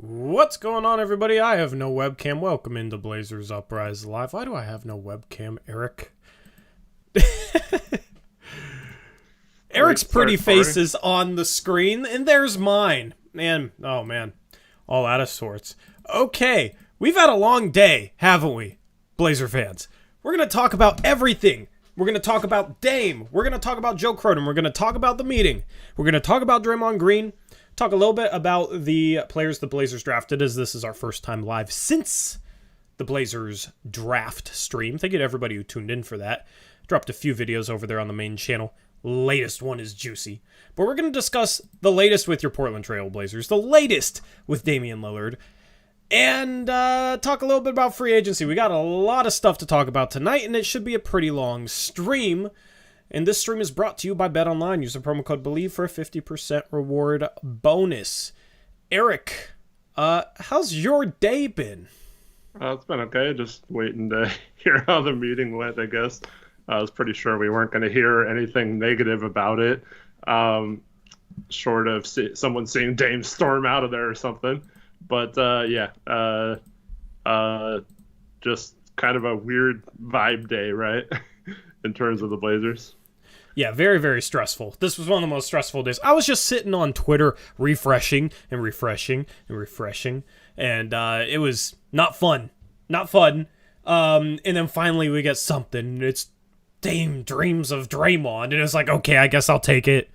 What's going on, everybody? I have no webcam. Welcome into Blazers Uprise Live. Why do I have no webcam, Eric? Eric's pretty face is on the screen, and there's mine. Man, oh man, all out of sorts. Okay, we've had a long day, haven't we, Blazer fans? We're going to talk about everything. We're going to talk about Dame. We're going to talk about Joe Cronin. We're going to talk about the meeting. We're going to talk about Draymond Green. Talk a little bit about the players the Blazers drafted, as this is our first time live since the Blazers draft stream. Thank you to everybody who tuned in for that. Dropped a few videos over there on the main channel. Latest one is juicy. But we're going to discuss the latest with your Portland Trail Blazers, the latest with Damian Lillard, and talk a little bit about free agency. We got a lot of stuff to talk about tonight, and it should be a pretty long stream. And this stream is brought to you by BetOnline. Use the promo code BELIEVE for a 50% reward bonus. Eric, how's your day been? It's been okay. Just waiting to hear how the meeting went, I guess. I was pretty sure we weren't going to hear anything negative about it, short of someone seeing Dame storm out of there or something. But, just kind of a weird vibe day, right, in terms of the Blazers. Yeah, very, very stressful. This was one of the most stressful days. I was just sitting on Twitter refreshing, and it was not fun. Not fun. And then finally we get something. It's Dame dreams of Draymond, and it's like, okay, I guess I'll take it.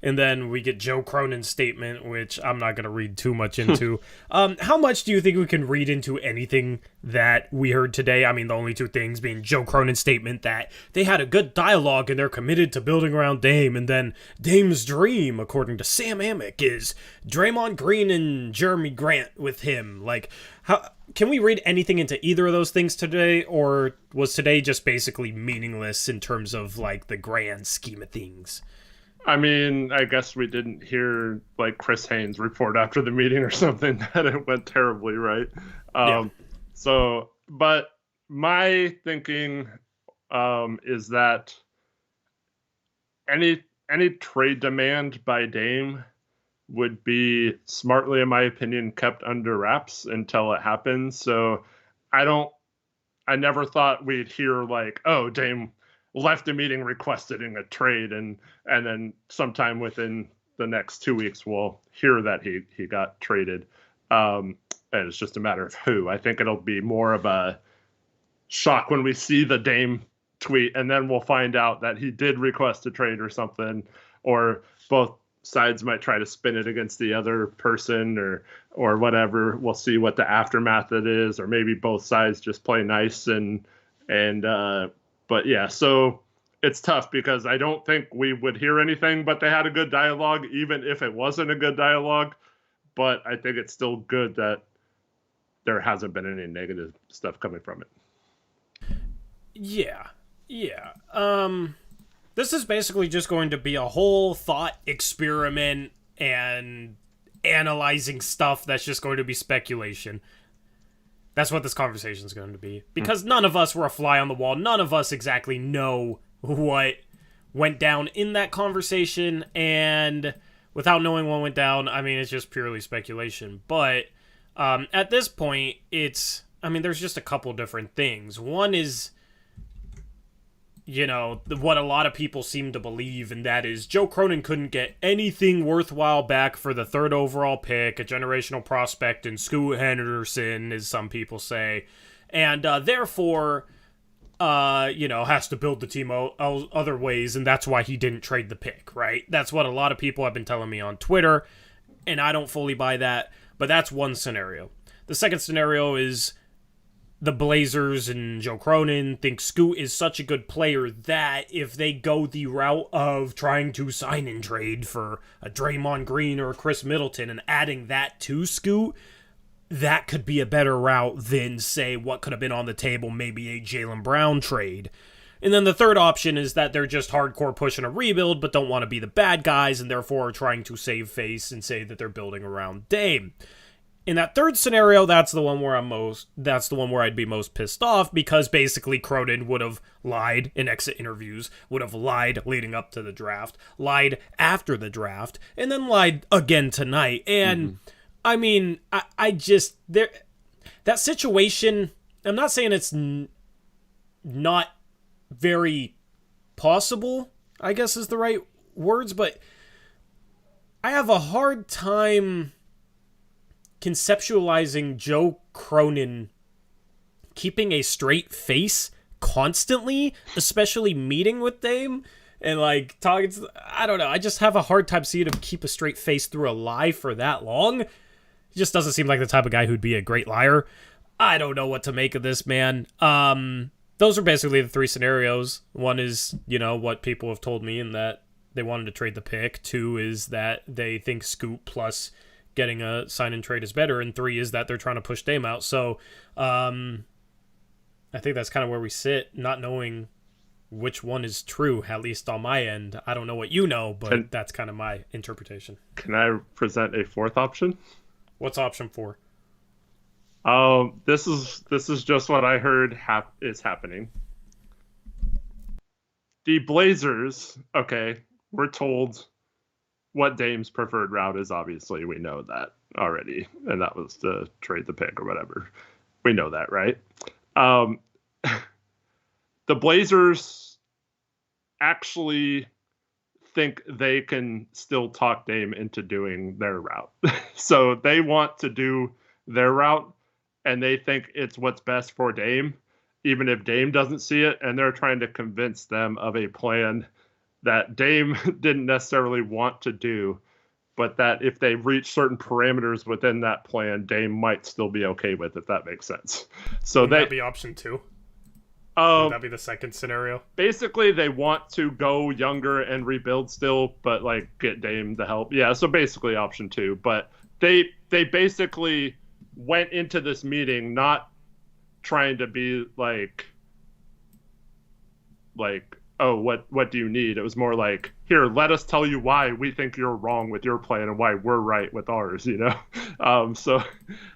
And then we get Joe Cronin's statement, which I'm not going to read too much into. How much do you think we can read into anything that we heard today? I mean, the only two things being Joe Cronin's statement that they had a good dialogue and they're committed to building around Dame. And then Dame's dream, according to Sam Amick, is Draymond Green and Jeremy Grant with him. Like, how can we read anything into either of those things today? Or was today just basically meaningless in terms of, like, the grand scheme of things? I mean, I guess we didn't hear like Chris Haynes report after the meeting or something that it went terribly, right? But my thinking is that any trade demand by Dame would be smartly, in my opinion, kept under wraps until it happens. So I never thought we'd hear like, oh, Dame left a meeting requesting a trade, and then sometime within the next 2 weeks we'll hear that he got traded. And it's just a matter of who. I think it'll be more of a shock when we see the Dame tweet, and then we'll find out that he did request a trade or something, or both sides might try to spin it against the other person or whatever. We'll see what the aftermath it is, or maybe both sides just play nice but yeah, so it's tough because I don't think we would hear anything but they had a good dialogue, even if it wasn't a good dialogue. But I think it's still good that there hasn't been any negative stuff coming from it. Yeah. This is basically just going to be a whole thought experiment and analyzing stuff that's just going to be speculation. That's what this conversation is going to be. Because none of us were a fly on the wall. None of us exactly know what went down in that conversation. And without knowing what went down, I mean, it's just purely speculation. But at this point, there's just a couple different things. One is, what a lot of people seem to believe, and that is Joe Cronin couldn't get anything worthwhile back for the third overall pick, a generational prospect in Scoot Henderson, as some people say, and therefore, has to build the team other ways, and that's why he didn't trade the pick, right? That's what a lot of people have been telling me on Twitter, and I don't fully buy that, but that's one scenario. The second scenario is the Blazers and Joe Cronin think Scoot is such a good player that if they go the route of trying to sign and trade for a Draymond Green or a Chris Middleton and adding that to Scoot, that could be a better route than, say, what could have been on the table, maybe a Jaylen Brown trade. And then the third option is that they're just hardcore pushing a rebuild but don't want to be the bad guys and therefore are trying to save face and say that they're building around Dame. In that third scenario, that's the one where I'd be most pissed off, because basically Cronin would have lied in exit interviews, would have lied leading up to the draft, lied after the draft, and then lied again tonight. And I mean, I just there that situation. I'm not saying it's not very possible, I guess is the right words, but I have a hard time conceptualizing Joe Cronin keeping a straight face constantly, especially meeting with Dame and like talking to, I don't know, I just have a hard time seeing him keep a straight face through a lie for that long. He just doesn't seem like the type of guy who'd be a great liar. I don't know what to make of this, man. Those are basically the three scenarios. One is, what people have told me and that they wanted to trade the pick. 2 is that they think Scoot plus getting a sign and trade is better. And 3 is that they're trying to push Dame out. So I think that's kind of where we sit, not knowing which one is true, at least on my end. I don't know what you know, but that's kind of my interpretation. Can I present a fourth option? What's option 4? This is just what I heard is happening. The Blazers, okay, we're told what Dame's preferred route is. Obviously, we know that already, and that was to trade the pick or whatever. We know that, right? The Blazers actually think they can still talk Dame into doing their route. So they want to do their route, and they think it's what's best for Dame, even if Dame doesn't see it, and they're trying to convince them of a plan that Dame didn't necessarily want to do, but that if they reach certain parameters within that plan, Dame might still be okay with, if that makes sense. So Would that be option 2? Would that be the second scenario? Basically, they want to go younger and rebuild still, but like get Dame the help. Yeah, so basically option 2. But they basically went into this meeting not trying to be like, oh, what do you need? It was more like, here, let us tell you why we think you're wrong with your plan and why we're right with ours, So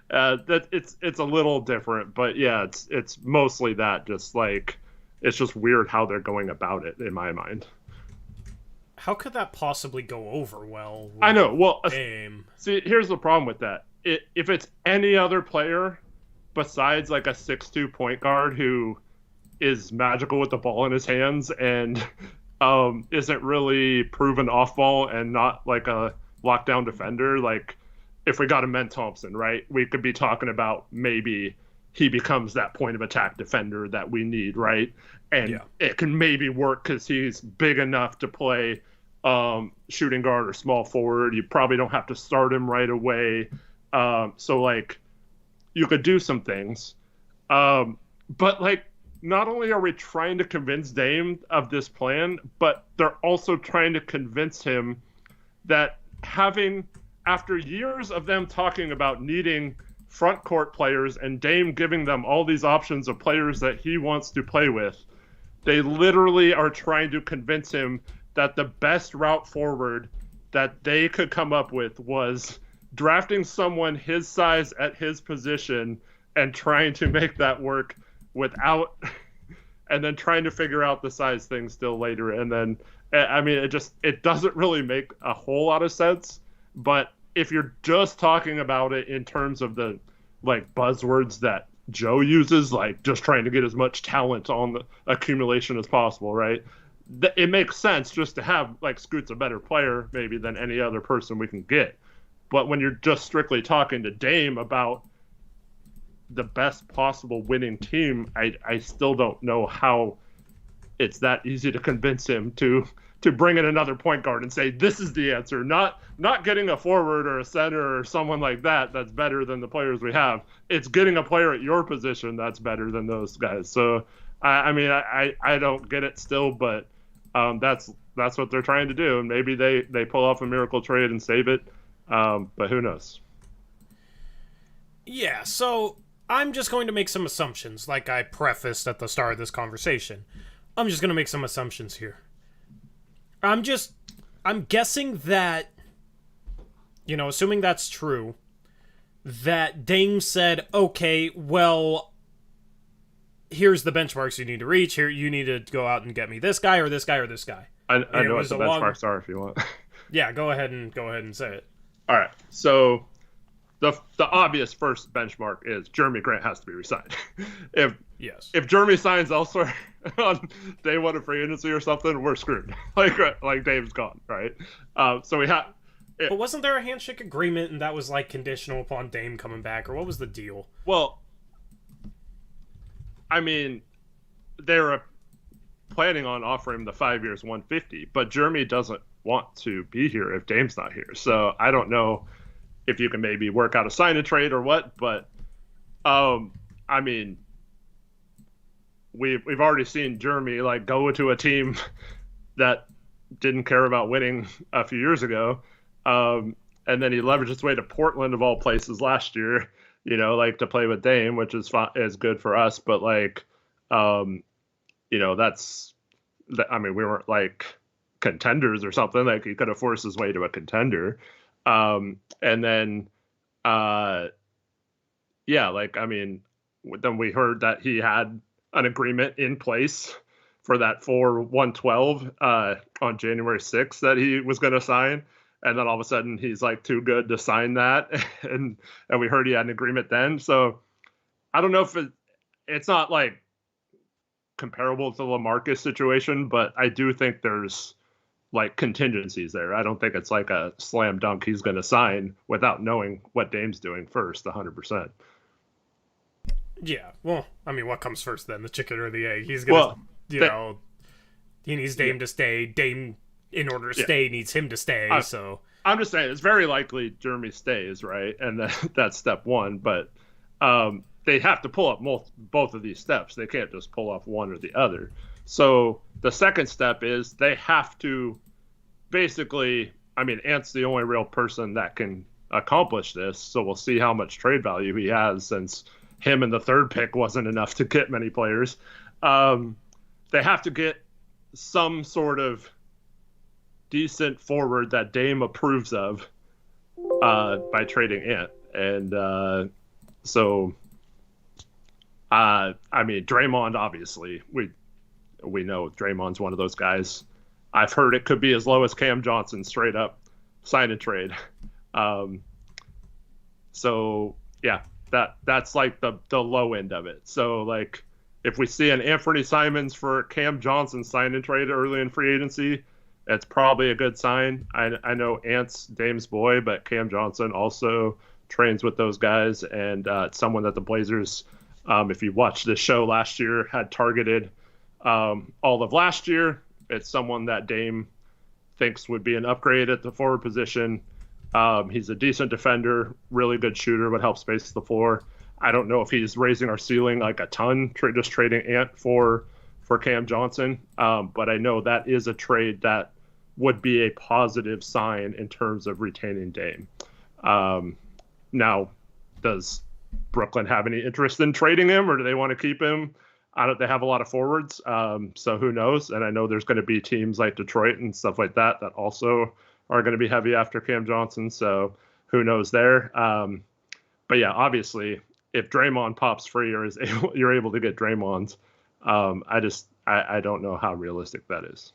that it's a little different, but yeah, it's mostly that, just like, it's just weird how they're going about it in my mind. How could that possibly go over well? I know. Well, Dame? See, here's the problem with that. If it's any other player besides like a 6'2" point guard who is magical with the ball in his hands and isn't really proven off ball and not like a lockdown defender, like if we got a Men Thompson, right, we could be talking about maybe he becomes that point of attack defender that we need, right? And it can maybe work because he's big enough to play shooting guard or small forward. You probably don't have to start him right away. So like you could do some things. But like, not only are we trying to convince Dame of this plan, but they're also trying to convince him that after years of them talking about needing front court players and Dame giving them all these options of players that he wants to play with, they literally are trying to convince him that the best route forward that they could come up with was drafting someone his size at his position and trying to make that work without, and then trying to figure out the size thing still later. And then, I mean, it doesn't really make a whole lot of sense. But if you're just talking about it in terms of the like buzzwords that Joe uses, like just trying to get as much talent on the accumulation as possible, right? It makes sense just to have like Scoot's a better player maybe than any other person we can get. But when you're just strictly talking to Dame about the best possible winning team, I still don't know how it's that easy to convince him to bring in another point guard and say this is the answer, not getting a forward or a center or someone like that that's better than the players we have. It's getting a player at your position that's better than those guys. So I mean I don't get it still, but that's what they're trying to do, and maybe they pull off a miracle trade and save it, but who knows. Yeah, so I'm just going to make some assumptions, like I prefaced at the start of this conversation. I'm just going to make some assumptions here. I'm guessing that, assuming that's true, that Dame said, okay, well, here's the benchmarks you need to reach. Here, you need to go out and get me this guy or this guy or this guy. I know what the benchmarks are if you want. Yeah, go ahead and say it. All right, so the obvious first benchmark is Jeremy Grant has to be resigned. if Yes. if Jeremy signs elsewhere on day one of free agency or something, we're screwed. like Dave's gone, right? So we have. But wasn't there a handshake agreement and that was like conditional upon Dame coming back, or what was the deal? Well, I mean, they were planning on offering him the 5 years, 150, but Jeremy doesn't want to be here if Dame's not here. So I don't know if you can maybe work out a sign and trade or what, but I mean, we've already seen Jeremy like go to a team that didn't care about winning a few years ago. And then he leveraged his way to Portland of all places last year, like to play with Dame, which is good for us. But like, we weren't like contenders or something. Like he could have forced his way to a contender. And then, then we heard that he had an agreement in place for that 4/112 on January 6th that he was going to sign. And then all of a sudden he's like too good to sign that. and we heard he had an agreement then. So I don't know if it's not like comparable to the LaMarcus situation, but I do think there's like contingencies there. I don't think it's like a slam dunk he's going to sign without knowing what Dame's doing first, 100%. Yeah, well, I mean, what comes first then, the chicken or the egg? He's gonna, he needs Dame to stay. Dame, in order to stay, needs him to stay. So I'm just saying it's very likely Jeremy stays, right? And that's step one. But they have to pull up both of these steps. They can't just pull off one or the other. So the second step is they have to basically. I mean, Ant's the only real person that can accomplish this. So we'll see how much trade value he has since him and the third pick wasn't enough to get many players. They have to get some sort of decent forward that Dame approves of by trading Ant. And I mean, Draymond, obviously, we know Draymond's one of those guys. I've heard it could be as low as Cam Johnson, straight up sign and trade. That's like the low end of it. So like if we see an Anthony Simons for Cam Johnson sign and trade early in free agency, it's probably a good sign. I know Ant's Dame's boy, but Cam Johnson also trains with those guys, and it's someone that the Blazers, if you watched this show last year, had targeted all of last year. It's someone that Dame thinks would be an upgrade at the forward position. He's a decent defender, really good shooter, but helps space the floor. I don't know if he's raising our ceiling like a ton, just trading Ant for Cam Johnson. But I know that is a trade that would be a positive sign in terms of retaining Dame. Now, does Brooklyn have any interest in trading him, or do they want to keep him? They have a lot of forwards, so who knows? And I know there's going to be teams like Detroit and stuff like that also are going to be heavy after Cam Johnson, so who knows there. But yeah, obviously, if Draymond pops free or you're able to get Draymond, I don't know how realistic that is.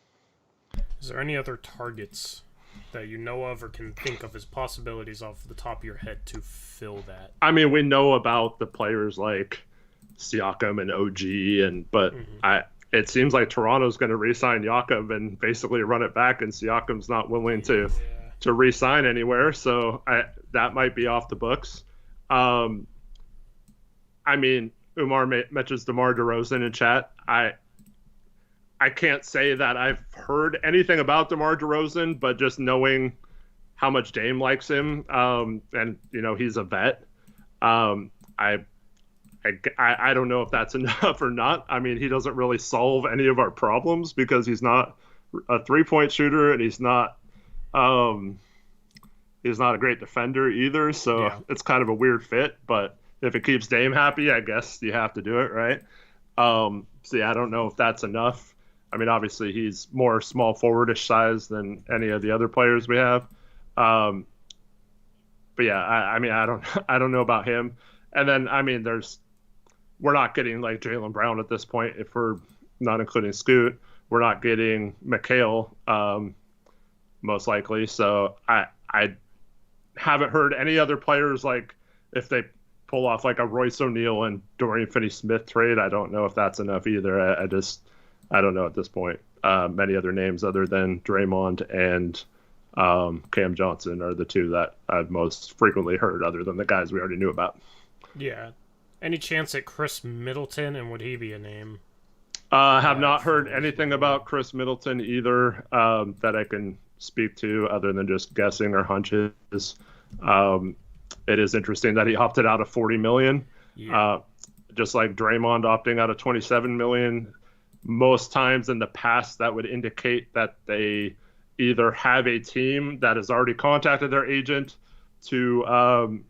Is there any other targets that you know of or can think of as possibilities off the top of your head to fill that? I mean, we know about the players like Siakam and OG, but it seems like Toronto's going to re-sign Jakob and basically run it back, and Siakam's not willing to re-sign anywhere, so that might be off the books. I mean, Umar mentions DeMar DeRozan in chat. I can't say that I've heard anything about DeMar DeRozan, but just knowing how much Dame likes him, and he's a vet. I don't know if that's enough or not. I mean, he doesn't really solve any of our problems because he's not a 3-point shooter, and he's not a great defender either. So it's kind of a weird fit. But if it keeps Dame happy, I guess you have to do it, right? I don't know if that's enough. I mean, obviously he's more small forwardish size than any of the other players we have. But yeah, I mean, I don't know about him. And then, I mean, we're not getting like Jaylen Brown at this point, if we're not including Scoot. We're not getting McHale, most likely. So I haven't heard any other players like if they pull off like a Royce O'Neal and Dorian Finney-Smith trade, I don't know if that's enough either. I don't know at this point. Many other names other than Draymond and Cam Johnson are the two that I've most frequently heard, other than the guys we already knew about. Yeah. Any chance at Chris Middleton, and would he be a name? Have not heard anything about Chris Middleton either that I can speak to, other than just guessing or hunches. It is interesting that he opted out of $40 million, just like Draymond opting out of $27 million. Most times in the past, that would indicate that they either have a team that has already contacted their agent to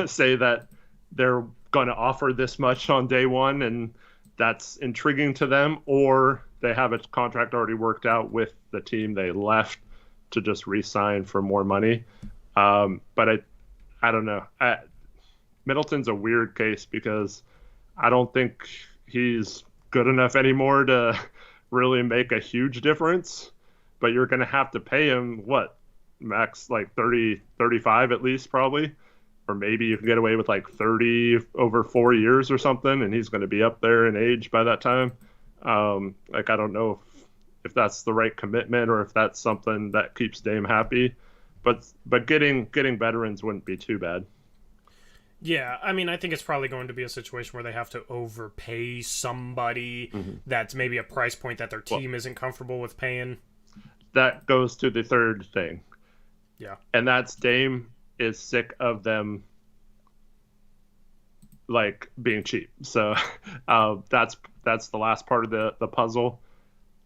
say that they're going to offer this much on day one, and that's intriguing to them, or they have a contract already worked out with the team they left to just re-sign for more money. But I don't know. Middleton's a weird case because I don't think he's good enough anymore to really make a huge difference, but you're going to have to pay him max like 30, 35 at least probably, or maybe you can get away with like 30 over 4 years or something, and he's going to be up there in age by that time. I don't know if that's the right commitment or if that's something that keeps Dame happy, but getting veterans wouldn't be too bad. Yeah, I mean, I think it's probably going to be a situation where they have to overpay somebody that's maybe a price point that their team isn't comfortable with paying. That goes to the third thing. Yeah. And that's Dame is sick of them like being cheap. So that's the last part of the puzzle.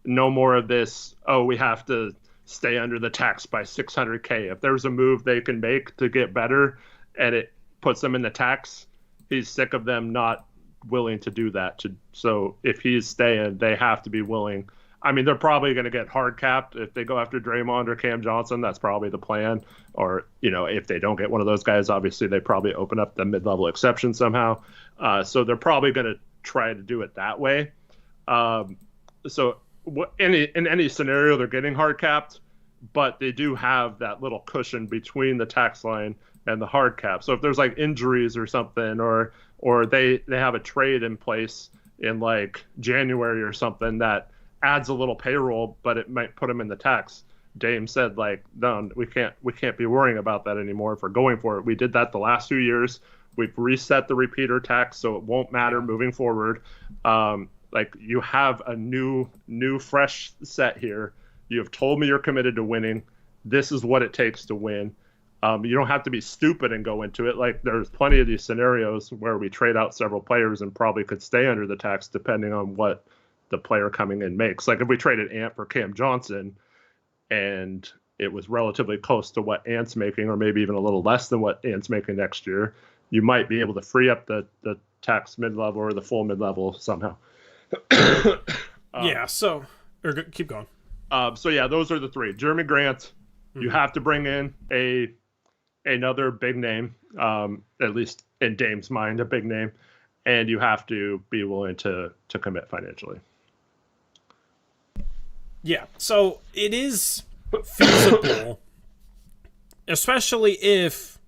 No more of this, we have to stay under the tax by $600K. If there's a move they can make to get better and it puts them in the tax, he's sick of them not willing to do that. So if he's staying, they have to be willing. I mean, they're probably going to get hard capped if they go after Draymond or Cam Johnson. That's probably the plan. Or, if they don't get one of those guys, obviously they probably open up the mid-level exception somehow. So they're probably going to try to do it that way. So in any scenario, they're getting hard capped, but they do have that little cushion between the tax line and the hard cap. So if there's like injuries or something, or they have a trade in place in like January or something that adds a little payroll, but it might put them in the tax. Dame said, like, no, we can't be worrying about that anymore if we're going for it. We did that the last 2 years. We've reset the repeater tax, so it won't matter moving forward. Like, you have a new fresh set here. You have told me you're committed to winning. This is what it takes to win. You don't have to be stupid and go into it. Like, there's plenty of these scenarios where we trade out several players and probably could stay under the tax depending on what the player coming in makes. Like, if we traded Ant for Cam Johnson and it was relatively close to what Ant's making, or maybe even a little less than what Ant's making next year, you might be able to free up the tax mid-level or the full mid-level somehow. Keep going. So yeah, those are the three. Jeremy Grant, you have to bring in another big name, at least in Dame's mind, a big name, and you have to be willing to commit financially. Yeah, so it is feasible, especially if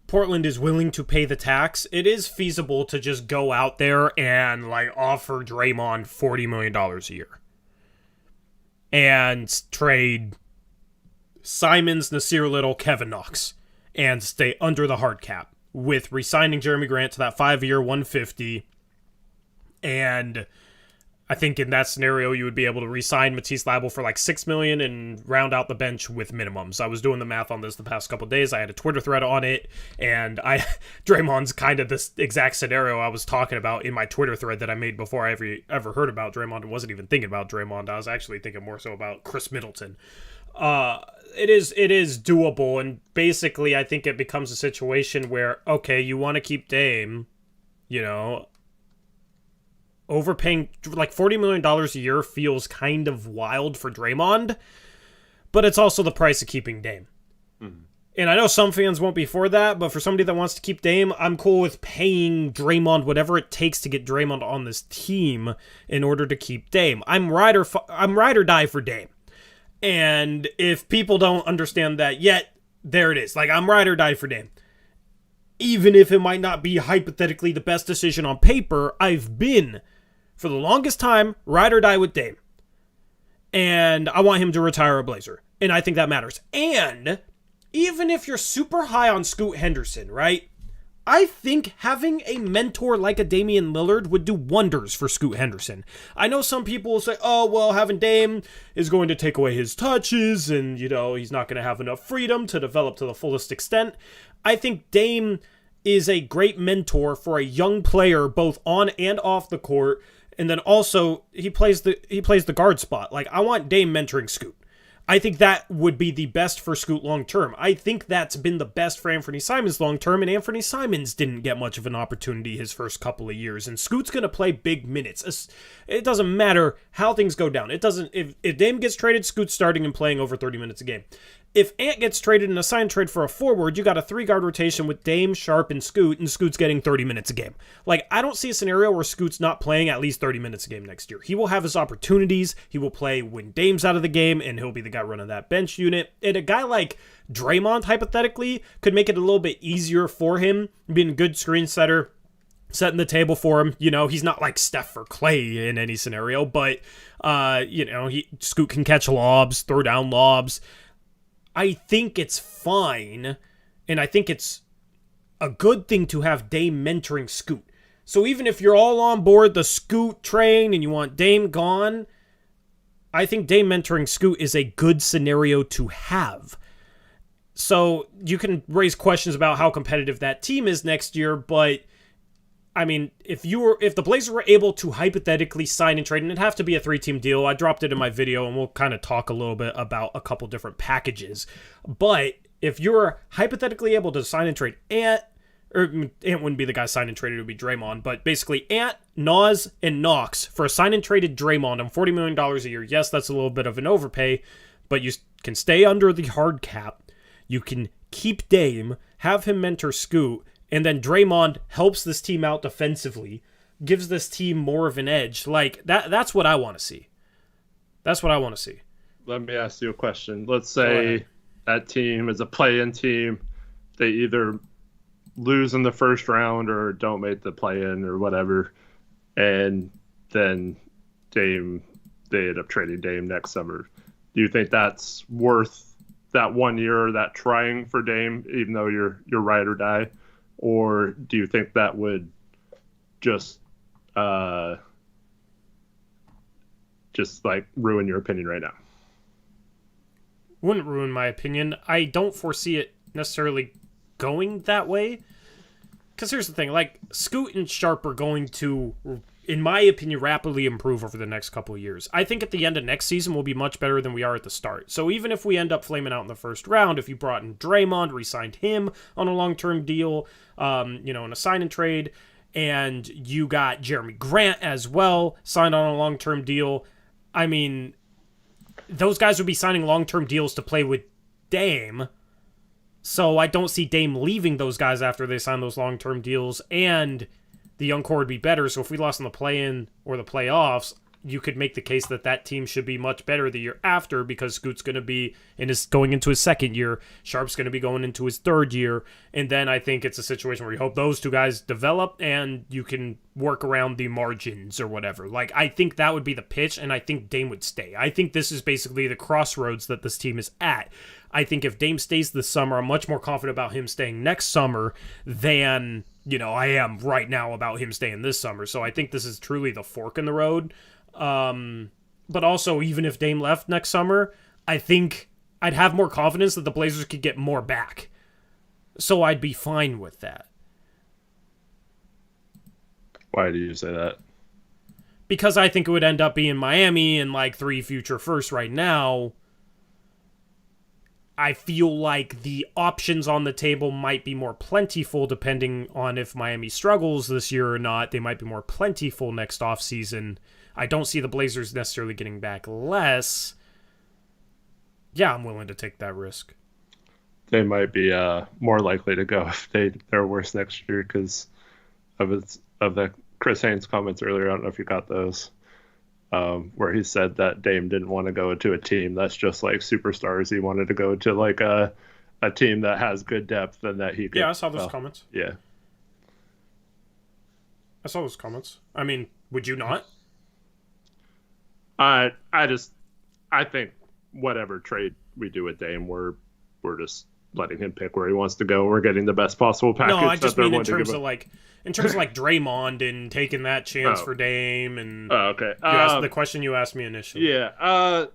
Portland is willing to pay the tax. It is feasible to just go out there and like offer Draymond $40 million a year and trade Simons, Nasir Little, Kevin Knox, and stay under the hard cap with re-signing Jeremy Grant to that 5-year $150. And I think in that scenario, you would be able to re-sign Matisse Thybulle for like $6 million and round out the bench with minimums. I was doing the math on this the past couple of days. I had a Twitter thread on it, and Draymond's kind of this exact scenario I was talking about in my Twitter thread that I made before I ever heard about Draymond and wasn't even thinking about Draymond. I was actually thinking more so about Chris Middleton. It is doable, and basically I think it becomes a situation where, okay, you want to keep Dame, overpaying like $40 million a year feels kind of wild for Draymond, but it's also the price of keeping Dame. Mm-hmm. And I know some fans won't be for that, but for somebody that wants to keep Dame, I'm cool with paying Draymond whatever it takes to get Draymond on this team in order to keep Dame. I'm ride or die for Dame. And if people don't understand that yet, there it is. Like, I'm ride or die for Dame. even if it might not be hypothetically the best decision on paper, I've been, for the longest time, ride or die with Dame. And I want him to retire a Blazer. And I think that matters. And even if you're super high on Scoot Henderson, right? I think having a mentor like a Damian Lillard would do wonders for Scoot Henderson. I know some people will say, oh, well, having Dame is going to take away his touches and, he's not going to have enough freedom to develop to the fullest extent. I think Dame is a great mentor for a young player, both on and off the court. And then also, he plays the guard spot. Like, I want Dame mentoring Scoot. I think that would be the best for Scoot long term. I think that's been the best for Anthony Simons long term, and Anthony Simons didn't get much of an opportunity his first couple of years, and Scoot's going to play big minutes. It doesn't matter how things go down. It doesn't. If Dame gets traded, Scoot's starting and playing over 30 minutes a game. If Ant gets traded in a sign trade for a forward, you got a 3-guard rotation with Dame, Sharp, and Scoot's getting 30 minutes a game. Like, I don't see a scenario where Scoot's not playing at least 30 minutes a game next year. He will have his opportunities. He will play when Dame's out of the game, and he'll be the guy running that bench unit. And a guy like Draymond, hypothetically, could make it a little bit easier for him, being a good screen setter, setting the table for him. He's not like Steph or Clay in any scenario, but, Scoot can catch lobs, throw down lobs. I think it's fine, and I think it's a good thing to have Dame mentoring Scoot. So even if you're all on board the Scoot train and you want Dame gone, I think Dame mentoring Scoot is a good scenario to have. So you can raise questions about how competitive that team is next year, but I mean, if the Blazers were able to hypothetically sign and trade, and it'd have to be a 3-team deal. I dropped it in my video, and we'll kind of talk a little bit about a couple different packages. But if you're hypothetically able to sign and trade Ant wouldn't be the guy signed and traded, it would be Draymond, but basically Ant, Nas, and Knox for a signed and traded Draymond on $40 million a year. Yes, that's a little bit of an overpay, but you can stay under the hard cap. You can keep Dame, have him mentor Scoot, and then Draymond helps this team out defensively, gives this team more of an edge. Like, that's what I want to see. That's what I want to see. Let me ask you a question. Let's say that team is a play-in team. They either lose in the first round or don't make the play-in or whatever, and then they end up trading Dame next summer. Do you think that's worth that 1 year, that trying for Dame, even though you're ride or die? Or do you think that would just like ruin your opinion right now? Wouldn't ruin my opinion. I don't foresee it necessarily going that way. Because here's the thing, like, Scoot and Sharp are going to, in my opinion, rapidly improve over the next couple of years. I think at the end of next season we'll be much better than we are at the start. So even if we end up flaming out in the first round, if you brought in Draymond, re-signed him on a long-term deal, in a sign and trade, and you got Jeremy Grant as well, signed on a long-term deal, I mean, those guys would be signing long-term deals to play with Dame. So I don't see Dame leaving those guys after they sign those long-term deals, and the young core would be better. So if we lost in the play-in or the playoffs, you could make the case that that team should be much better the year after, because Scoot's going to be going into his second year, Sharp's going to be going into his third year, and then I think it's a situation where you hope those two guys develop and you can work around the margins or whatever. Like, I think that would be the pitch, and I think Dame would stay. I think this is basically the crossroads that this team is at. I think if Dame stays this summer, I'm much more confident about him staying next summer than, I am right now about him staying this summer. So I think this is truly the fork in the road. But also, even if Dame left next summer, I think I'd have more confidence that the Blazers could get more back. So I'd be fine with that. Why do you say that? Because I think it would end up being Miami and like 3 future firsts right now. I feel like the options on the table might be more plentiful depending on if Miami struggles this year or not. They might be more plentiful next offseason. I don't see the Blazers necessarily getting back less. Yeah, I'm willing to take that risk. They might be more likely to go if they're worse next year because of the Chris Haynes comments earlier. I don't know if you got those. Where he said that Dame didn't want to go to a team that's just like superstars. He wanted to go to like a a team that has good depth and that he could. Yeah, I saw those comments. Yeah. I saw those comments. I mean, would you not? I think whatever trade we do with Dame, we're just letting him pick where he wants to go. We're getting the best possible package. No, I just mean in terms of like Draymond and taking that chance for Dame and. Oh, okay. You asked the question you asked me initially. Yeah.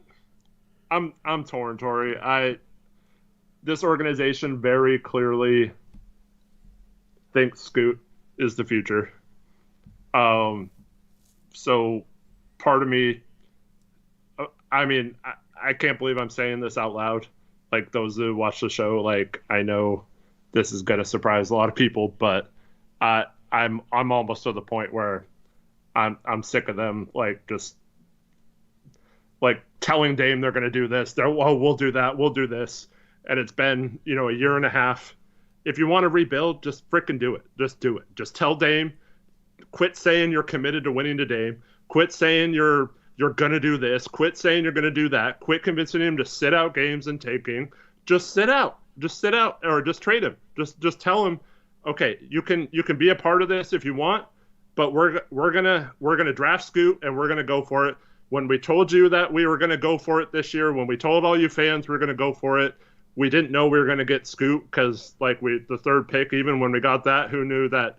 I'm torn, Tori. This organization very clearly thinks Scoot is the future. So part of me, I mean, I can't believe I'm saying this out loud. Like, those who watch the show, like, I know this is going to surprise a lot of people, but I'm almost to the point where I'm sick of them, like, just like telling Dame they're going to do this. We'll do that. We'll do this. And it's been, a year and a half. If you want to rebuild, just frickin' do it. Just do it. Just tell Dame, quit saying you're committed to winning to Dame. Quit saying you're going to do this. Quit saying you're going to do that. Quit convincing him to sit out games and taking. Just sit out. Just sit out, or just trade him. Just tell him, okay, you can be a part of this if you want, but we're gonna draft Scoot and we're gonna go for it. When we told you that we were gonna go for it this year, when we told all you fans we were gonna go for it, we didn't know we were gonna get Scoot because the third pick, even when we got that, who knew that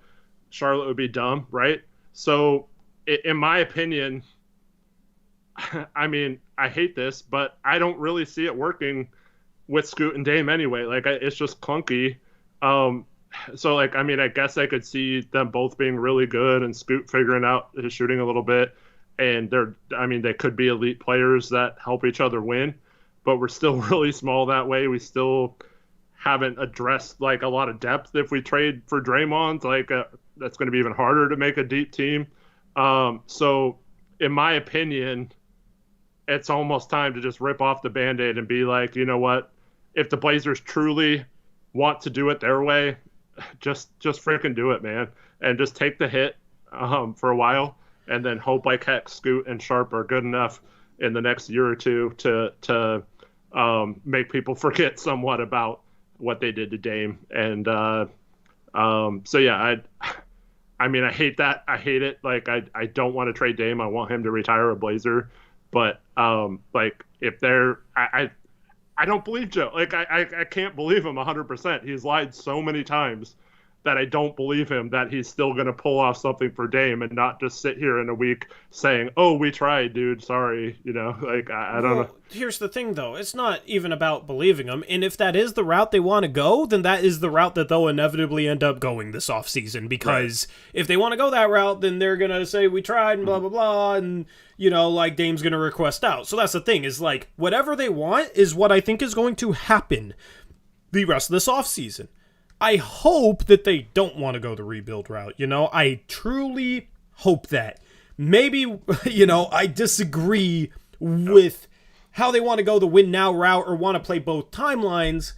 Charlotte would be dumb, right? So in my opinion, I mean, I hate this, but I don't really see it working with Scoot and Dame anyway. Like, it's just clunky. So, like, I mean, I guess I could see them both being really good and Scoot figuring out his shooting a little bit. And they could be elite players that help each other win, but we're still really small that way. We still haven't addressed, like, a lot of depth. If we trade for Draymond, like, that's going to be even harder to make a deep team. So, in my opinion, it's almost time to just rip off the Band-Aid and be like, you know what? If the Blazers truly want to do it their way, just freaking do it, man. And just take the hit for a while and then hope like heck Scoot and Sharp are good enough in the next year or two to make people forget somewhat about what they did to Dame. And so, yeah, I mean, I hate that. I hate it. Like, I don't want to trade Dame. I want him to retire a Blazer. But, like, if they're – I don't believe Joe. Like, I can't believe him 100%. He's lied so many times that I don't believe him that he's still going to pull off something for Dame and not just sit here in a week saying, oh, we tried, dude. Sorry. Like, I don't know. Here's the thing, though. It's not even about believing him. And if that is the route they want to go, then that is the route that they'll inevitably end up going this offseason. Because if they want to go that route, then they're going to say we tried and blah, blah, blah. And, like, Dame's going to request out. So that's the thing, is like, whatever they want is what I think is going to happen the rest of this offseason. I hope that they don't want to go the rebuild route, I truly hope that. Maybe, I disagree with how they want to go the win now route or want to play both timelines.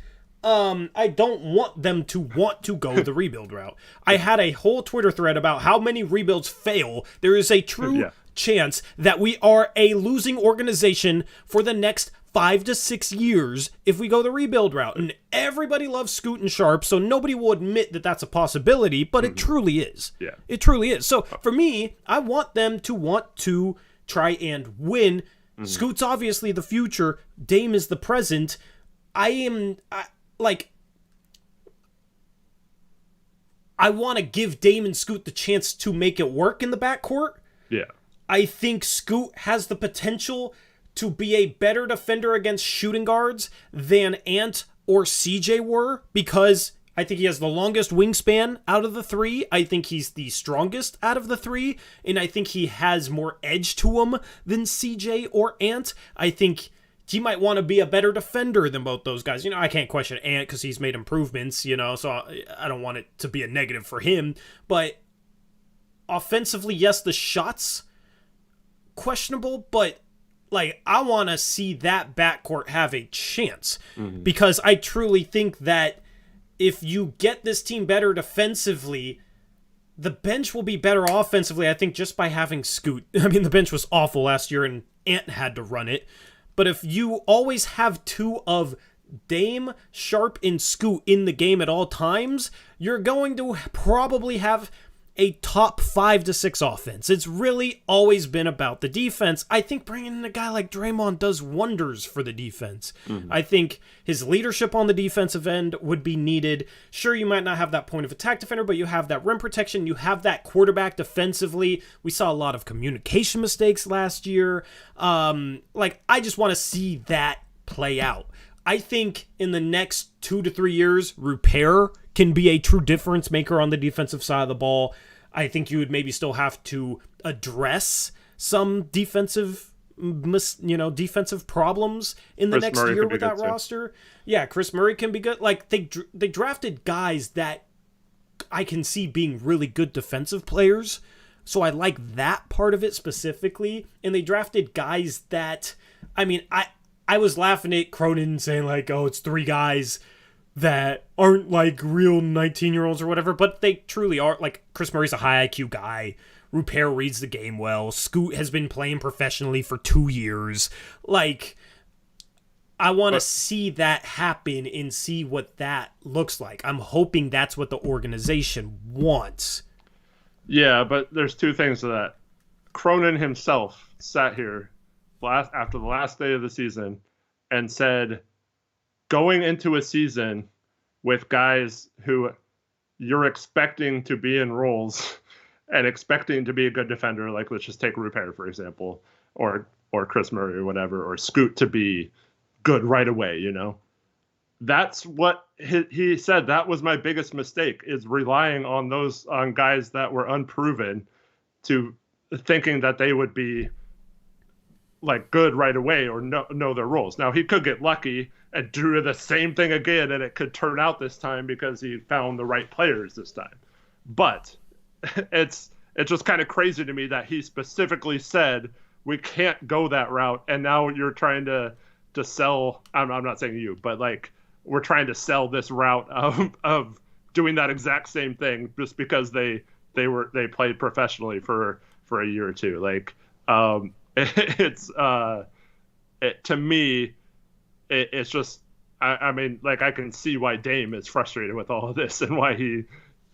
I don't want them to want to go the rebuild route. I had a whole Twitter thread about how many rebuilds fail. There is a true chance that we are a losing organization for the next 5 to 6 years if we go the rebuild route. And everybody loves Scoot and Sharp, so nobody will admit that that's a possibility, but it truly is. Yeah. It truly is. So for me, I want them to want to try and win. Scoot's obviously the future. Dame is the present. I want to give Dame and Scoot the chance to make it work in the backcourt. Yeah. I think Scoot has the potential to be a better defender against shooting guards than Ant or CJ were, because I think he has the longest wingspan out of the three. I think he's the strongest out of the three, and I think he has more edge to him than CJ or Ant. I think he might want to be a better defender than both those guys. I can't question Ant because he's made improvements, so I don't want it to be a negative for him. But offensively, yes, the shots questionable, but like, I want to see that backcourt have a chance because I truly think that if you get this team better defensively, the bench will be better offensively, I think, just by having Scoot. I mean, the bench was awful last year and Ant had to run it. But if you always have two of Dame, Sharp, and Scoot in the game at all times, you're going to probably have a top 5 to 6 offense. It's really always been about the defense. I think bringing in a guy like Draymond does wonders for the defense. I think his leadership on the defensive end would be needed. Sure, you might not have that point of attack defender, but you have that rim protection. You have that quarterback defensively. We saw a lot of communication mistakes last year. I just want to see that play out. I think in the next 2 to 3 years, Repair can be a true difference maker on the defensive side of the ball. I think you would maybe still have to address some defensive problems in the next year with that roster. Yeah, Chris Murray can be good. Like they drafted guys that I can see being really good defensive players. So I like that part of it specifically. And they drafted guys that, I was laughing at Cronin saying like, oh, it's 3 guys that aren't like real 19-year-olds or whatever, but they truly are. Like Chris Murray's a high IQ guy. Repair reads the game well. Scoot has been playing professionally for 2 years. Like, I want to see that happen and see what that looks like. I'm hoping that's what the organization wants. Yeah, but there's 2 things to that. Cronin himself sat here after the last day of the season and said, going into a season with guys who you're expecting to be in roles and expecting to be a good defender, like let's just take Repair, for example, or Chris Murray or whatever, or Scoot to be good right away, That's what he said. That was my biggest mistake, is relying on guys that were unproven to thinking that they would be like good right away or know their roles. Now he could get lucky and do the same thing again, and it could turn out this time because he found the right players this time. But it's just kind of crazy to me that he specifically said we can't go that route, and now you're trying to sell. I'm not saying you, but like we're trying to sell this route of doing that exact same thing just because they played professionally for a year or two. Like to me. It's just, I can see why Dame is frustrated with all of this and why he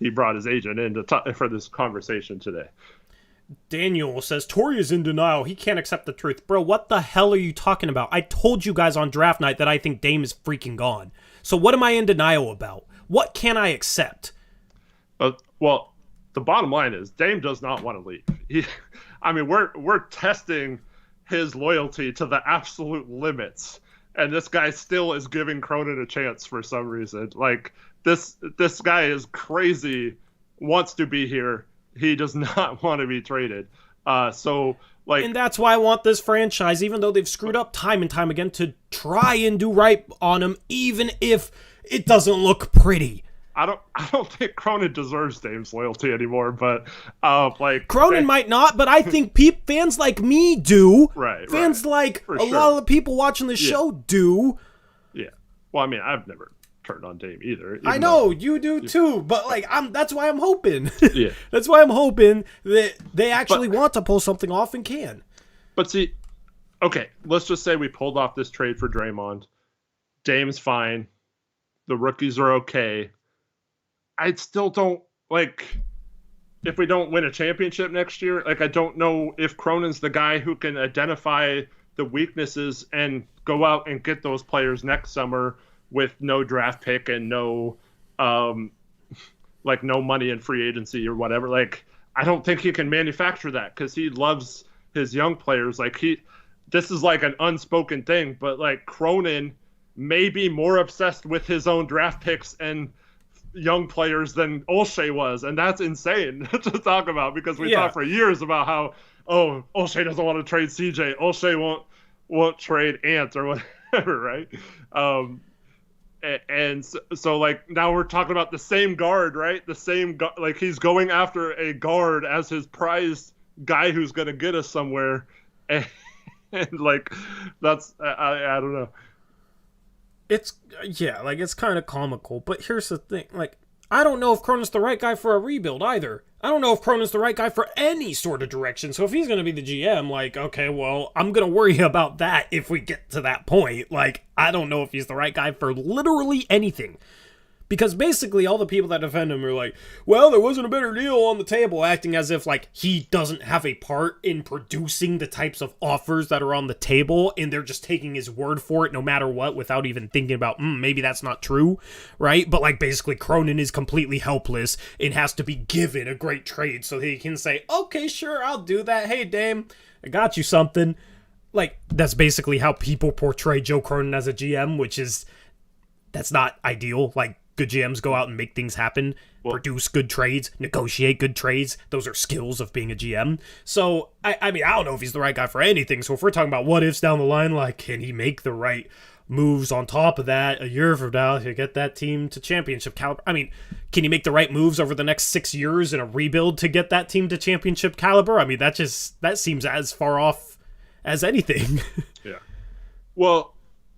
brought his agent in for this conversation today. Daniel says, Torrey is in denial. He can't accept the truth. Bro, what the hell are you talking about? I told you guys on draft night that I think Dame is freaking gone. So what am I in denial about? What can I accept? Well, the bottom line is Dame does not want to leave. We're testing his loyalty to the absolute limits. And this guy still is giving Cronin a chance for some reason. Like this guy is crazy, wants to be here. He does not want to be traded. And that's why I want this franchise, even though they've screwed up time and time again, to try and do right on him, even if it doesn't look pretty. I don't think Cronin deserves Dame's loyalty anymore, but Cronin might not, but I think fans like me do. Right. Fans like a lot of the people watching the show do. Yeah. Well, I've never turned on Dame either. I know you do too, but that's why I'm hoping. Yeah. That's why I'm hoping that they actually want to pull something off and can. But see, okay, let's just say we pulled off this trade for Draymond. Dame's fine. The rookies are okay. I still don't if we don't win a championship next year, I don't know if Cronin's the guy who can identify the weaknesses and go out and get those players next summer with no draft pick and no money in free agency or whatever. I don't think he can manufacture that because he loves his young players. This is an unspoken thing, but Cronin may be more obsessed with his own draft picks and young players than Olshey was, and that's insane to talk about because we talked for years about how Olshey doesn't want to trade CJ, Olshey won't trade Ant or whatever, right? And so now we're talking about the same guard, right? The same he's going after a guard as his prized guy who's going to get us somewhere, and that's I don't know. It's it's kind of comical, but here's the thing. I don't know if Cronin's the right guy for a rebuild either. I don't know if Cronin's the right guy for any sort of direction. So if he's going to be the GM, like, okay, well, I'm going to worry about that if we get to that point. Like, I don't know if he's the right guy for literally anything. Because basically all the people that defend him are like, well, there wasn't a better deal on the table, acting as if, like, he doesn't have a part in producing the types of offers that are on the table, and they're just taking his word for it no matter what without even thinking about, maybe that's not true, right? But, like, basically Cronin is completely helpless and has to be given a great trade so he can say, okay, sure, I'll do that. Hey, Dame, I got you something. Like, that's basically how people portray Joe Cronin as a GM, which is, that's not ideal. Like, good GMs go out and make things happen, produce good trades, negotiate good trades. Those are skills of being a GM. So, I mean, I don't know if he's the right guy for anything. So if we're talking about what ifs down the line, like, can he make the right moves on top of that a year from now to get that team to championship caliber? I mean, can he make the right moves over the next 6 years in a rebuild to get that team to championship caliber? I mean, that seems as far off as anything. Yeah. Well,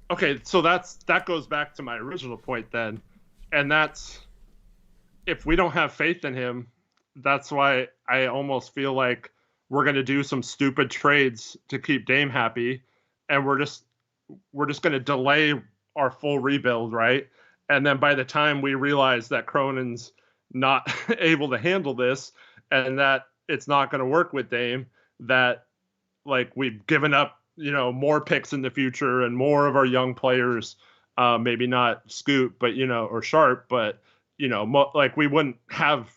okay, so that goes back to my original point then. And that's, if we don't have faith in him, that's why I almost feel like we're going to do some stupid trades to keep Dame happy. And we're just going to delay our full rebuild, right? And then by the time we realize that Cronin's not able to handle this and that it's not going to work with Dame, that, like, we've given up, more picks in the future and more of our young players, maybe not Scoot, but, or Sharp, but, like, we wouldn't have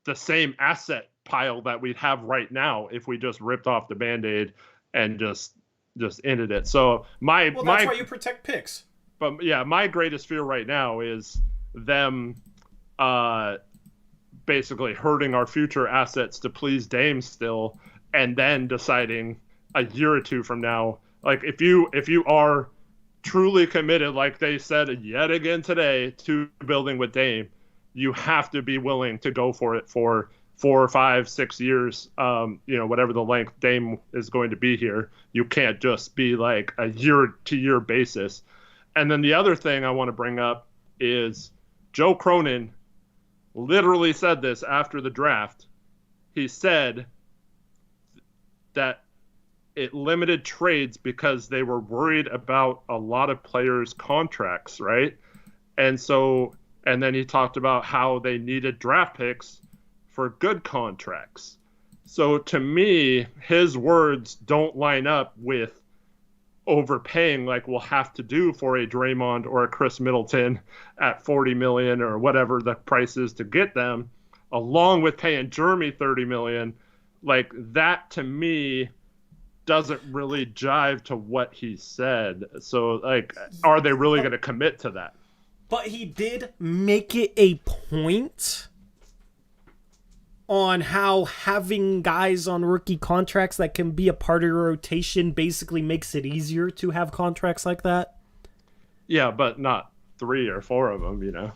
the same asset pile that we'd have right now if we just ripped off the Band-Aid and just ended it. So that's why you protect picks. But yeah, my greatest fear right now is them basically hurting our future assets to please Dame still, and then deciding a year or two from now, like, if you are truly committed, like they said yet again today, to building with Dame, you have to be willing to go for it for 4, 5, 6 years, whatever the length Dame is going to be here. You can't just be like a year-to-year basis. And then the other thing I want to bring up is Joe Cronin literally said this after the draft. He said that it limited trades because they were worried about a lot of players' contracts, right? And then he talked about how they needed draft picks for good contracts. So to me, his words don't line up with overpaying like we'll have to do for a Draymond or a Chris Middleton at $40 million or whatever the price is to get them, along with paying Jeremy $30 million. Like, that to me doesn't really jive to what he said. So, like, are they really going to commit to that? But he did make it a point on how having guys on rookie contracts that can be a part of your rotation basically makes it easier to have contracts like that. Yeah, but not 3 or 4 of them,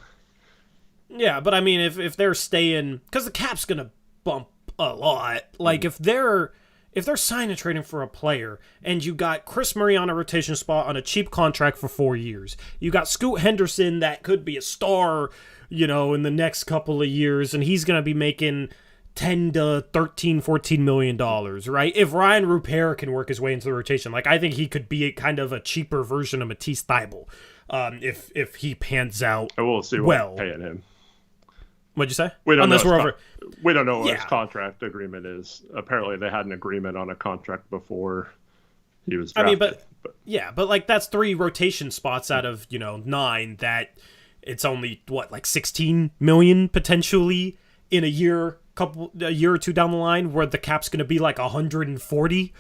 Yeah, but I mean, if they're staying, because the cap's gonna bump a lot. Like, if they're signing and trading for a player, and you got Chris Murray on a rotation spot on a cheap contract for 4 years, you got Scoot Henderson that could be a star, in the next couple of years, and he's going to be making $10 to $13, $14 million, right? If Ryan Rupert can work his way into the rotation, like, I think he could be kind of a cheaper version of Matisse Thybulle, if he pans out. We'll see what we're paying him. What'd you say? We don't know what his contract agreement is. Apparently, they had an agreement on a contract before he was drafted. But like, that's 3 rotation spots out of 9 that it's only like 16 million potentially in a year or two down the line, where the cap's going to be like 140,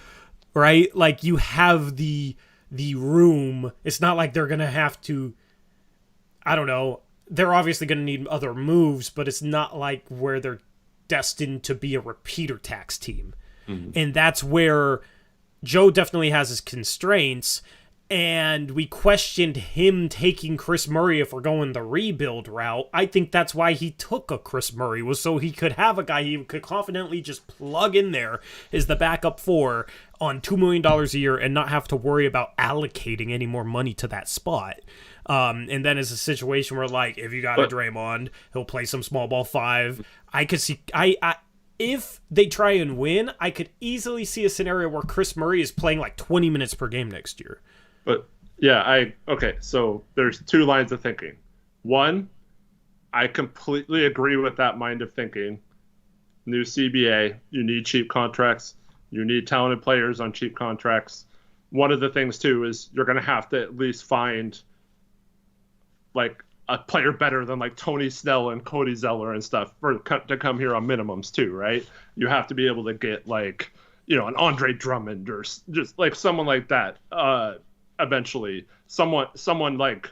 right? Like, you have the room. It's not like they're going to have to, I don't know. They're obviously going to need other moves, but it's not like where they're destined to be a repeater tax team. Mm-hmm. And that's where Joe definitely has his constraints. and we questioned him taking Chris Murray if we're going the rebuild route. I think that's why he took a Chris Murray, was so he could have a guy he could confidently just plug in there as the backup 4 on $2 million a year and not have to worry about allocating any more money to that spot. And then it's a situation where, like, if you got a Draymond, he'll play some small ball 5. I could see... If they try and win, I could easily see a scenario where Chris Murray is playing like 20 minutes per game next year. But yeah, okay, so there's 2 lines of thinking. One, I completely agree with that mind of thinking. New CBA, you need cheap contracts. You need talented players on cheap contracts. One of the things, too, is you're going to have to at least find, like, a player better than, like, Tony Snell and Cody Zeller and stuff to come here on minimums, too, right? You have to be able to get, like, you know, an Andre Drummond or just, like, someone like that eventually. Someone, like,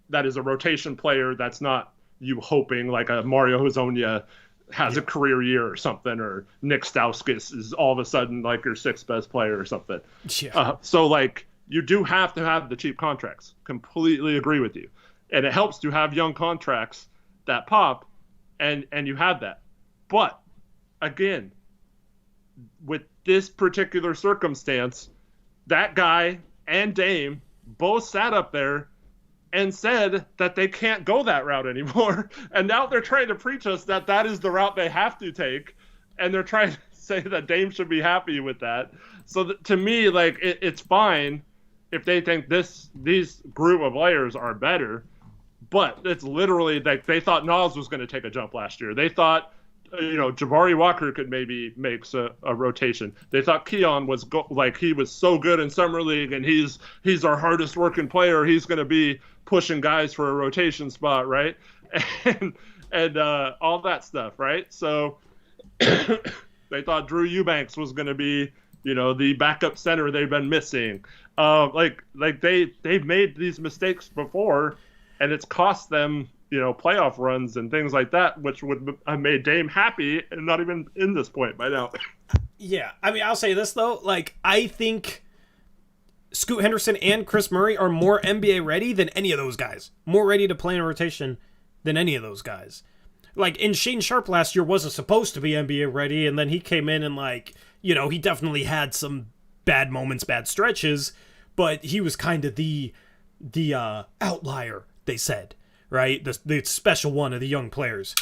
that is a rotation player that's not you hoping, like, a Mario Hezonja has a career year or something, or Nick Stauskas is all of a sudden like your 6th best player or something. Yeah. So like you do have to have the cheap contracts. Completely agree with you. And it helps to have young contracts that pop, and you have that. But again, with this particular circumstance, that guy and Dame both sat up there and said that they can't go that route anymore. And now they're trying to preach us that that is the route they have to take. And they're trying to say that Dame should be happy with that. So to me, like, it's fine if they think these group of players are better. But it's literally like they thought Nas was going to take a jump last year. They thought, Jabari Walker could maybe make a rotation. They thought Keon was he was so good in summer league, and he's our hardest working player. He's going to be pushing guys for a rotation spot, right? And all that stuff, right? So they thought Drew Eubanks was going to be, the backup center they've been missing. They've made these mistakes before, and it's cost them, playoff runs and things like that, which would have made Dame happy and not even in this point by now. Yeah, I mean, I'll say this, though. Like, I think Scoot Henderson and Chris Murray are more NBA ready than any of those guys. More ready to play in a rotation than any of those guys. Like, and Shane Sharp last year wasn't supposed to be NBA ready, and then he came in and, he definitely had some bad moments, bad stretches, but he was kind of the outlier, they said. Right? The special one of the young players.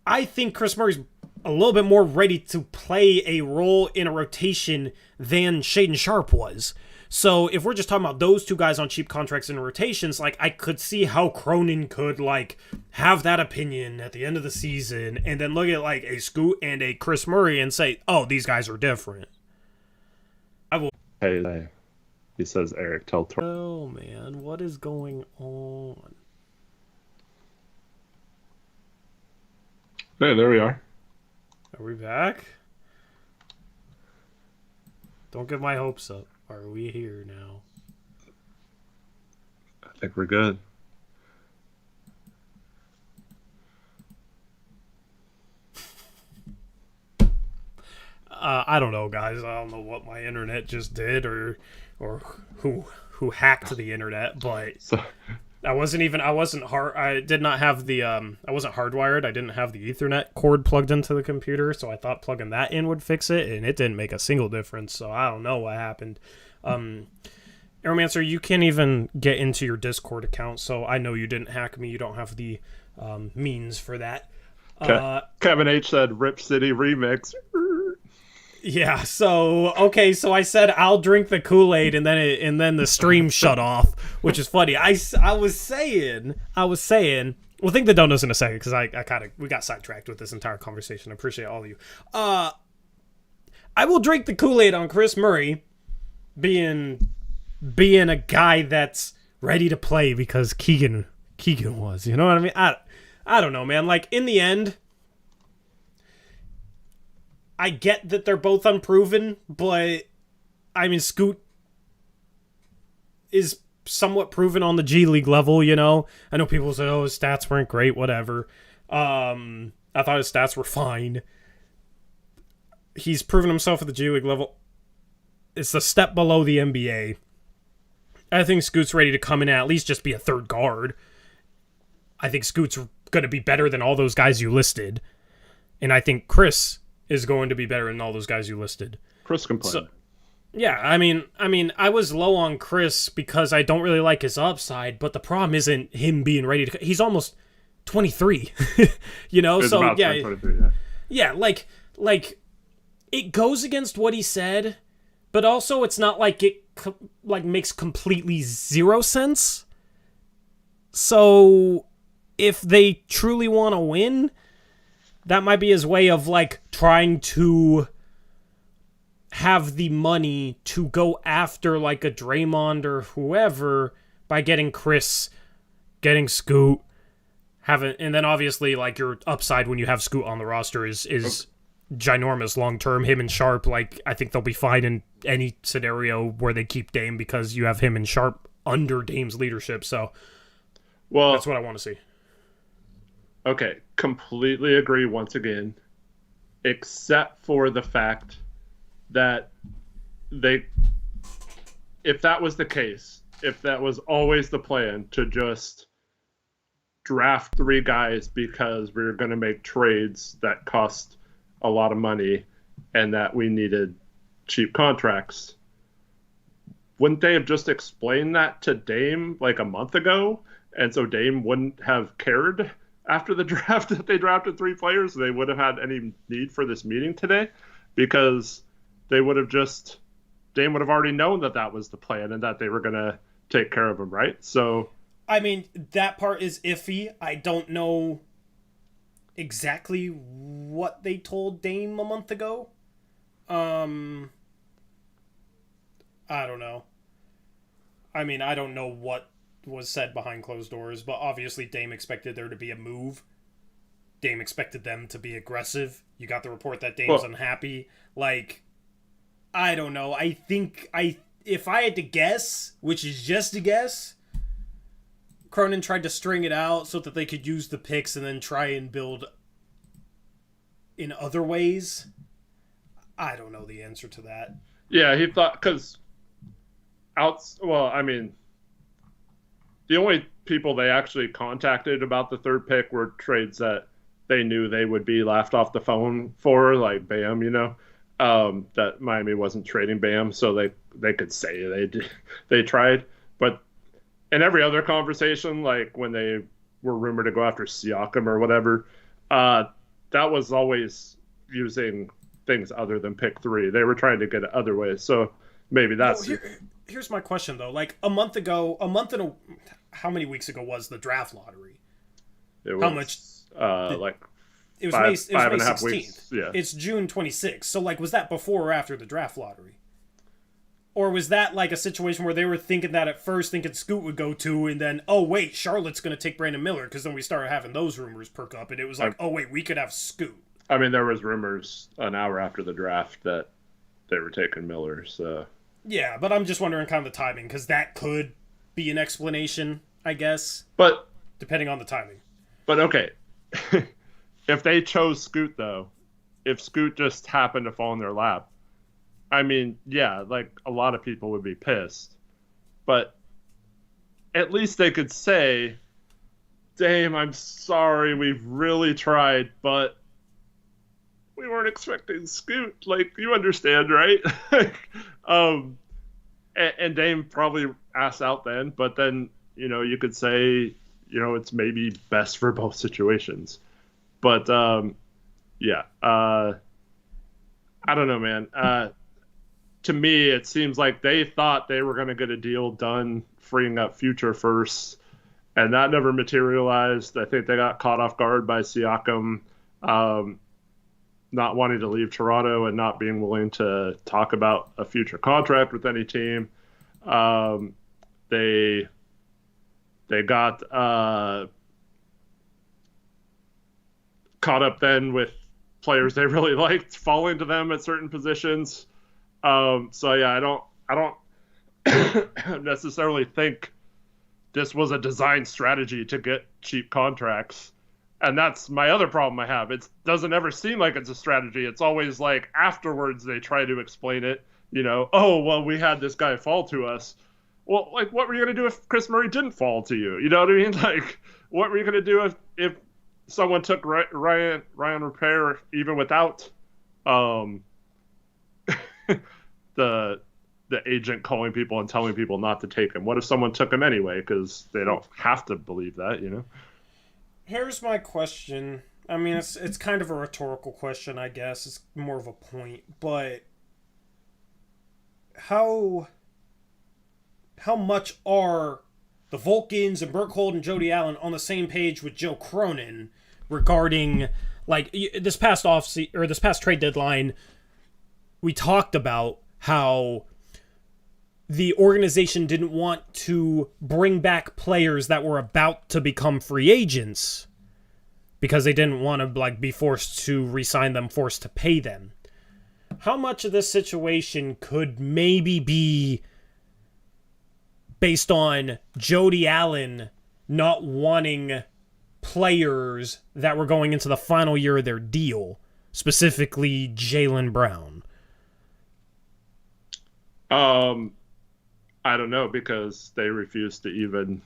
I think Chris Murray's a little bit more ready to play a role in a rotation than Shaedon Sharpe was. So if we're just talking about those two guys on cheap contracts and rotations, I could see how Cronin could, have that opinion at the end of the season and then look at, a Scoot and a Chris Murray and say, oh, these guys are different. Hey, he says Eric, tell Tor. Oh, man, what is going on? Hey, there we are. Are we back? Don't get my hopes up. Are we here now? I think we're good. I don't know, guys. I don't know what my internet just did or who hacked the internet, but I wasn't hardwired. I didn't have the Ethernet cord plugged into the computer, so I thought plugging that in would fix it, and it didn't make a single difference, so I don't know what happened. Aeromancer, you can't even get into your Discord account, so I know you didn't hack me. You don't have the means for that. Kevin H said Rip City Remix. Yeah, so I said I'll drink the Kool-Aid and then the stream shut off, which is funny. I was saying, we'll think the donuts in a second because we got sidetracked with this entire conversation. I appreciate all of you. I will drink the Kool-Aid on Chris Murray being a guy that's ready to play because Keegan was, you know what I mean? I don't know, man. In the end, I get that they're both unproven, but I mean, Scoot is somewhat proven on the G League level, I know people say, oh, his stats weren't great, whatever. I thought his stats were fine. He's proven himself at the G League level. It's a step below the NBA. I think Scoot's ready to come in and at least just be a third guard. I think Scoot's going to be better than all those guys you listed. And I think Chris is going to be better than all those guys you listed. Chris can play. So, yeah, I mean, I was low on Chris because I don't really like his upside, but the problem isn't him being ready to... He's almost 23, you know? It's so, about yeah. 23, yeah. Yeah, like, it goes against what he said, but also it's not like it, makes completely zero sense. So, if they truly want to win, that might be his way of, trying to have the money to go after, a Draymond or whoever by getting Chris, getting Scoot, and then obviously, your upside when you have Scoot on the roster is ginormous long-term. Him and Sharp, I think they'll be fine in any scenario where they keep Dame because you have him and Sharp under Dame's leadership, so that's what I want to see. Okay, completely agree once again, except for the fact that if that was the case, if that was always the plan to just draft 3 guys because we were going to make trades that cost a lot of money and that we needed cheap contracts, wouldn't they have just explained that to Dame a month ago? And so Dame wouldn't have cared after the draft that they drafted 3 players. They would have had any need for this meeting today because they would have Dame would have already known that was the plan and that they were going to take care of him, right? So, I mean, that part is iffy. I don't know exactly what they told Dame a month ago. I don't know. I mean, I don't know what was said behind closed doors, but obviously Dame expected there to be a move. Dame expected them to be aggressive. You got the report that Dame's unhappy. I don't know. I think if I had to guess, which is just a guess, Cronin tried to string it out so that they could use the picks and then try and build in other ways. I don't know the answer to that. Yeah, he thought the only people they actually contacted about the 3rd pick were trades that they knew they would be laughed off the phone for, like Bam, that Miami wasn't trading Bam, so they could say they tried. But in every other conversation, when they were rumored to go after Siakam or whatever, that was always using things other than pick 3. They were trying to get it other ways. So maybe that's... Here's my question, though. How many weeks ago was the draft lottery? It was, how much? It was May 16th. Weeks. Yeah. It's June 26th. So, was that before or after the draft lottery? Or was that, a situation where they were thinking that at first, thinking Scoot would go to, and then, oh, wait, Charlotte's going to take Brandon Miller, because then we started having those rumors perk up, and it was oh, wait, we could have Scoot. I mean, there was rumors an hour after the draft that they were taking Miller, so... Yeah, but I'm just wondering kind of the timing, because that could be an explanation, I guess. But... depending on the timing. But, okay. If they chose Scoot, though, if Scoot just happened to fall in their lap, I mean, yeah, a lot of people would be pissed. But at least they could say, Dame, I'm sorry, we've really tried, but we weren't expecting Scoot. You understand, right? And Dame probably asked out then, but then, you could say, it's maybe best for both situations. But, yeah, I don't know, man. To me, it seems like they thought they were going to get a deal done, freeing up future firsts, and that never materialized. I think they got caught off guard by Siakam not wanting to leave Toronto and not being willing to talk about a future contract with any team. They got caught up then with players they really liked falling to them at certain positions. So yeah, I don't necessarily think this was a design strategy to get cheap contracts. And that's my other problem I have. It doesn't ever seem like it's a strategy. It's always afterwards they try to explain it, oh, well, we had this guy fall to us. Well, like, what were you going to do if Chris Murray didn't fall to you? You know what I mean? Like, what were you going to do if someone took Ryan Repair even without um, the agent calling people and telling people not to take him? What if someone took him anyway? Because they don't have to believe that, you know? Here's my question. I mean, it's kind of a rhetorical question, I guess. It's more of a point, but how much are the Vulcans and Burkhold and Jody Allen on the same page with Joe Cronin regarding, like, this past this past trade deadline? We talked about how the organization didn't want to bring back players that were about to become free agents because they didn't want to, like, be forced to re-sign them, forced to pay them. How much of this situation could maybe be based on Jody Allen not wanting players that were going into the final year of their deal, specifically Jaylen Brown? I don't know, because they refused to even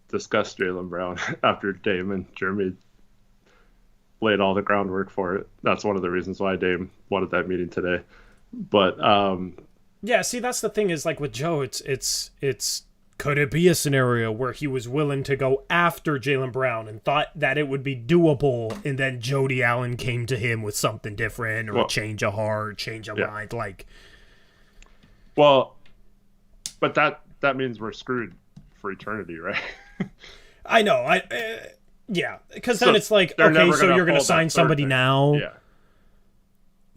discuss Jaylen Brown after Dame and Jeremy laid all the groundwork for it. That's one of the reasons why Dame wanted that meeting today. But yeah, see, that's the thing is, like, with Joe, it's could it be a scenario where he was willing to go after Jaylen Brown and thought that it would be doable, and then Jody Allen came to him with something different, or a change of heart, change of mind, like. Well, but that means we're screwed for eternity, right? I know. Yeah, because then it's like, okay, so you're going to sign somebody now. Yeah.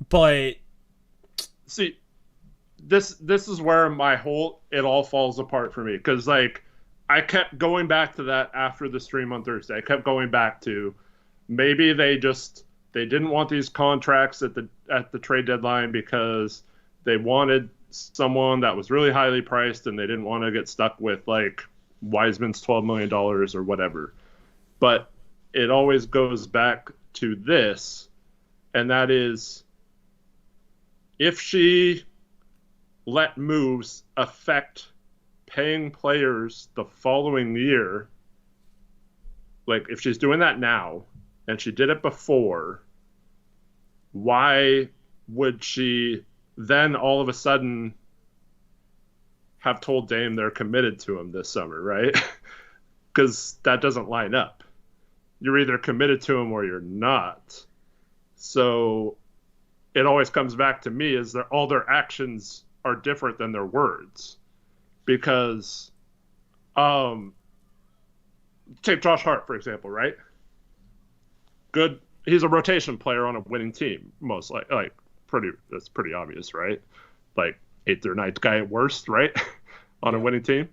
But see, this is where it all falls apart for me, because, like, I kept going back to that after the stream on Thursday. I kept going back to maybe they didn't want these contracts at the trade deadline because they wanted someone that was really highly priced and they didn't want to get stuck with, like, Wiseman's $12 million or whatever. But it always goes back to this, and that is, if she let moves affect paying players the following year, like, if she's doing that now and she did it before, why would she then all of a sudden have told Dame they're committed to him this summer, right? Because that doesn't line up. You're either committed to him or you're not. So it always comes back to me is that all their actions are different than their words. Because take Josh Hart, for example, right? Good. He's a rotation player on a winning team, most like that's pretty obvious, right? Like 8th or 9th guy at worst, right? On a winning team.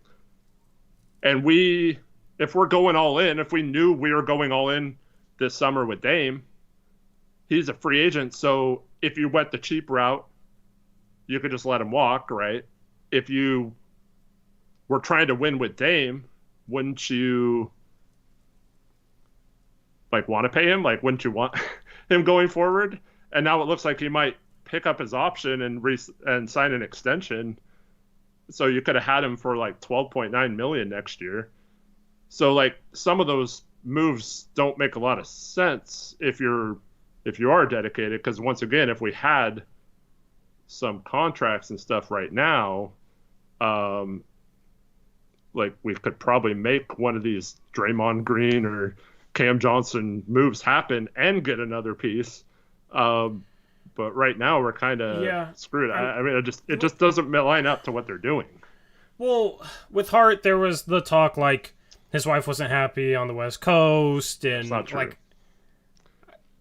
And if we're going all in, if we knew we were going all in this summer with Dame, he's a free agent. So if you went the cheap route, you could just let him walk, right? If you were trying to win with Dame, wouldn't you, like, want to pay him? Like, wouldn't you want him going forward? And now it looks like he might pick up his option and sign an extension. So you could have had him for like $12.9 million next year. So, like, some of those moves don't make a lot of sense if you are dedicated, because once again, if we had some contracts and stuff right now, like, we could probably make one of these Draymond Green or Cam Johnson moves happen and get another piece. But right now we're kind of screwed. I mean, it just doesn't line up to what they're doing. Well, with Hart, there was the talk, like, his wife wasn't happy on the West Coast, and, like,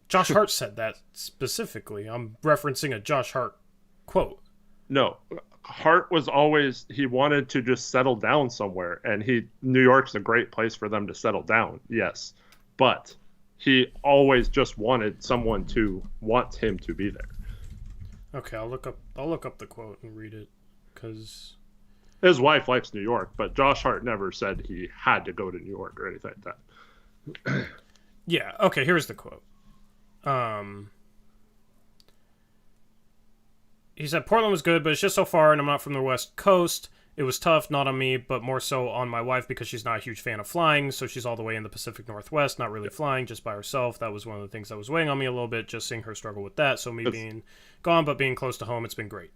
Josh Hart said that specifically. I'm referencing a Josh Hart quote. No, Hart was always, he wanted to just settle down somewhere, and New York's a great place for them to settle down, yes. But he always just wanted someone to want him to be there. Okay, I'll look up the quote and read it, because his wife likes New York, but Josh Hart never said he had to go to New York or anything like that. Yeah, okay, here's the quote. He said, Portland was good, but it's just so far, and I'm not from the West Coast. It was tough, not on me, but more so on my wife because she's not a huge fan of flying, so she's all the way in the Pacific Northwest, not really flying, just by herself. That was one of the things that was weighing on me a little bit, just seeing her struggle with that. So me being gone, but being close to home, it's been great.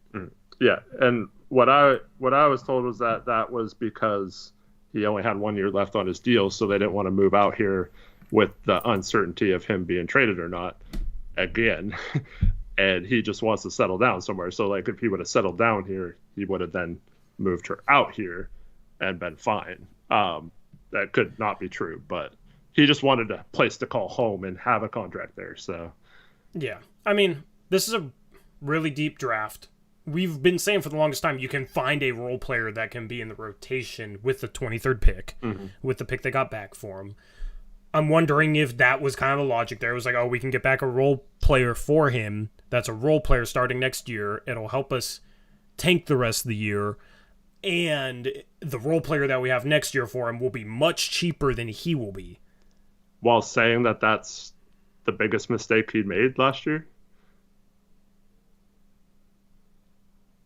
Yeah, and what I was told was that was because he only had 1 year left on his deal, so they didn't want to move out here with the uncertainty of him being traded or not again. And he just wants to settle down somewhere. So, like, if he would have settled down here, he would have then moved her out here and been fine. That could not be true, but he just wanted a place to call home and have a contract there. So, yeah, I mean, this is a really deep draft. We've been saying for the longest time, you can find a role player that can be in the rotation with the 23rd pick, with the pick they got back for him. I'm wondering if that was kind of the logic there. It was like, oh, we can get back a role player for him. That's a role player starting next year. It'll help us tank the rest of the year. And the role player that we have next year for him will be much cheaper than he will be. While saying that that's the biggest mistake he made last year?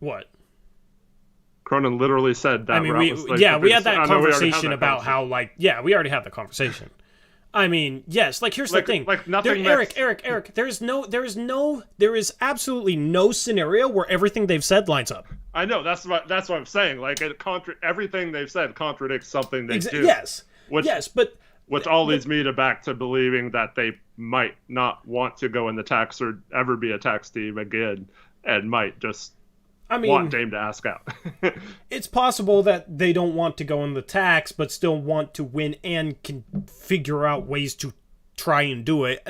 What? Cronin literally said that. I mean, we had that conversation about how, like, we already had the conversation. I mean, yes, like, here's the thing. Like, nothing Eric, there is absolutely no scenario where everything they've said lines up. I know, that's what I'm saying. Like, everything they've said contradicts something they do. Yes, which all leads me back to believing that they might not want to go in the tax or ever be a tax team again, and might just want Dame to ask out. It's possible that they don't want to go in the tax, but still want to win and can figure out ways to try and do it.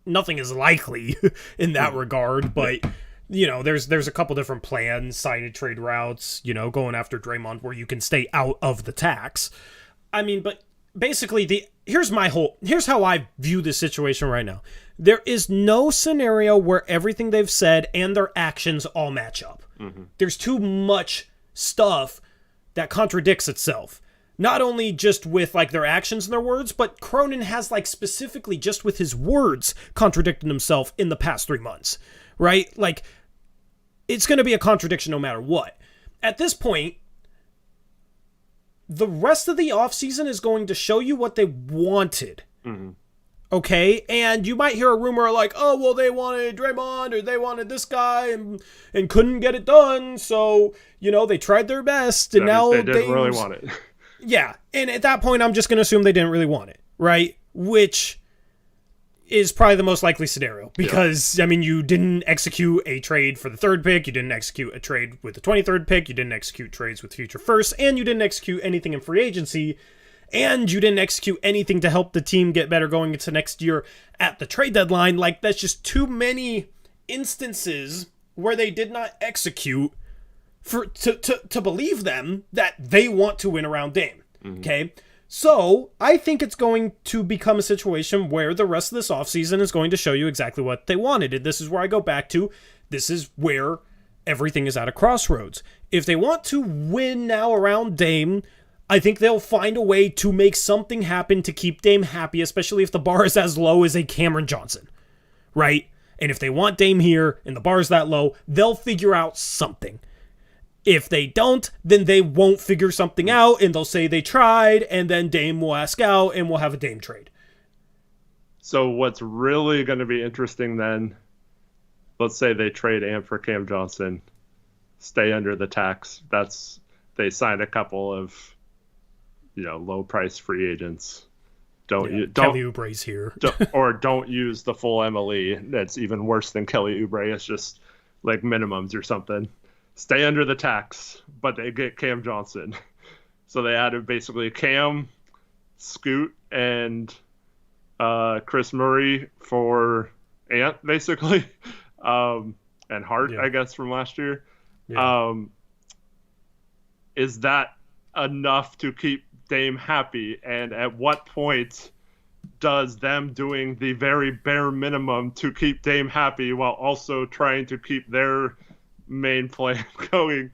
Nothing is likely in that regard, but you know, there's a couple different plans, sign trade routes, you know, going after Draymond where you can stay out of the tax. I mean, but basically here's how I view this situation right now. There is no scenario where everything they've said and their actions all match up. There's too much stuff that contradicts itself. Not only just with, like, their actions and their words, but Cronin has, like, specifically just with his words contradicted himself in the past 3 months, right? Like, it's going to be a contradiction no matter what. At this point, the rest of the offseason is going to show you what they wanted. Okay, and you might hear a rumor like, oh, well, they wanted Draymond or they wanted this guy and couldn't get it done, so, you know, they tried their best, and now they didn't really want it. Yeah, and at that point, I'm just going to assume they didn't really want it, right? Which is probably the most likely scenario, because, I mean, you didn't execute a trade for the 3rd pick, you didn't execute a trade with the 23rd pick, you didn't execute trades with future firsts, and you didn't execute anything in free agency, and you didn't execute anything to help the team get better going into next year at the trade deadline. Like, that's just too many instances where they did not execute to believe them that they want to win around Dame. Okay? So, I think it's going to become a situation where the rest of this offseason is going to show you exactly what they wanted. And this is where I go back to, this is where everything is at a crossroads. If they want to win now around Dame, I think they'll find a way to make something happen to keep Dame happy, especially if the bar is as low as a Cameron Johnson, right? And if they want Dame here and the bar is that low, they'll figure out something. If they don't, then they won't figure something out, and they'll say they tried, and then Dame will ask out, and we'll have a Dame trade. So what's really going to be interesting then, let's say they trade Ant for Cam Johnson, stay under the tax. They signed a couple of, you know, low price free agents. Kelly Oubre's here. don't use the full MLE. That's even worse than Kelly Oubre. It's just like minimums or something. Stay under the tax, but they get Cam Johnson. So they added basically Cam, Scoot, and Chris Murray for Ant, basically. And Hart, I guess, from last year. Yeah. Is that enough to keep Dame happy? And at what point does them doing the very bare minimum to keep Dame happy while also trying to keep their main plan going?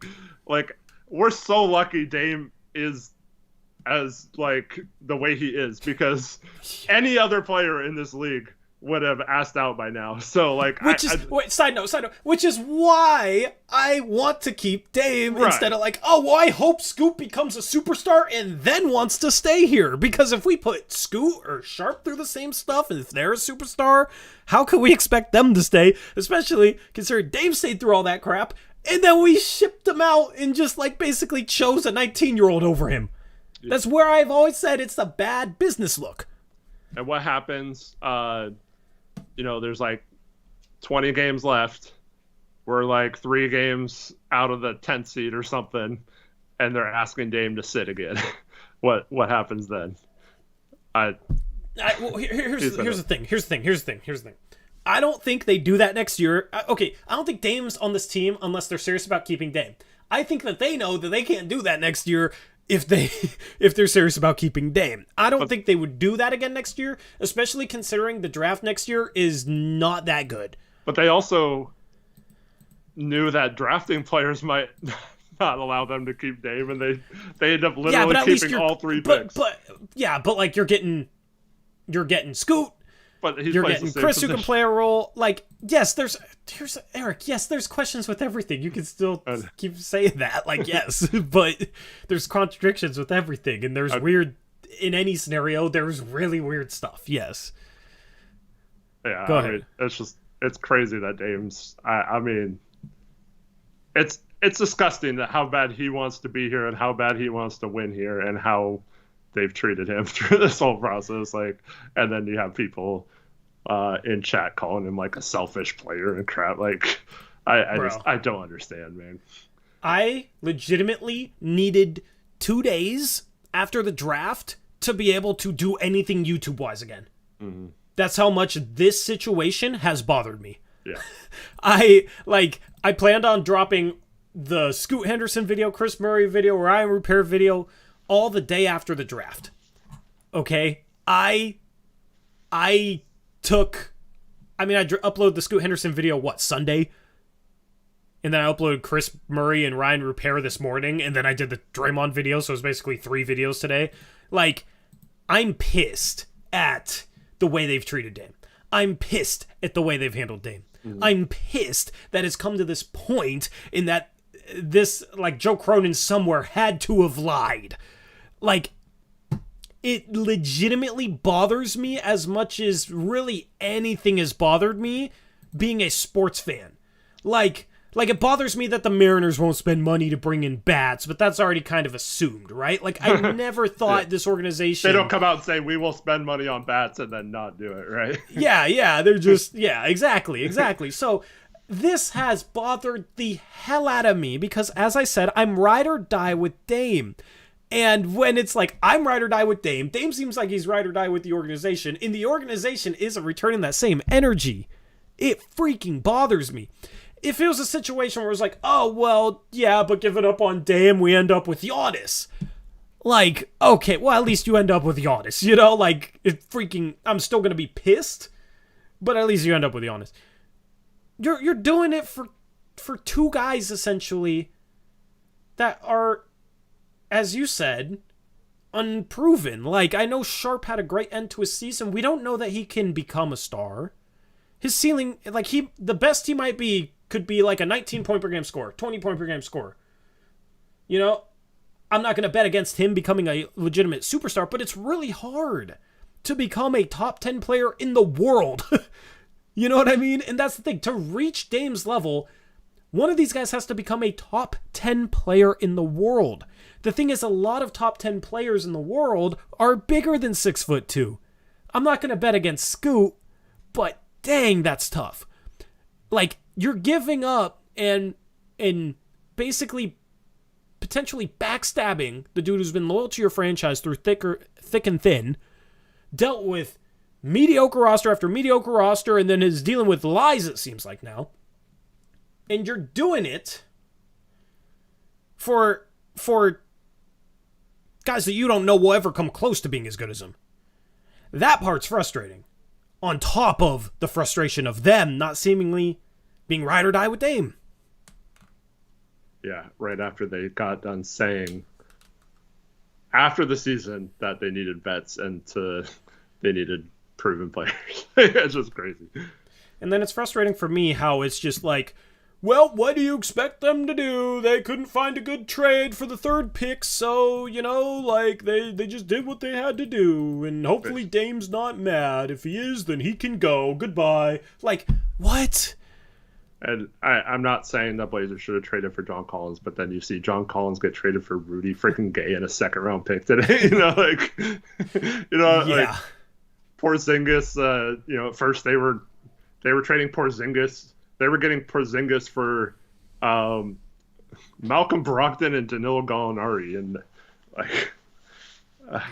Like, we're so lucky Dame is as, like, the way he is, because any other player in this league would have asked out by now. So like, side note, which is why I want to keep Dame instead of like, oh, well, I hope Scoot becomes a superstar and then wants to stay here. Because if we put Scoot or Sharp through the same stuff, and if they're a superstar, how can we expect them to stay? Especially considering Dame stayed through all that crap, and then we shipped him out and just like basically chose a 19-year-old over him. Yeah. That's where I've always said it's the bad business look. And what happens? There's like 20 games left. We're like 3 games out of the 10th seed or something, and they're asking Dame to sit again. What happens then? Here's the thing. I don't think they do that next year. I don't think Dame's on this team unless they're serious about keeping Dame. I think that they know that they can't do that next year if they're serious about keeping Dame. I don't think they would do that again next year, especially considering the draft next year is not that good. But they also knew that drafting players might not allow them to keep Dame, and they end up literally keeping all 3 picks. But like you're getting Scoot. But you're getting Chris who can play a role. Like, yes, there's Eric. Yes, there's questions with everything. You can still keep saying that. Like, yes, but there's contradictions with everything, and there's weird in any scenario. There's really weird stuff. Yes. Yeah. Go ahead. It's crazy that Dame's. I mean, it's disgusting that how bad he wants to be here and how bad he wants to win here and how they've treated him through this whole process. Like, and then you have people in chat calling him like a selfish player and crap. Like, I don't understand, man. I legitimately needed 2 days after the draft to be able to do anything YouTube wise again. Mm-hmm. That's how much this situation has bothered me. Yeah. I planned on dropping the Scoot Henderson video, Chris Murray video, Ryan Repair video all the day after the draft. Okay? I uploaded the Scoot Henderson video, Sunday? And then I uploaded Chris Murray and Ryan Repair this morning, and then I did the Draymond video, so it was basically 3 videos today. Like, I'm pissed at the way they've treated Dame. I'm pissed at the way they've handled Dame. Mm-hmm. I'm pissed that it's come to this point in that this, like, Joe Cronin somewhere had to have lied. Like, it legitimately bothers me as much as really anything has bothered me being a sports fan. Like it bothers me that the Mariners won't spend money to bring in bats, but that's already kind of assumed, right? Like, I never thought this organization... They don't come out and say, we will spend money on bats and then not do it, right? Yeah, they're just... Yeah, exactly. So, this has bothered the hell out of me because, as I said, I'm ride or die with Dame. And when it's like, I'm ride or die with Dame, Dame seems like he's ride or die with the organization, and the organization isn't returning that same energy. It freaking bothers me. If it was a situation where it was like, oh, well, yeah, but give it up on Dame, we end up with Giannis. Like, okay, well, at least you end up with Giannis, you know? Like, I'm still going to be pissed, but at least you end up with Giannis. You're doing it for 2 guys, essentially, that are, as you said, unproven. Like, I know Sharp had a great end to his season. We don't know that he can become a star. His ceiling, like, the best he might be could be like a 19-point per game score, 20-point per game score. You know, I'm not going to bet against him becoming a legitimate superstar, but it's really hard to become a top 10 player in the world. You know what I mean? And that's the thing. To reach Dame's level, one of these guys has to become a top 10 player in the world. The thing is, a lot of top 10 players in the world are bigger than 6'2". I'm not going to bet against Scoot, but dang, that's tough. Like, you're giving up and basically potentially backstabbing the dude who's been loyal to your franchise through thick and thin, dealt with mediocre roster after mediocre roster, and then is dealing with lies, it seems like now. And you're doing it for guys that you don't know will ever come close to being as good as him. That part's frustrating. On top of the frustration of them not seemingly being ride or die with Dame. Yeah, right after they got done saying after the season that they needed vets and they needed proven players. It's just crazy. And then it's frustrating for me how it's just like, well, what do you expect them to do? They couldn't find a good trade for the third pick, so, like, they just did what they had to do, and hopefully Dame's not mad. If he is, then he can go. Goodbye. Like, what? And I'm not saying the Blazers should have traded for John Collins, but then you see John Collins get traded for Rudy freaking Gay in a second-round pick today. Like Porzingis. At first they were trading Porzingis. They were getting Porzingis for Malcolm Brogdon and Danilo Gallinari, and I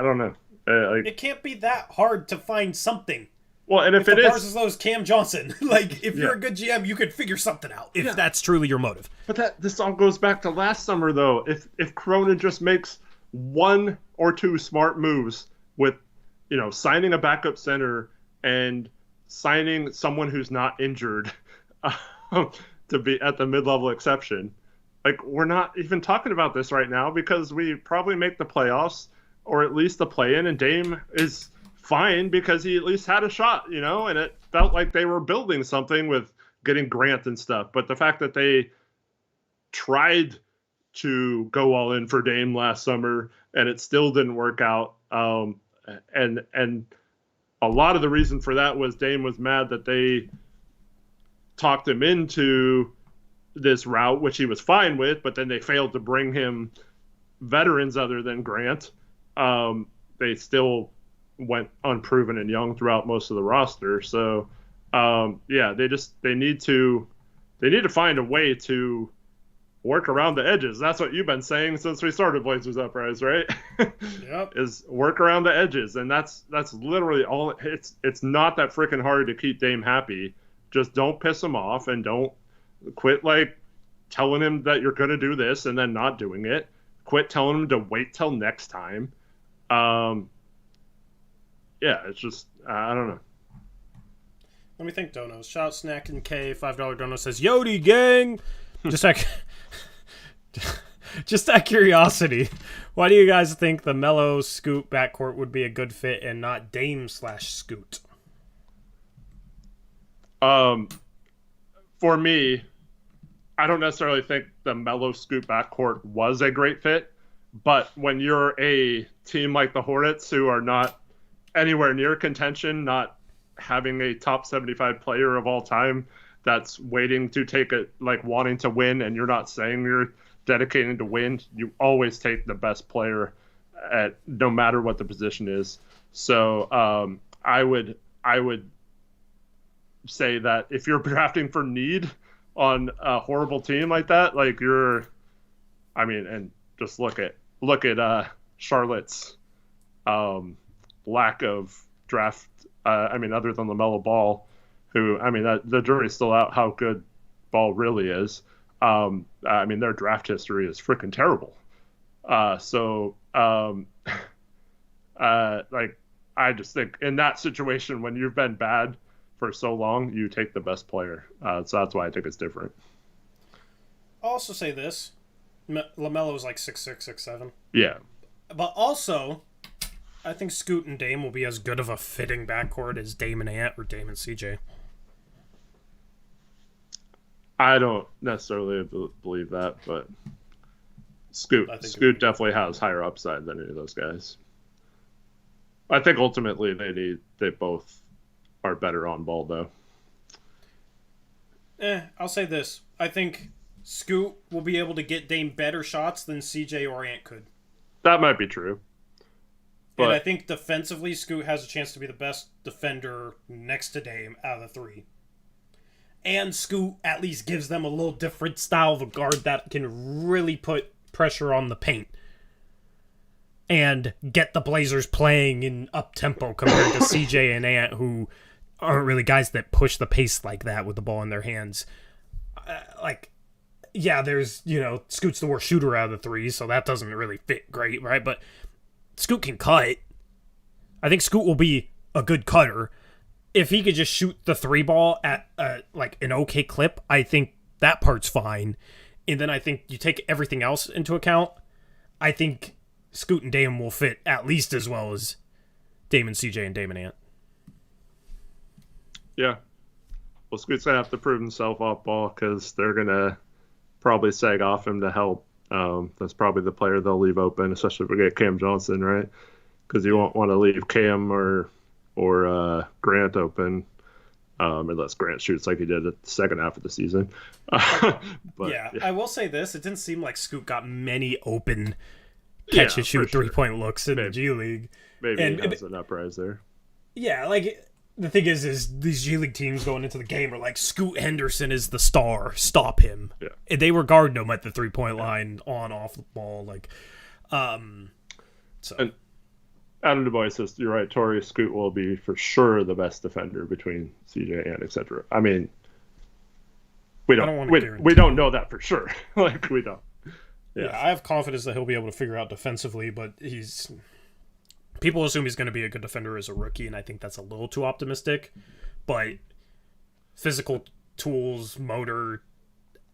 don't know. It can't be that hard to find something. Well, and if it is as low as Cam Johnson, like if you're a good GM, you could figure something out if that's truly your motive. But this all goes back to last summer, though. If Cronin just makes one or two smart moves with, signing a backup center and signing someone who's not injured to be at the mid-level exception, like we're not even talking about this right now because we probably make the playoffs or at least the play-in, and Dame is fine because he at least had a shot, and it felt like they were building something with getting Grant and stuff. But the fact that they tried to go all in for Dame last summer and it still didn't work out, and a lot of the reason for that was Dame was mad that they talked him into this route, which he was fine with, but then they failed to bring him veterans other than Grant. They still went unproven and young throughout most of the roster. So, they need to find a way to work around the edges. That's what you've been saying since we started Blazers Uprise, right? Yep. Is work around the edges, and that's literally all. It's not that freaking hard to keep Dame happy. Just don't piss him off and don't quit like telling him that you're going to do this and then not doing it. Quit telling him to wait till next time. It's just, I don't know. Let me think, Donos. Shout out Snack and K, $5 Dono says, Yodi gang! Just out of curiosity, why do you guys think the Melo Scoot backcourt would be a good fit and not Dame/Scoot? For me, I don't necessarily think the Melo Scoot backcourt was a great fit, but when you're a team like the Hornets who are not anywhere near contention, not having a top 75 player of all time that's waiting to take it, like wanting to win, and you're not saying you're dedicated to win, you always take the best player at no matter what the position is. So I would say that if you're drafting for need on a horrible team like that, like and just look at Charlotte's lack of draft. Other than LaMelo Ball, who, the jury's still out how good Ball really is. Their draft history is freaking terrible. I just think in that situation, when you've been bad for so long, you take the best player. So that's why I think it's different. I'll also say this. LaMelo is like 6'6", 6'7". Yeah. But also, I think Scoot and Dame will be as good of a fitting backcourt as Dame and Ant or Dame and CJ. I don't necessarily believe that, but Scoot definitely has higher upside than any of those guys. I think ultimately they both are better on ball, though. I'll say this. I think Scoot will be able to get Dame better shots than CJ or Ant could. That might be true. And I think defensively, Scoot has a chance to be the best defender next to Dame out of the three. And Scoot at least gives them a little different style of a guard that can really put pressure on the paint and get the Blazers playing in up-tempo compared to CJ and Ant, who aren't really guys that push the pace like that with the ball in their hands. There's, Scoot's the worst shooter out of the three, so that doesn't really fit great, right? But Scoot can cut. I think Scoot will be a good cutter. If he could just shoot the three ball at an okay clip, I think that part's fine. And then I think you take everything else into account. I think Scoot and Dame will fit at least as well as Damon CJ and Damon Ant. Yeah. Well, Scoot's going to have to prove himself off ball because they're going to probably sag off him to help. That's probably the player they'll leave open, especially if we get Cam Johnson, right? Because you won't want to leave Cam or Grant open unless Grant shoots like he did at the second half of the season. But, yeah, I will say this. It didn't seem like Scoot got many open catch-and-shoot three-point looks in the G League. Maybe he has an uprise there. Yeah, like... The thing is these G League teams going into the game are like, Scoot Henderson is the star. Stop him. Yeah. And they were guarding him at the 3-point line, on, off the ball. Like, so. And Adam Du Bois says, you're right, Torrey Scoot will be for sure the best defender between CJ and etc. I mean, we don't know that for sure. Like, we don't. Yeah, I have confidence that he'll be able to figure out defensively, but people assume he's going to be a good defender as a rookie, and I think that's a little too optimistic. But physical tools, motor,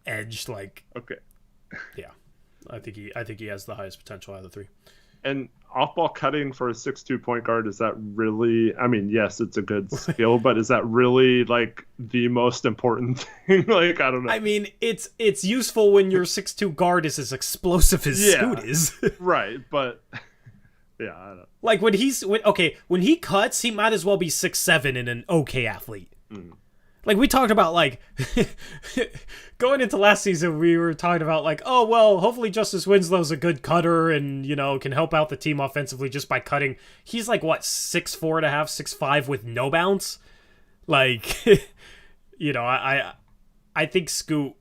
edge, like, okay, yeah, I think he has the highest potential out of the three. And off-ball cutting for a 6'2" point guard, is that really? I mean, yes, it's a good skill, but is that really like the most important thing? Like, I don't know. I mean, it's useful when your 6'2" guard is as explosive as Scoot is, right? But. Yeah, I don't know. Like when he cuts, he might as well be 6'7" and an okay athlete. Mm. Like we talked about, like going into last season, we were talking about like, oh well, hopefully Justice Winslow's a good cutter and can help out the team offensively just by cutting. He's like what 6'4" and a half, 6'5" with no bounce. Like, I think Scoot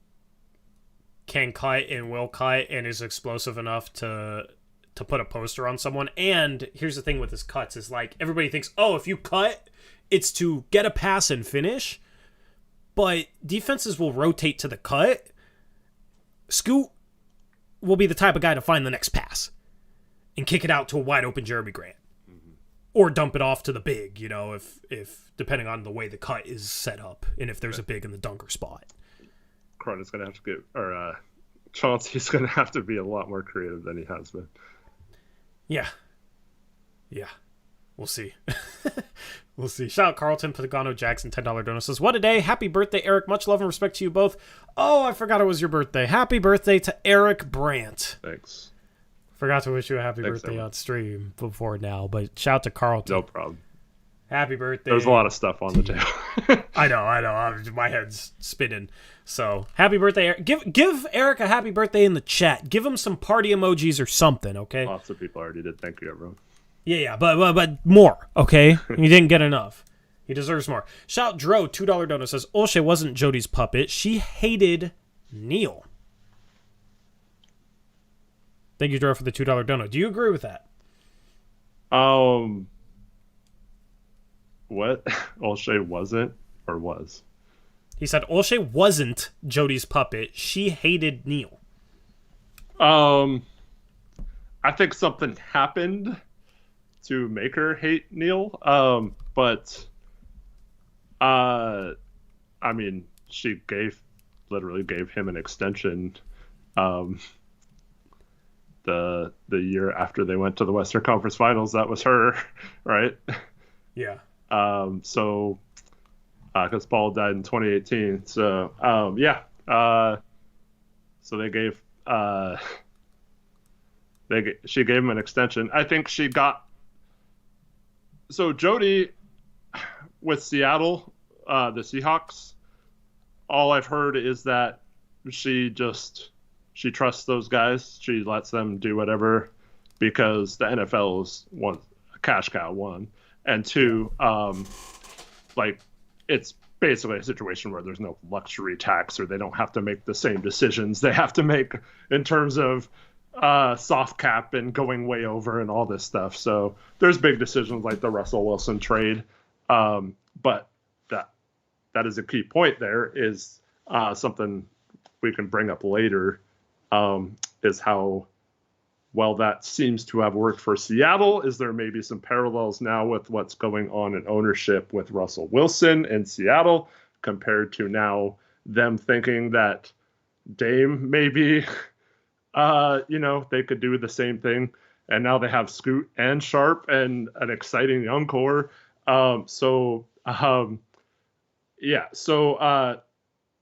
can cut and will cut and is explosive enough to put a poster on someone. And here's the thing with his cuts is like everybody thinks, oh, if you cut, it's to get a pass and finish. But defenses will rotate to the cut. Scoot will be the type of guy to find the next pass and kick it out to a wide open Jeremy Grant. Mm-hmm. Or dump it off to the big, if depending on the way the cut is set up and if there's a big in the dunker spot. Cronin's going to have to get, or Chauncey's going to have to be a lot more creative than he has been. Yeah. We'll see. We'll see. Shout out Carlton Pagano Jackson, $10 donor says, what a day. Happy birthday, Eric. Much love and respect to you both. Oh, I forgot it was your birthday. Happy birthday to Eric Brandt. Thanks. Forgot to wish you a happy birthday everyone. On stream before now, but shout out to Carlton. No problem. Happy birthday. There's a lot of stuff on the table. I know. My head's spinning. So, happy birthday, Eric. Give Eric a happy birthday in the chat. Give him some party emojis or something, okay? Lots of people already did. Thank you, everyone. Yeah, but more, okay? He didn't get enough. He deserves more. Shout Dro, $2 donor says, Olshey wasn't Jody's puppet. She hated Neil. Thank you, Dro, for the $2 donor. Do you agree with that? What? Olshey wasn't or was? He said Olshey wasn't Jody's puppet. She hated Neil. I think something happened to make her hate Neil. But I mean, she literally gave him an extension the year after they went to the Western Conference Finals. That was her, right? Yeah. So because Paul died in 2018. So so they gave she gave him an extension. I think she got. So Jody with Seattle, the Seahawks, all I've heard is that she trusts those guys. She lets them do whatever because the NFL is one, a cash cow, one. And two, like it's basically a situation where there's no luxury tax or they don't have to make the same decisions they have to make in terms of soft cap and going way over and all this stuff. So there's big decisions like the Russell Wilson trade. But that is a key point there is something we can bring up later is how well that seems to have worked for Seattle. Is there maybe some parallels now with what's going on in ownership with Russell Wilson in Seattle compared to now them thinking that Dame maybe, they could do the same thing. and now they have Scoot and Sharp and an exciting young core. So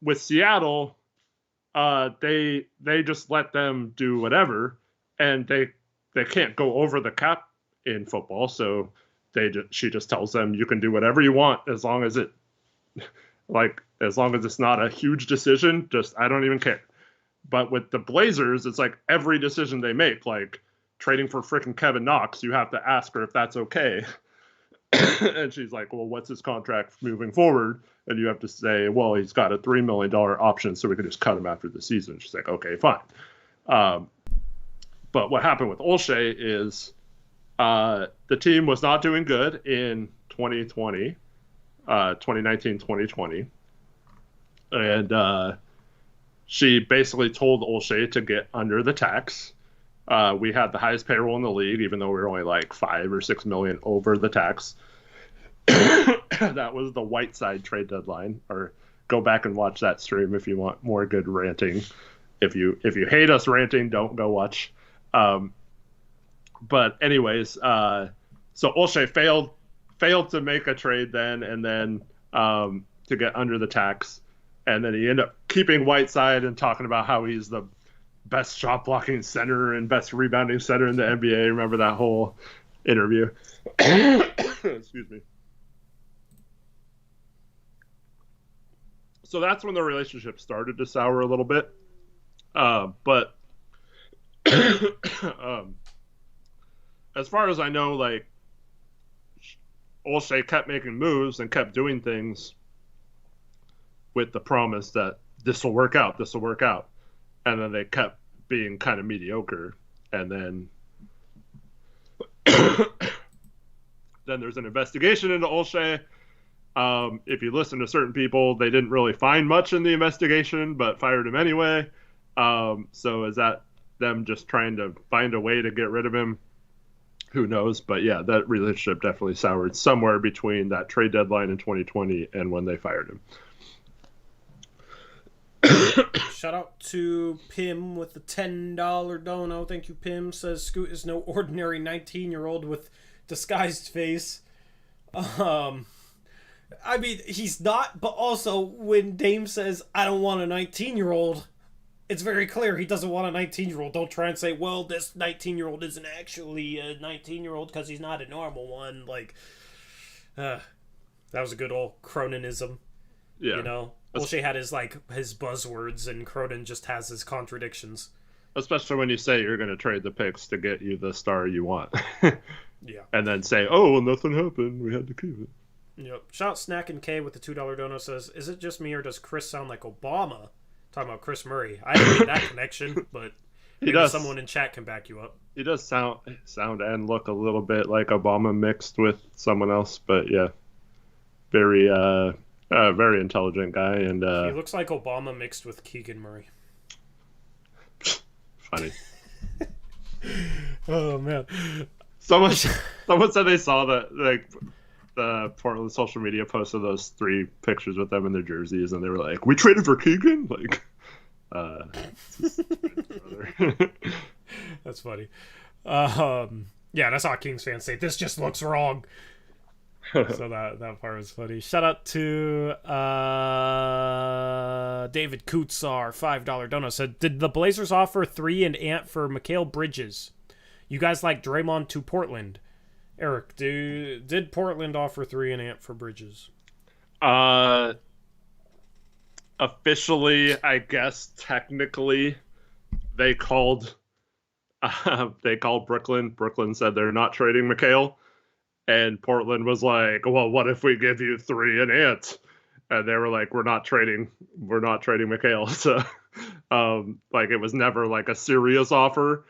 with Seattle, they just let them do whatever, and they can't go over the cap in football. So she just tells them you can do whatever you want as long as it's not a huge decision. Just I don't even care. But with the Blazers, it's like every decision they make, like trading for freaking Kevin Knox, you have to ask her if that's okay. And she's like, well, what's his contract moving forward? And you have to say, well, he's got a $3 million option, so we could just cut him after the season. She's like, okay, fine. But what happened with Olshey is the team was not doing good in 2019, 2020. And she basically told Olshey to get under the tax. We had the highest payroll in the league, even though we were only like 5 or 6 million over the tax. That was the Whiteside trade deadline. Or go back and watch that stream if you want more good ranting. If you hate us ranting, don't go watch. But anyways, so Olshey failed to make a trade then, and then to get under the tax, and then he ended up keeping Whiteside and talking about how he's the best shot blocking center and best rebounding center in the NBA. Remember that whole interview? Excuse me. So that's when the relationship started to sour a little bit. But as far as I know, like Olshey kept making moves and kept doing things with the promise that this will work out. And then they kept being kind of mediocre. And then then there's an investigation into Olshey. If you listen to certain people, they didn't really find much in the investigation, but fired him anyway. So is that them just trying to find a way to get rid of him? Who knows? But yeah, that relationship definitely soured somewhere between that trade deadline in 2020 and when they fired him. Shout out to Pim with the $10 dono. Thank you, Pim. Says Scoot is no ordinary 19-year-old with disguised face. I mean, he's not, but also when Dame says, I don't want a 19-year-old, it's very clear he doesn't want a 19-year-old. Don't try and say, well, this 19-year-old isn't actually a 19-year-old because he's not a normal one. Like, that was a good old Croninism. Yeah. You know? Olshey had his buzzwords, and Cronin just has his contradictions. Especially when you say you're going to trade the picks to get you the star you want. Yeah. And then say, oh, well, nothing happened. We had to keep it. Yep. Shout out Snack and K with the $2 dono says, is it just me or does Chris sound like Obama? Talking about Chris Murray. I haven't made that connection, but maybe someone in chat can back you up. He does sound and look a little bit like Obama mixed with someone else, but yeah. Very intelligent guy, and he looks like Obama mixed with Keegan Murray. Funny. Oh man. Someone said they saw the Portland social media post of those 3 pictures with them in their jerseys, and they were like, "We traded for Keegan." Like, that's funny. Yeah, and I saw Kings fans say this just looks wrong. So that part was funny. Shout out to David Kutzar, $5 dono said, did the Blazers offer 3 and Ant for Mikal Bridges? You guys like Draymond to Portland. Eric, did Portland offer 3 and Ant for Bridges? Officially, I guess technically they called Brooklyn. Brooklyn said they're not trading Mikal. And Portland was like, well, what if we give you 3 and Ant? And they were like, we're not trading Mikal. So, it was never like a serious offer,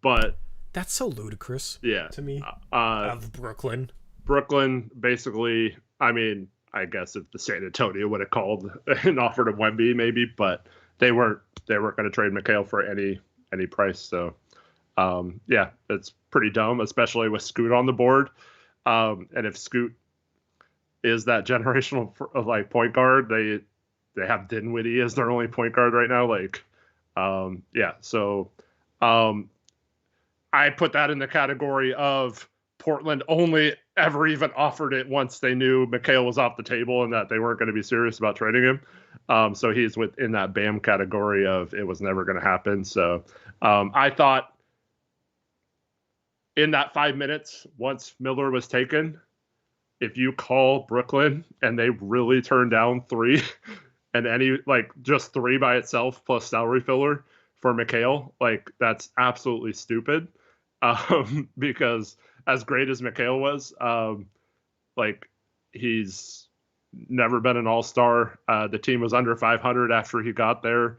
but that's so ludicrous. Yeah, to me. Of Brooklyn. Brooklyn basically, I mean, I guess if the San Antonio would have called and offered him Wemby, maybe, but they weren't going to trade Mikal for any price. So, yeah, it's pretty dumb, especially with Scoot on the board. And if Scoot is that generational point guard, they have Dinwiddie as their only point guard right now. Yeah. So, I put that in the category of Portland only ever even offered it once they knew Mikal was off the table and that they weren't going to be serious about trading him. So he's within that Bam category of it was never going to happen. So I thought in that 5 minutes, once Miller was taken, if you call Brooklyn and they really turn down 3 and just 3 by itself plus salary filler for Mikal, that's absolutely stupid. Because as great as Mikal was, he's never been an all-star. The team was under 500 after he got there.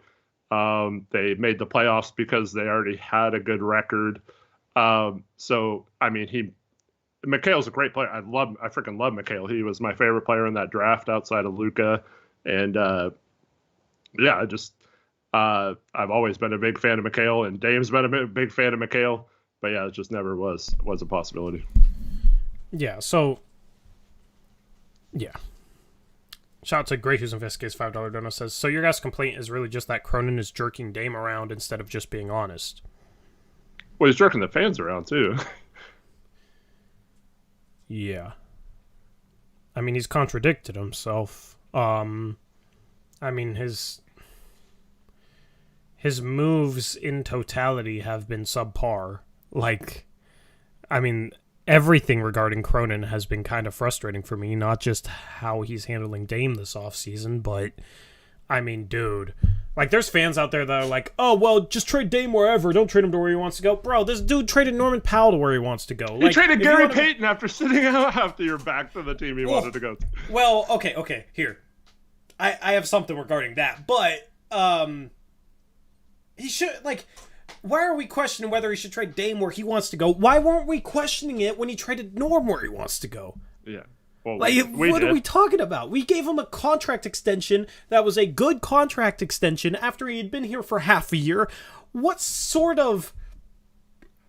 They made the playoffs because they already had a good record. So I mean, Mikal's a great player. I freaking love Mikal. He was my favorite player in that draft outside of Luka. And I've always been a big fan of Mikal, and Dame's been a big fan of Mikal. But yeah, it just never was a possibility. Yeah, so yeah. Shout out to Great Who's Investigates $5 donor says, so your guys' complaint is really just that Cronin is jerking Dame around instead of just being honest. Well, he's jerking the fans around too. Yeah. I mean, he's contradicted himself. I mean, his moves in totality have been subpar. I mean, everything regarding Cronin has been kind of frustrating for me, not just how he's handling Dame this offseason, but, I mean, dude. There's fans out there that are like, oh, well, just trade Dame wherever. Don't trade him to where he wants to go. Bro, this dude traded Norman Powell to where he wants to go. He traded Gary Payton after sitting out after you're back to the team he wanted to go to. Well, okay, here. I have something regarding that, but, he should, why are we questioning whether he should trade Dame where he wants to go? Why weren't we questioning it when he traded Norm where he wants to go? Yeah. Well, what are we talking about? We gave him a contract extension that was a good contract extension after he had been here for half a year. What sort of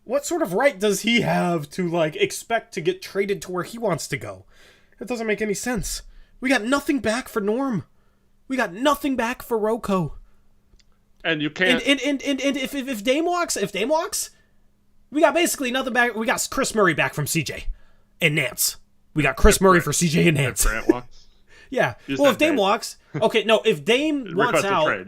right does he have to expect to get traded to where he wants to go? It doesn't make any sense. We got nothing back for Norm. We got nothing back for Rocco. And you can't. And if Dame walks, we got basically nothing back. We got Chris Murray back from CJ and Nance. We got Chris Murray for CJ and Nance. Grant walks. Yeah. Well, if Dame walks, okay, no, if Dame wants out,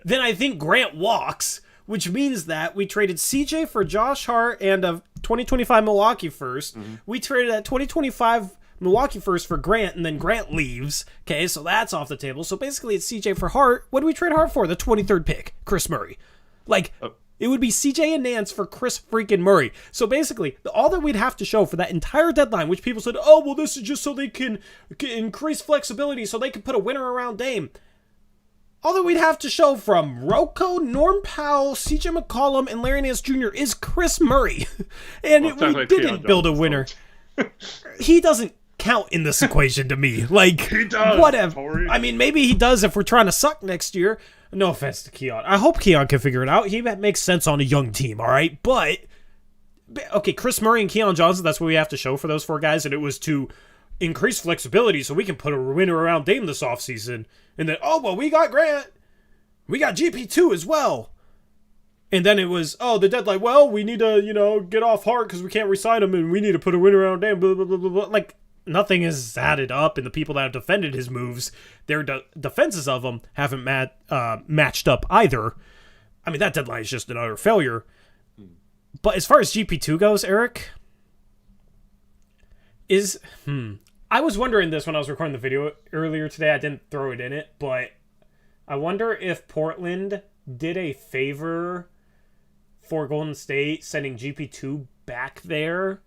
then I think Grant walks, which means that we traded CJ for Josh Hart and a 2025 Milwaukee first. Mm-hmm. We traded that 2025 Milwaukee first for Grant, and then Grant leaves. Okay, so that's off the table. So basically it's CJ for Hart. What do we trade Hart for? The 23rd pick, Chris Murray. It would be CJ and Nance for Chris freaking Murray. So basically, all that we'd have to show for that entire deadline, which people said, oh, well, this is just so they can increase flexibility so they can put a winner around Dame. All that we'd have to show from Rocco, Norm Powell, CJ McCollum, and Larry Nance Jr. is Chris Murray. And we didn't build a winner. He doesn't count in this equation to me. He does. Whatever. Tori. I mean, maybe he does if we're trying to suck next year. No offense to Keon. I hope Keon can figure it out. He makes sense on a young team, all right? But, okay, Chris Murray and Keon Johnson, that's what we have to show for those 4 guys, and it was to increase flexibility so we can put a winner around Dame this offseason. And then, oh, well, we got Grant. We got GP2 as well. And then it was, oh, the deadline, well, we need to, get off Hart because we can't re-sign him, and we need to put a winner around Dame, blah, blah, blah, blah, blah. Nothing is added up, and the people that have defended his moves, their defenses of them haven't matched up either. I mean, that deadline is just another failure. But as far as GP2 goes, Eric, I was wondering this when I was recording the video earlier today. I didn't throw it in it, but I wonder if Portland did a favor for Golden State sending GP2 back there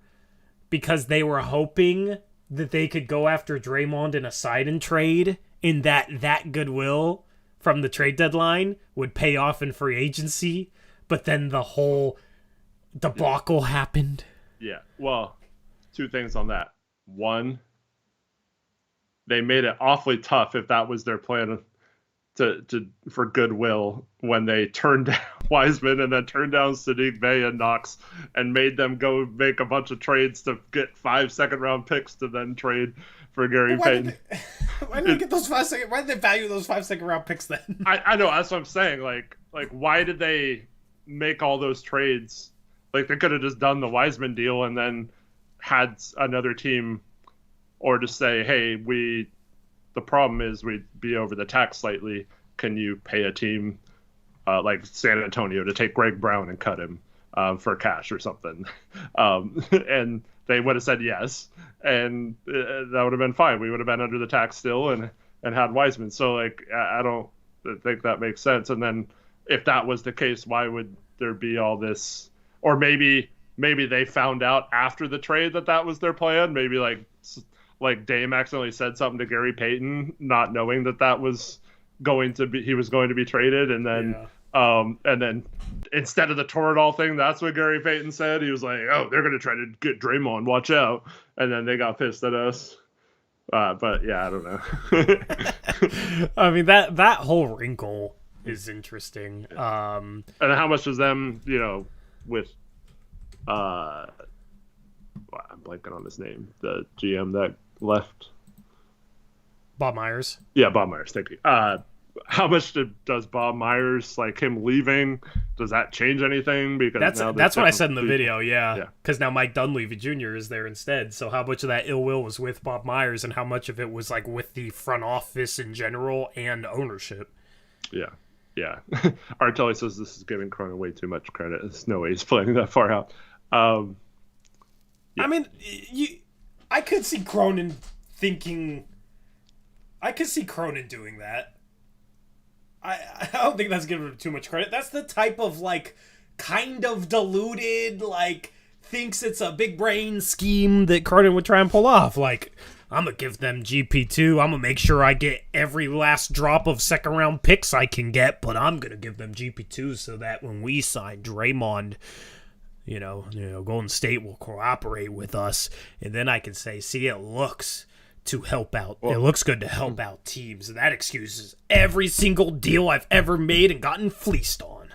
because they were hoping that they could go after Draymond in a sign-in trade, and that goodwill from the trade deadline would pay off in free agency, but then the whole debacle happened. Yeah, well, 2 things on that. 1, they made it awfully tough if that was their plan for goodwill when they turned down Wiseman and then turned down Sadiq Bey and Knox and made them go make a bunch of trades to get 5 second-round picks to then trade for Gary Payton. Why did they get those 5 second? Why did they value those 5 second-round picks then? I know, that's what I'm saying. Why did they make all those trades Like, they could have just done the Wiseman deal and then had another team, or just say, hey, the problem is we'd be over the tax slightly. Can you pay a team like San Antonio to take Greg Brown and cut him for cash or something? And they would have said yes, and that would have been fine. We would have been under the tax still and had Wiseman. So, like, I don't think that makes sense. And then if that was the case, why would there be all this? Or maybe they found out after the trade that was their plan. Maybe like Dame accidentally said something to Gary Payton, not knowing that was he was going to be traded, and then instead of the Toradol thing, that's what Gary Payton said. He was like, "Oh, they're going to try to get Draymond, watch out," and then they got pissed at us. But yeah, I don't know. I mean, that whole wrinkle is interesting. And how much does them, with I'm blanking on his name, the GM that left. Bob Myers. Yeah, Bob Myers. Thank you. How much does Bob Myers, like, him leaving, does that change anything? Because that's what I said in the video. Yeah, because now Mike Dunleavy Jr. is there instead. So how much of that ill will was with Bob Myers, and how much of it was like with the front office in general and ownership? Yeah. Artelli says this is giving Cronin way too much credit. There's no way he's playing that far out. Yeah. I mean, I could see Cronin thinking. I could see Cronin doing that. I don't think that's giving him too much credit. That's the type of, like, kind of deluded, like, thinks it's a big brain scheme that Cronin would try and pull off. Like, I'm going to give them GP2. I'm going to make sure I get every last drop of second round picks I can get, but I'm going to give them GP2 so that when we sign Draymond, Golden State will cooperate with us. And then I can say, see, it looks to help out. Well, it looks good to help out teams. And that excuses every single deal I've ever made and gotten fleeced on.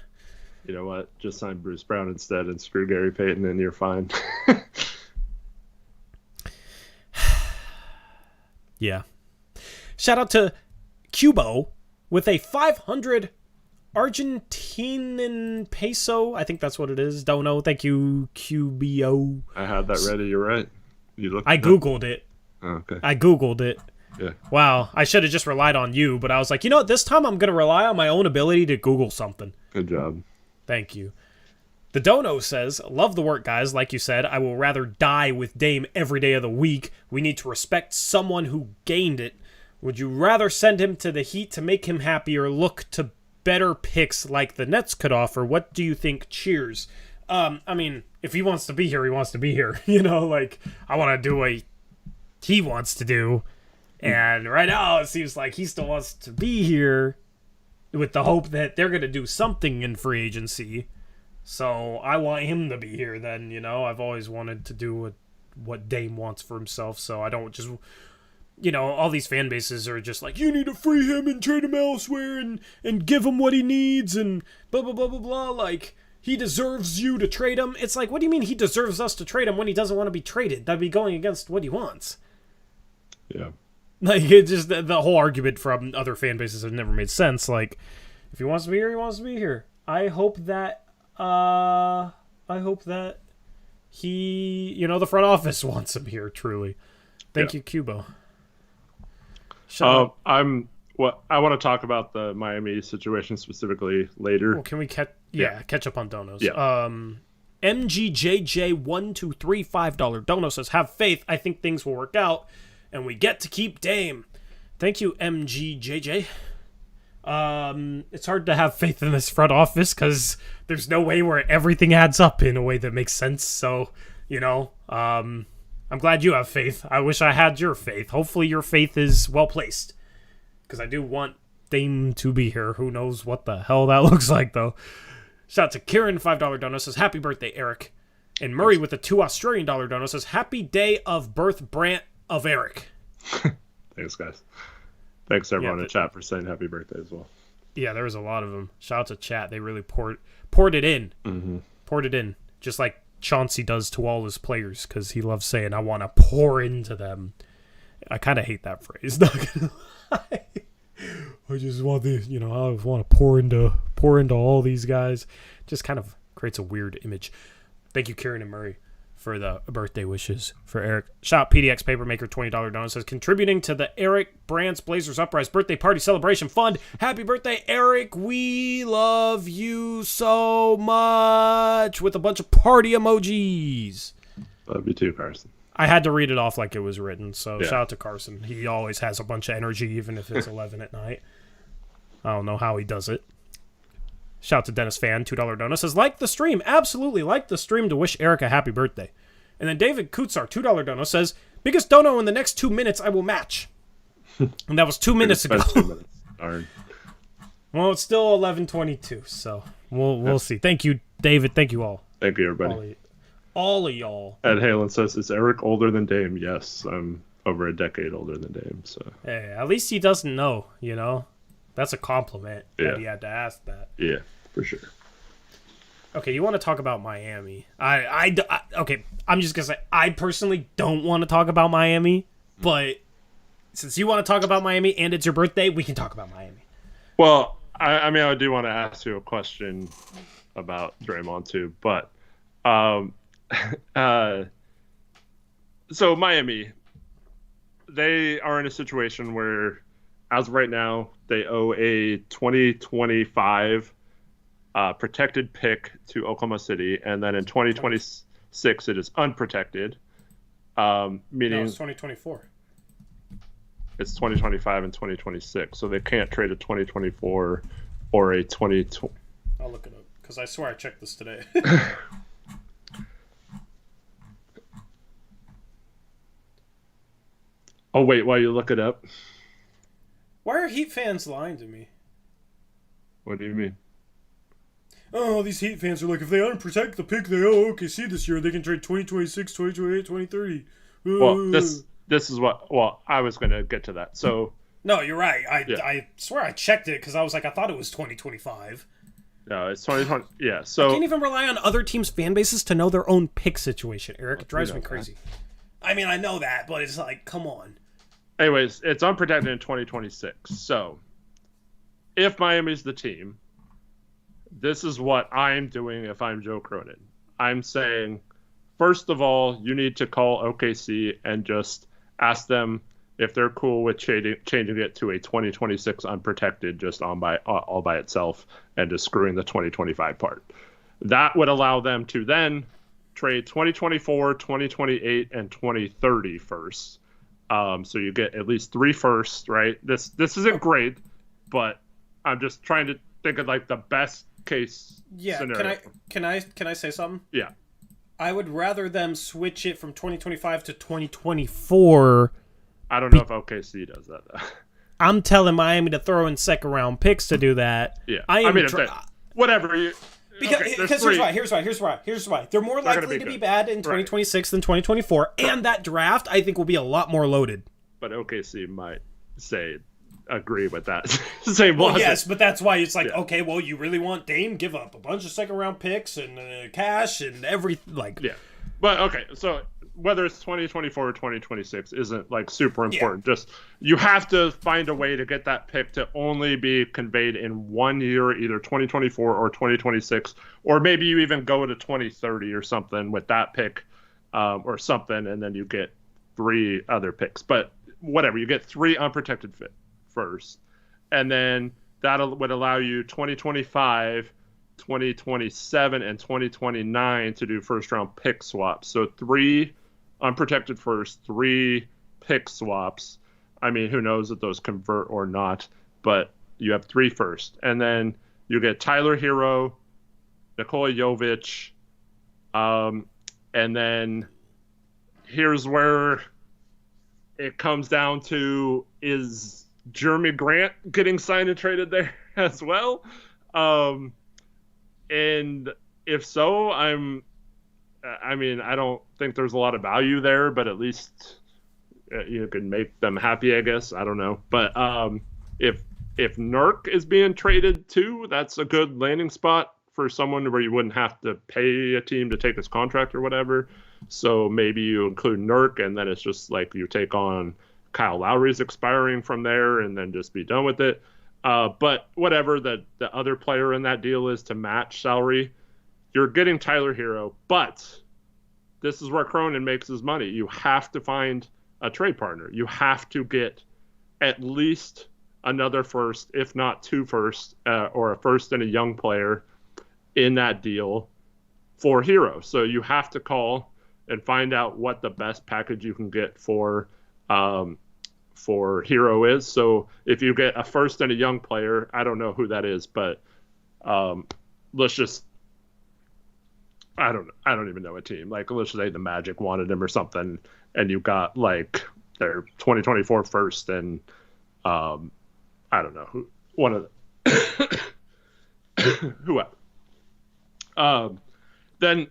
You know what? Just sign Bruce Brown instead and screw Gary Payton and you're fine. Yeah. Shout out to Cubo with a 500 Argentinian peso. I think that's what it is. Don't know. Thank you, QBO. I had that ready. You're right. I Googled it. Oh, okay. I Googled it. Yeah. Wow. I should have just relied on you, but I was like, this time I'm going to rely on my own ability to Google something. Good job. Thank you. The Dono says, love the work, guys. Like you said, I will rather die with Dame every day of the week. We need to respect someone who gained it. Would you rather send him to the Heat to make him happy or look to better picks like the Nets could offer? What do you think? Cheers. I mean, if he wants to be here, he wants to be here. I want to do what he wants to do. And right now, it seems like he still wants to be here with the hope that they're going to do something in free agency. So I want him to be here then, I've always wanted to do what Dame wants for himself, so I don't just, all these fan bases are just like, you need to free him and trade him elsewhere and give him what he needs and blah, blah, blah, blah, blah. Like, he deserves you to trade him. It's like, what do you mean he deserves us to trade him when he doesn't want to be traded? That'd be going against what he wants. Yeah. Like, it just, the whole argument from other fan bases has never made sense. Like, if he wants to be here, he wants to be here. I hope that he, the front office wants him here, truly. Thank you, Cubo. I want to talk about the Miami situation specifically later. Well, can we catch up on donos? Yeah. MGJJ1235 dono says, have faith. I think things will work out, and we get to keep Dame. Thank you, MGJJ. It's hard to have faith in this front office because there's no way where everything adds up in a way that makes sense. So, I'm glad you have faith. I wish I had your faith. Hopefully your faith is well placed because I do want Dame to be here. Who knows what the hell that looks like, though. Shout out to Kieran, $5 dono says, happy birthday, Eric. And Murray with a $2 Australian dono says, happy day of birth, Brant of Eric. Thanks, guys. Thanks, everyone in chat for saying happy birthday as well. Yeah, there was a lot of them. Shout out to chat. They really poured it in. Mm-hmm. Poured it in. Just like Chauncey does to all his players because he loves saying, I want to pour into them. I kind of hate that phrase. Not gonna lie. I just want I want to pour into all these guys. Just kind of creates a weird image. Thank you, Kieran and Murray, for the birthday wishes for Eric. Shout PDX Papermaker, $20 donut, says, contributing to the Eric Brands Blazers Uprise birthday party celebration fund. Happy birthday, Eric. We love you so much, with a bunch of party emojis. Love you too, Carson. I had to read it off like it was written, so yeah. Shout out to Carson. He always has a bunch of energy, even if it's 11 at night. I don't know how he does it. Shout out to Dennis Fan, $2 donut, says, like the stream. Absolutely, like the stream to wish Eric a happy birthday. And then David Kutzar, $2 donut, says, biggest dono in the next 2 minutes, I will match. And that was 2 minutes ago. 2 minutes. Darn. Well, it's still 11:22, so we'll see. Thank you, David. Thank you all. Thank you, everybody. All of y'all. Ed Halen says, is Eric older than Dame? Yes, I'm over a decade older than Dame. So Hey, at least he doesn't know, you know? That's a compliment that he had to ask that. Yeah, for sure. Okay, you want to talk about Miami? Okay, I'm just gonna say I personally don't want to talk about Miami, but since you want to talk about Miami and it's your birthday, we can talk about Miami. Well, I mean, I do want to ask you a question about Draymond too, but so Miami, they are in a situation where, as of right now, they owe a 2025 protected pick to Oklahoma City, and then in 2026 it is unprotected. Meaning no, it's 2024. It's 2025 and 2026, so they can't trade a 2024 or a 2020. I'll look it up because I swear I checked this today. Oh wait, while you look it up. Why are Heat fans lying to me? What do you mean? Oh, these Heat fans are like, if they unprotect the pick they owe OKC this year, they can trade 2026, 2028, 2030. Well, this is what. Well, I was going to get to that. So no, you're right. I swear I checked it because I was like, I thought it was 2025. No, it's 2020. Yeah, so I can't even rely on other teams' fan bases to know their own pick situation. Eric, it drives me crazy. I mean, I know that, but it's like, come on. Anyways, it's unprotected in 2026. So if Miami's the team, this is what I'm doing if I'm Joe Cronin. I'm saying, first of all, you need to call OKC and just ask them if they're cool with changing it to a 2026 unprotected just all by itself and just screwing the 2025 part. That would allow them to then trade 2024, 2028, and 2030 first. So you get at least 3 firsts, right? This isn't great, but I'm just trying to think of like the best case scenario. Can I say something? Yeah. I would rather them switch it from 2025 to 2024. I don't know if OKC does that though. I'm telling Miami to throw in second round picks to do that. Yeah. I mean, whatever. Because here's why. They're more likely to be bad in 2026 than 2024, and that draft I think will be a lot more loaded. But OKC might agree with that. Well, yes, but that's why it's like, okay, well, you really want Dame? Give up a bunch of second round picks and cash and everything. Yeah. But okay, so whether it's 2024 or 2026 isn't like super important. Yeah. Just you have to find a way to get that pick to only be conveyed in 1 year, either 2024 or 2026, or maybe you even go to 2030 or something with that pick, or something, and then you get 3 other picks. But whatever, you get 3 unprotected first, and then that would allow you 2025, 2027, and 2029 to do first round pick swaps. So 3 unprotected first, 3 pick swaps. I mean, who knows if those convert or not, but you have 3 first. And then you get Tyler Hero, Nikola Jovic, and then here's where it comes down to, is Jeremy Grant getting signed and traded there as well? And if so, I don't think there's a lot of value there, but at least you can make them happy, I guess. I don't know. But if Nurk is being traded too, that's a good landing spot for someone where you wouldn't have to pay a team to take his contract or whatever. So maybe you include Nurk, and then it's just like you take on Kyle Lowry's expiring from there and then just be done with it. But whatever the other player in that deal is to match salary, you're getting Tyler Hero, but this is where Cronin makes his money. You have to find a trade partner. You have to get at least another first, if not 2 firsts, or a first and a young player in that deal for Hero. So you have to call and find out what the best package you can get for Hero is. So if you get a first and a young player, I don't know who that is, but let's just, I don't even know a team. Like, let's say the Magic wanted him or something, and you got like their 2024 first and I don't know who, one of the whoever. Then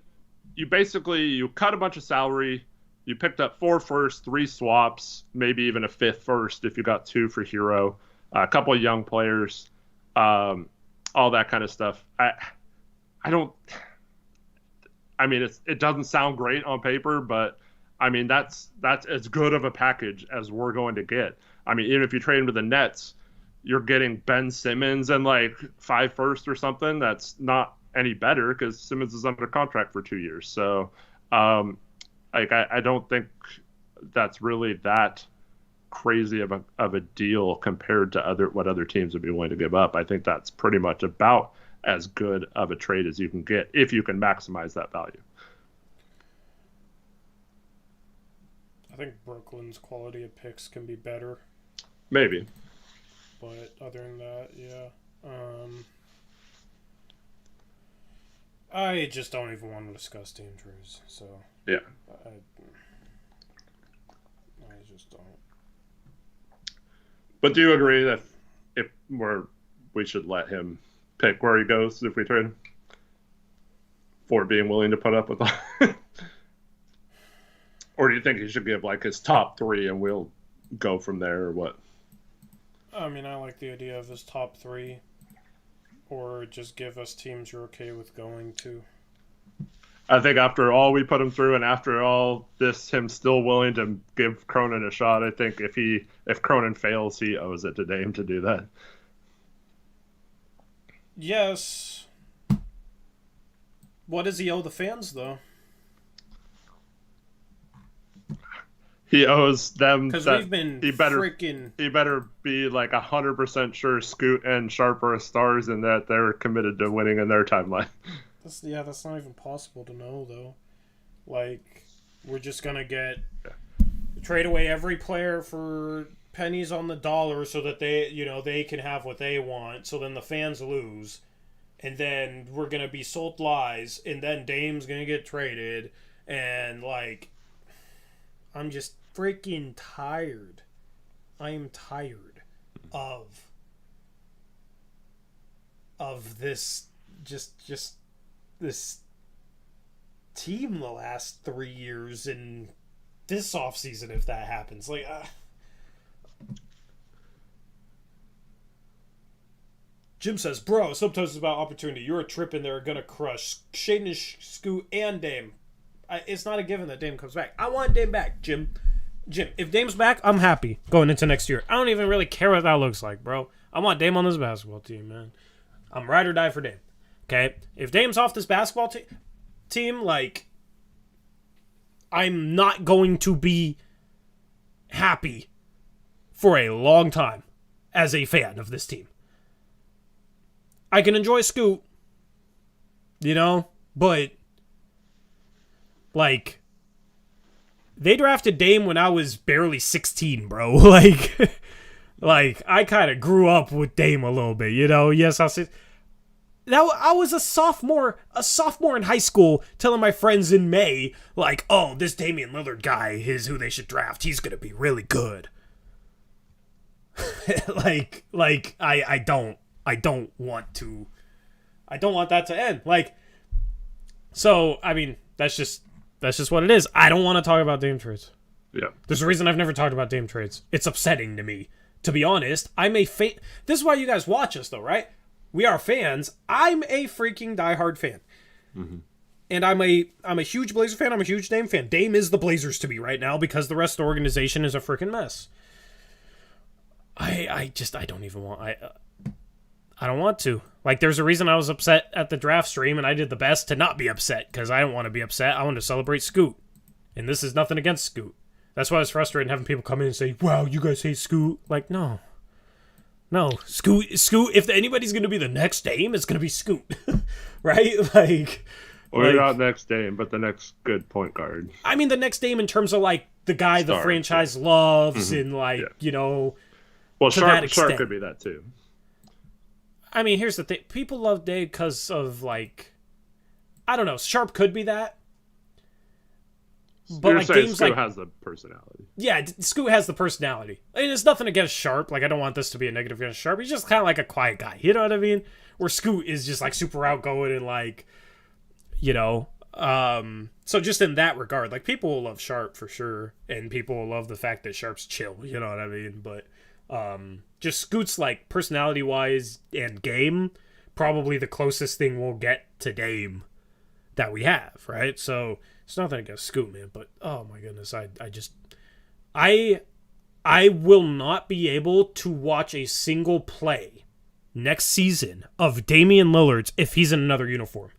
you cut a bunch of salary. You picked up 4 firsts, 3 swaps, maybe even a 5th first if you got 2 for Hero, a couple of young players, all that kind of stuff. I mean, it doesn't sound great on paper, but I mean that's as good of a package as we're going to get. I mean, even if you trade him to the Nets, you're getting Ben Simmons and like 5 firsts or something. That's not any better because Simmons is under contract for 2 years. So, I don't think that's really that crazy of a deal compared to what other teams would be willing to give up. I think that's pretty much about as good of a trade as you can get if you can maximize that value. I think Brooklyn's quality of picks can be better. Maybe. But other than that, yeah. I just don't even want to discuss team trades. So yeah, I just don't. But do you agree that if we should let him pick where he goes if we trade him for being willing to put up with all? Or do you think he should give like his top 3 and we'll go from there, or what? I mean, I like the idea of his top 3, or just give us teams you're okay with going to. I think after all we put him through, and after all this, him still willing to give Cronin a shot, I think if Cronin fails, he owes it to Dame to do that. Yes. What does he owe the fans, though? He owes them because we've been he better be like 100% sure Scoot and Sharp are stars and that they're committed to winning in their timeline. That's not even possible to know, though. Like, we're just gonna trade away every player for pennies on the dollar so that they can have what they want. So then the fans lose, and then we're gonna be sold lies, and then Dame's gonna get traded, and like, I'm just freaking tired. I am tired of this just this team the last 3 years and this offseason if that happens. Like Jim says, bro, sometimes it's about opportunity. You're a trip and they're gonna crush Shaden, Scoot, and Dame. It's not a given that Dame comes back. I want Dame back, Jim. If Dame's back, I'm happy going into next year. I don't even really care what that looks like, bro. I want Dame on this basketball team, man. I'm ride or die for Dame. Okay? If Dame's off this basketball team, like, I'm not going to be happy for a long time as a fan of this team. I can enjoy Scoot, but like, they drafted Dame when I was barely 16, bro. Like I kind of grew up with Dame a little bit, Yes, I'll say that I was a sophomore in high school, telling my friends in May, like, "Oh, this Damian Lillard guy is who they should draft. He's gonna be really good." I don't want that to end. Like, so I mean, that's just what it is. I don't want to talk about Dame trades. Yeah. There's a reason I've never talked about Dame trades. It's upsetting to me. To be honest, I'm a fan. This is why you guys watch us, though, right? We are fans. I'm a freaking diehard fan. Mm-hmm. And I'm a huge Blazer fan. I'm a huge Dame fan. Dame is the Blazers to me right now because the rest of the organization is a freaking mess. I don't even want... I don't want to. Like, there's a reason I was upset at the draft stream, and I did the best to not be upset, because I didn't want to be upset. I wanted to celebrate Scoot. And this is nothing against Scoot. That's why I was frustrated having people come in and say, wow, you guys hate Scoot. Like, no. No. Scoot, if anybody's going to be the next Dame, it's going to be Scoot. Right? Like... Or not next Dame, but the next good point guard. I mean, the next Dame in terms of, like, the guy the franchise loves and, like, you know... Well, Sharp could be that, too. I mean, here's the thing. People love Dame because of, like... I don't know. Sharp could be that. But, like, Dame's Scoot has the personality. Yeah, Scoot has the personality. I mean, it's nothing against Sharp. Like, I don't want this to be a negative against Sharp. He's just kind of like a quiet guy. You know what I mean? Where Scoot is just, like, super outgoing and, like, you know. So just in that regard, like, people will love Sharp for sure. And people will love the fact that Sharp's chill. You know what I mean? But just Scoot's, like, personality-wise and game, probably the closest thing we'll get to Dame that we have, right? So... It's nothing against Scoot, man, but oh my goodness, I will not be able to watch a single play next season of Damian Lillard's if he's in another uniform.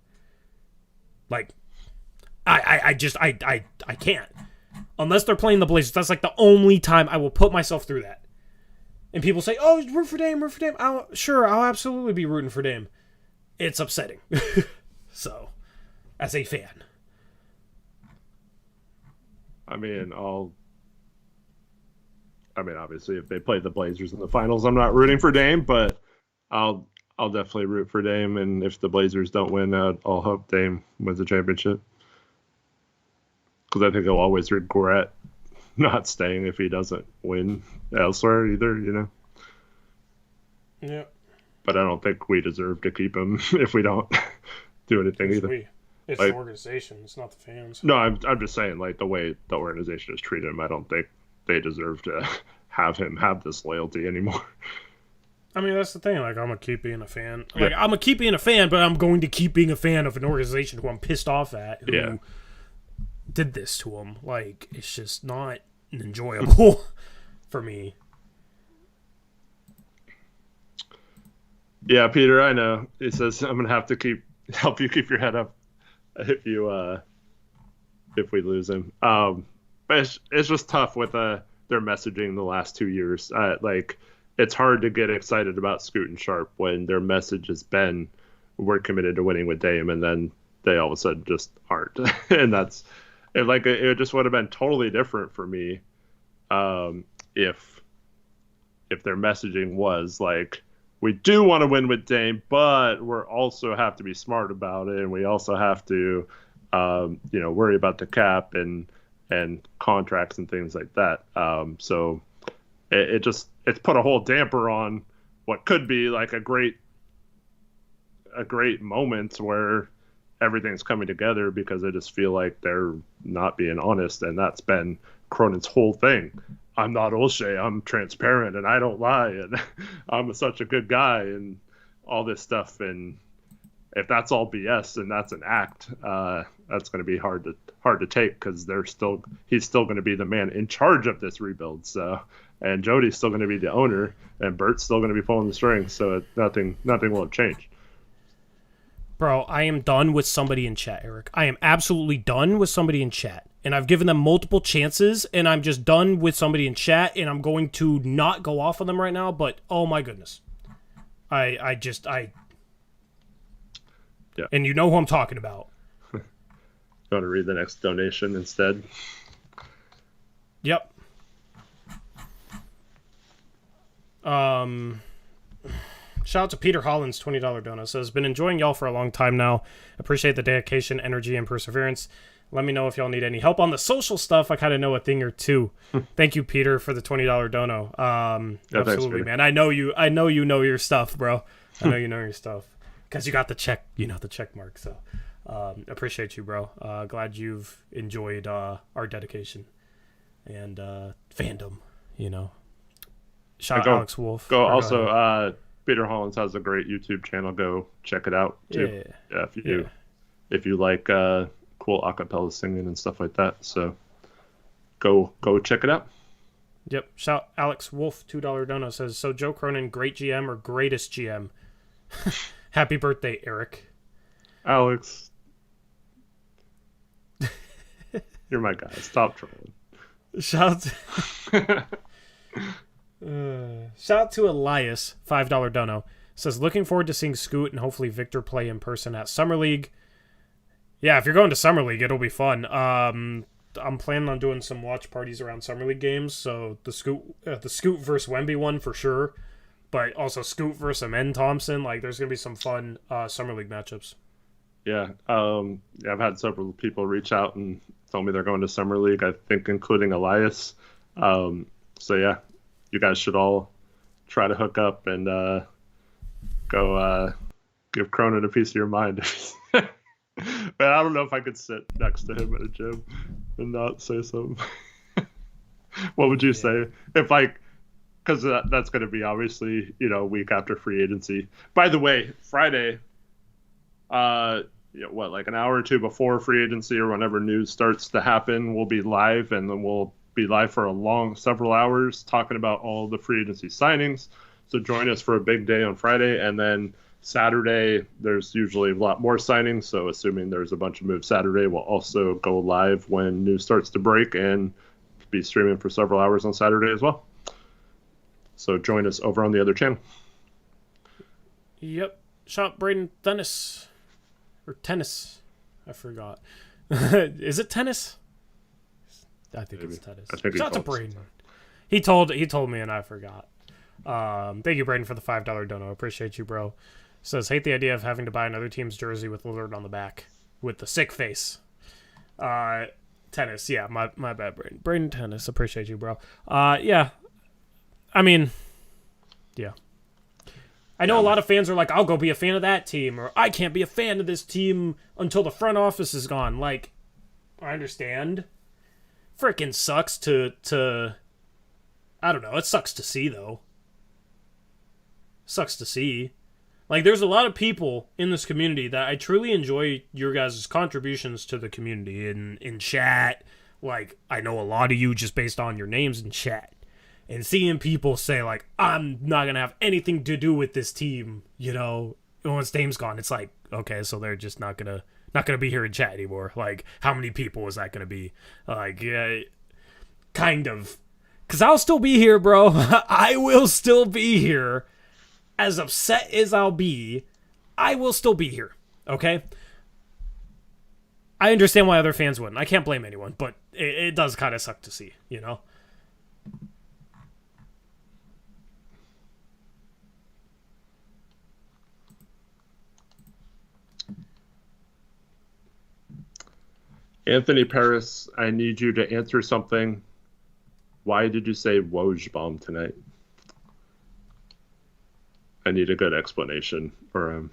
Like, I can't. Unless they're playing the Blazers. That's like the only time I will put myself through that. And people say, oh, root for Dame, root for Dame. I'll absolutely be rooting for Dame. It's upsetting. So, as a fan. I mean, obviously, if they play the Blazers in the finals, I'm not rooting for Dame, but I'll definitely root for Dame. And if the Blazers don't win, I'll hope Dame wins the championship. Because I think he'll always regret not staying if he doesn't win elsewhere either, you know? Yeah. But I don't think we deserve to keep him if we don't do anything either. It's the organization. It's not the fans. No, I'm just saying, like, the way the organization has treated him, I don't think they deserve to have him have this loyalty anymore. I mean, that's the thing. Like, I'm going to keep being a fan. Like, I'm going to keep being a fan, but I'm going to keep being a fan of an organization who I'm pissed off at, who did this to him. Like, it's just not enjoyable for me. Yeah, Peter, I know. He says, I'm going to have to help you keep your head up if we lose him. But it's just tough with their messaging the last 2 years. Like, it's hard to get excited about Scoot and Sharp when their message has been, we're committed to winning with Dame, and then they all of a sudden just aren't. And it just would have been totally different for me if their messaging was like, we do want to win with Dame, but we also have to be smart about it, and we also have to, worry about the cap and contracts and things like that. So it's put a whole damper on what could be like a great moment where everything's coming together, because I just feel like they're not being honest, and that's been Cronin's whole thing. I'm not Olshey, I'm transparent, and I don't lie, and I'm such a good guy, and all this stuff. And if that's all BS and that's an act, that's going to be hard to take, because he's still going to be the man in charge of this rebuild. So, and Jody's still going to be the owner, and Bert's still going to be pulling the strings. So nothing will have changed. Bro, I am done with somebody in chat, Eric. I am absolutely done with somebody in chat. And I've given them multiple chances, and I'm just done with somebody in chat, and I'm going to not go off on them right now, but oh my goodness. Yeah. And you know who I'm talking about. You want to read the next donation instead? Yep. Shout out to Peter Hollins, $20 donut. Says, been enjoying y'all for a long time now. Appreciate the dedication, energy, and perseverance. Let me know if y'all need any help on the social stuff. I kind of know a thing or two. Thank you, Peter, for the $20 dono. Absolutely, man. I know you know your stuff, bro. I know you know your stuff. Because you got the check, the check mark. So appreciate you, bro. Glad you've enjoyed our dedication and fandom, Shout out Alex Wolf. Peter Hollins has a great YouTube channel. Go check it out too. If you like cool acapella singing and stuff like that. So go check it out. Yep. Shout Alex Wolf, $2 dono says, so Joe Cronin, great GM or greatest GM? Happy birthday, Eric. Alex, you're my guy. Stop trolling. Shout out to Elias, $5 dono. Says, looking forward to seeing Scoot and hopefully Victor play in person at Summer League. Yeah, if you're going to Summer League, it'll be fun. I'm planning on doing some watch parties around Summer League games, so the Scoot versus Wemby one for sure, but also Scoot versus Amen Thompson. Like, there's going to be some fun Summer League matchups. Yeah, I've had several people reach out and tell me they're going to Summer League, I think including Elias. So yeah, you guys should all try to hook up and go give Cronin a piece of your mind. But I don't know if I could sit next to him at a gym and not say something. What would you say if because that's going to be obviously, a week after free agency. By the way, Friday, like an hour or two before free agency or whenever news starts to happen, we'll be live, and then we'll be live for several hours talking about all the free agency signings. So join us for a big day on Friday, and then Saturday, there's usually a lot more signings, so assuming there's a bunch of moves Saturday, we'll also go live when news starts to break and be streaming for several hours on Saturday as well. So join us over on the other channel. Yep. Shop Braden Tennis. Or tennis. I forgot. Is it tennis? I think it's tennis. Shout out to Braden. He told me and I forgot. Thank you, Braden, for the $5 dono. Appreciate you, bro. Says, hate the idea of having to buy another team's jersey with Lillard on the back with the sick face. Tennis, yeah, my bad, Braden. Braden Tennis, appreciate you, bro. Yeah, I mean, yeah. I know a lot of fans are like, I'll go be a fan of that team, or I can't be a fan of this team until the front office is gone. Like, I understand. Freaking sucks to I don't know. It sucks to see, though. Sucks to see. Like, there's a lot of people in this community that I truly enjoy your guys' contributions to the community in chat. Like, I know a lot of you just based on your names in chat. And seeing people say, like, I'm not going to have anything to do with this team, once Dame's gone, it's like, okay, so they're just not going to be here in chat anymore. Like, how many people is that going to be? Like, yeah, kind of. Because I'll still be here, bro. I will still be here. As upset as I'll be, I will still be here, okay? I understand why other fans wouldn't. I can't blame anyone, but it does kind of suck to see, Anthony Paris, I need you to answer something. Why did you say Woj bomb tonight? I need a good explanation for him.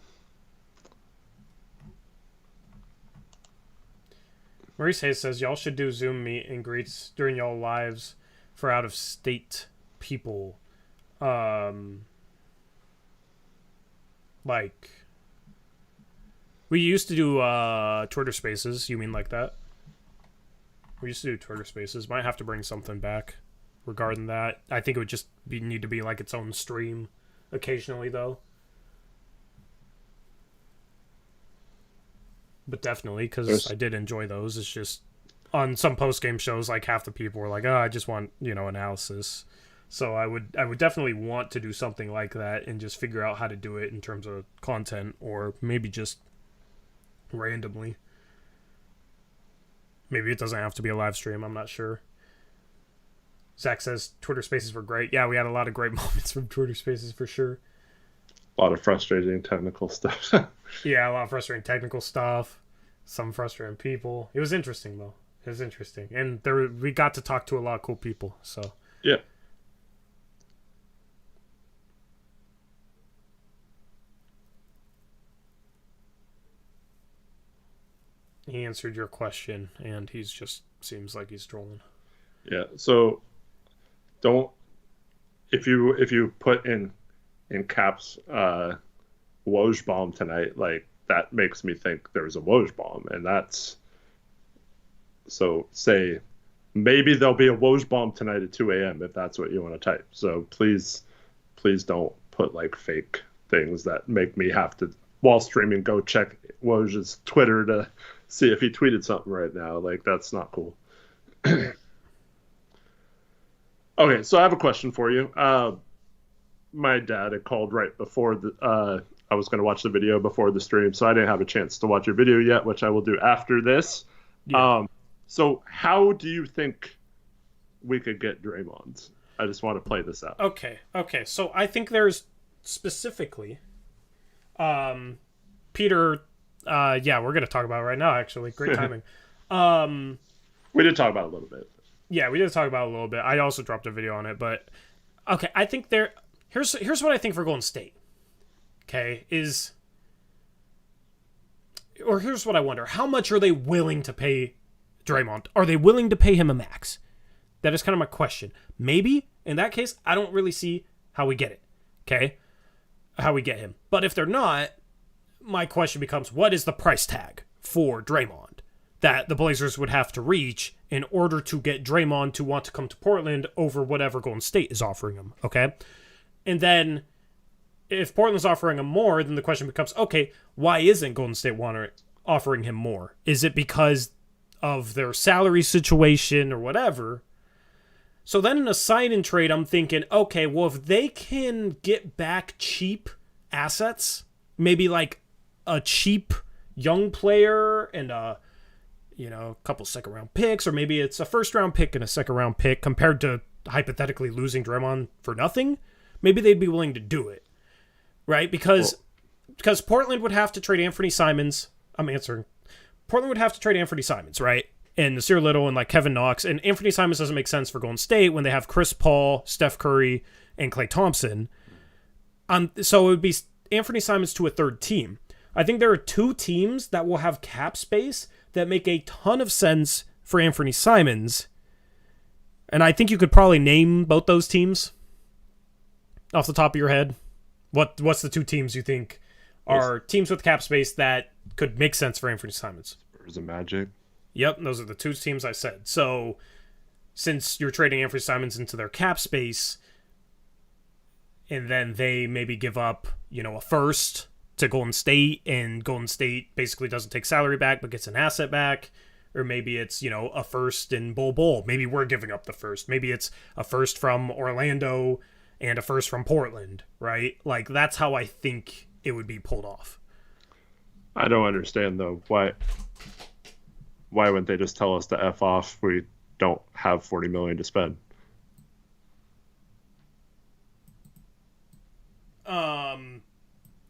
Maurice Hayes says, y'all should do Zoom meet and greets during y'all lives for out-of-state people. Like, we used to do Twitter Spaces. You mean like that? We used to do Twitter Spaces. Might have to bring something back regarding that. I think it would just need to be like its own stream. Occasionally, though. But definitely, because I did enjoy those. It's just, on some post-game shows, like, half the people were like, oh, I just want, analysis. So I would definitely want to do something like that and just figure out how to do it in terms of content, or maybe just randomly. Maybe it doesn't have to be a live stream, I'm not sure. Zach says Twitter Spaces were great. Yeah, we had a lot of great moments from Twitter Spaces for sure. A lot of frustrating technical stuff. Yeah, a lot of frustrating technical stuff. Some frustrating people. It was interesting, though. It was interesting. And we got to talk to a lot of cool people, so. Yeah. He answered your question, and he's just seems like he's trolling. Yeah, so don't if you put in caps Woj bomb tonight, like that makes me think there's a Woj bomb, and that's so say maybe there'll be a Woj bomb tonight at 2 a.m. if that's what you want to type. So please don't put like fake things that make me have to while streaming, go check Woj's Twitter to see if he tweeted something right now. Like, that's not cool. Okay, so I have a question for you. My dad had called right before I was going to watch the video before the stream, so I didn't have a chance to watch your video yet, which I will do after this. Yeah. So how do you think we could get Draymond? I just want to play this out. Okay. So I think there's specifically, Peter. Yeah, we're gonna talk about it right now. Actually, great timing. We did talk about it a little bit. Yeah, we did talk about it a little bit. I also dropped a video on it, but okay. I think here's what I think for Golden State. Okay, here's what I wonder: how much are they willing to pay Draymond? Are they willing to pay him a max? That is kind of my question. Maybe, in that case, I don't really see how we get it. Okay? How we get him. But if they're not, my question becomes, what is the price tag for Draymond that the Blazers would have to reach in order to get Draymond to want to come to Portland over whatever Golden State is offering him? Okay? And then, if Portland's offering him more, then the question becomes, okay, why isn't Golden State offering him more? Is it because of their salary situation or whatever? So then in a sign-in trade, I'm thinking, okay, well, if they can get back cheap assets, maybe like a cheap young player and a couple second-round picks, or maybe it's a first-round pick and a second-round pick compared to hypothetically losing Draymond for nothing, maybe they'd be willing to do it, right? Because Portland would have to trade Anthony Simons. Portland would have to trade Anthony Simons, right? And Nasir Little and like Kevin Knox. And Anthony Simons doesn't make sense for Golden State when they have Chris Paul, Steph Curry, and Klay Thompson. So it would be Anthony Simons to a third team. I think there are two teams that will have cap space that make a ton of sense for Anthony Simons. And I think you could probably name both those teams off the top of your head. What's the two teams you think are teams with cap space that could make sense for Anthony Simons? Spurs and Magic. Yep, those are the two teams I said. So, since you're trading Anthony Simons into their cap space, and then they maybe give up, a first to Golden State, and Golden State basically doesn't take salary back but gets an asset back, or maybe it's, a first in Bol. Maybe we're giving up the first. Maybe it's a first from Orlando and a first from Portland, right? Like, that's how I think it would be pulled off. I don't understand, though, why wouldn't they just tell us to F off? We don't have $40 million to spend.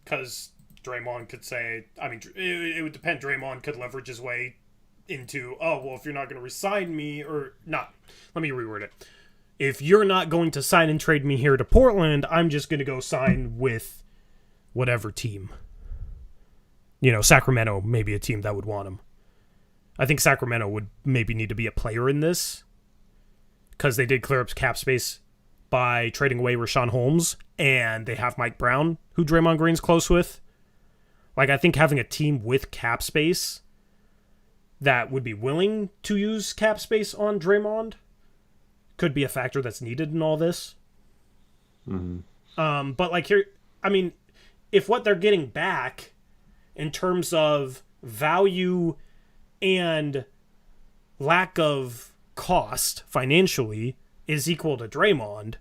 Because Draymond could say, it would depend. Draymond could leverage his way into, if you're not going to resign me, or not, let me reword it. If you're not going to sign and trade me here to Portland, I'm just going to go sign with whatever team. Sacramento, maybe a team that would want him. I think Sacramento would maybe need to be a player in this because they did clear up cap space by trading away Rashawn Holmes, and they have Mike Brown, who Draymond Green's close with. Like, I think having a team with cap space that would be willing to use cap space on Draymond could be a factor that's needed in all this. Mm-hmm. But like here, if what they're getting back in terms of value and lack of cost financially is equal to Draymond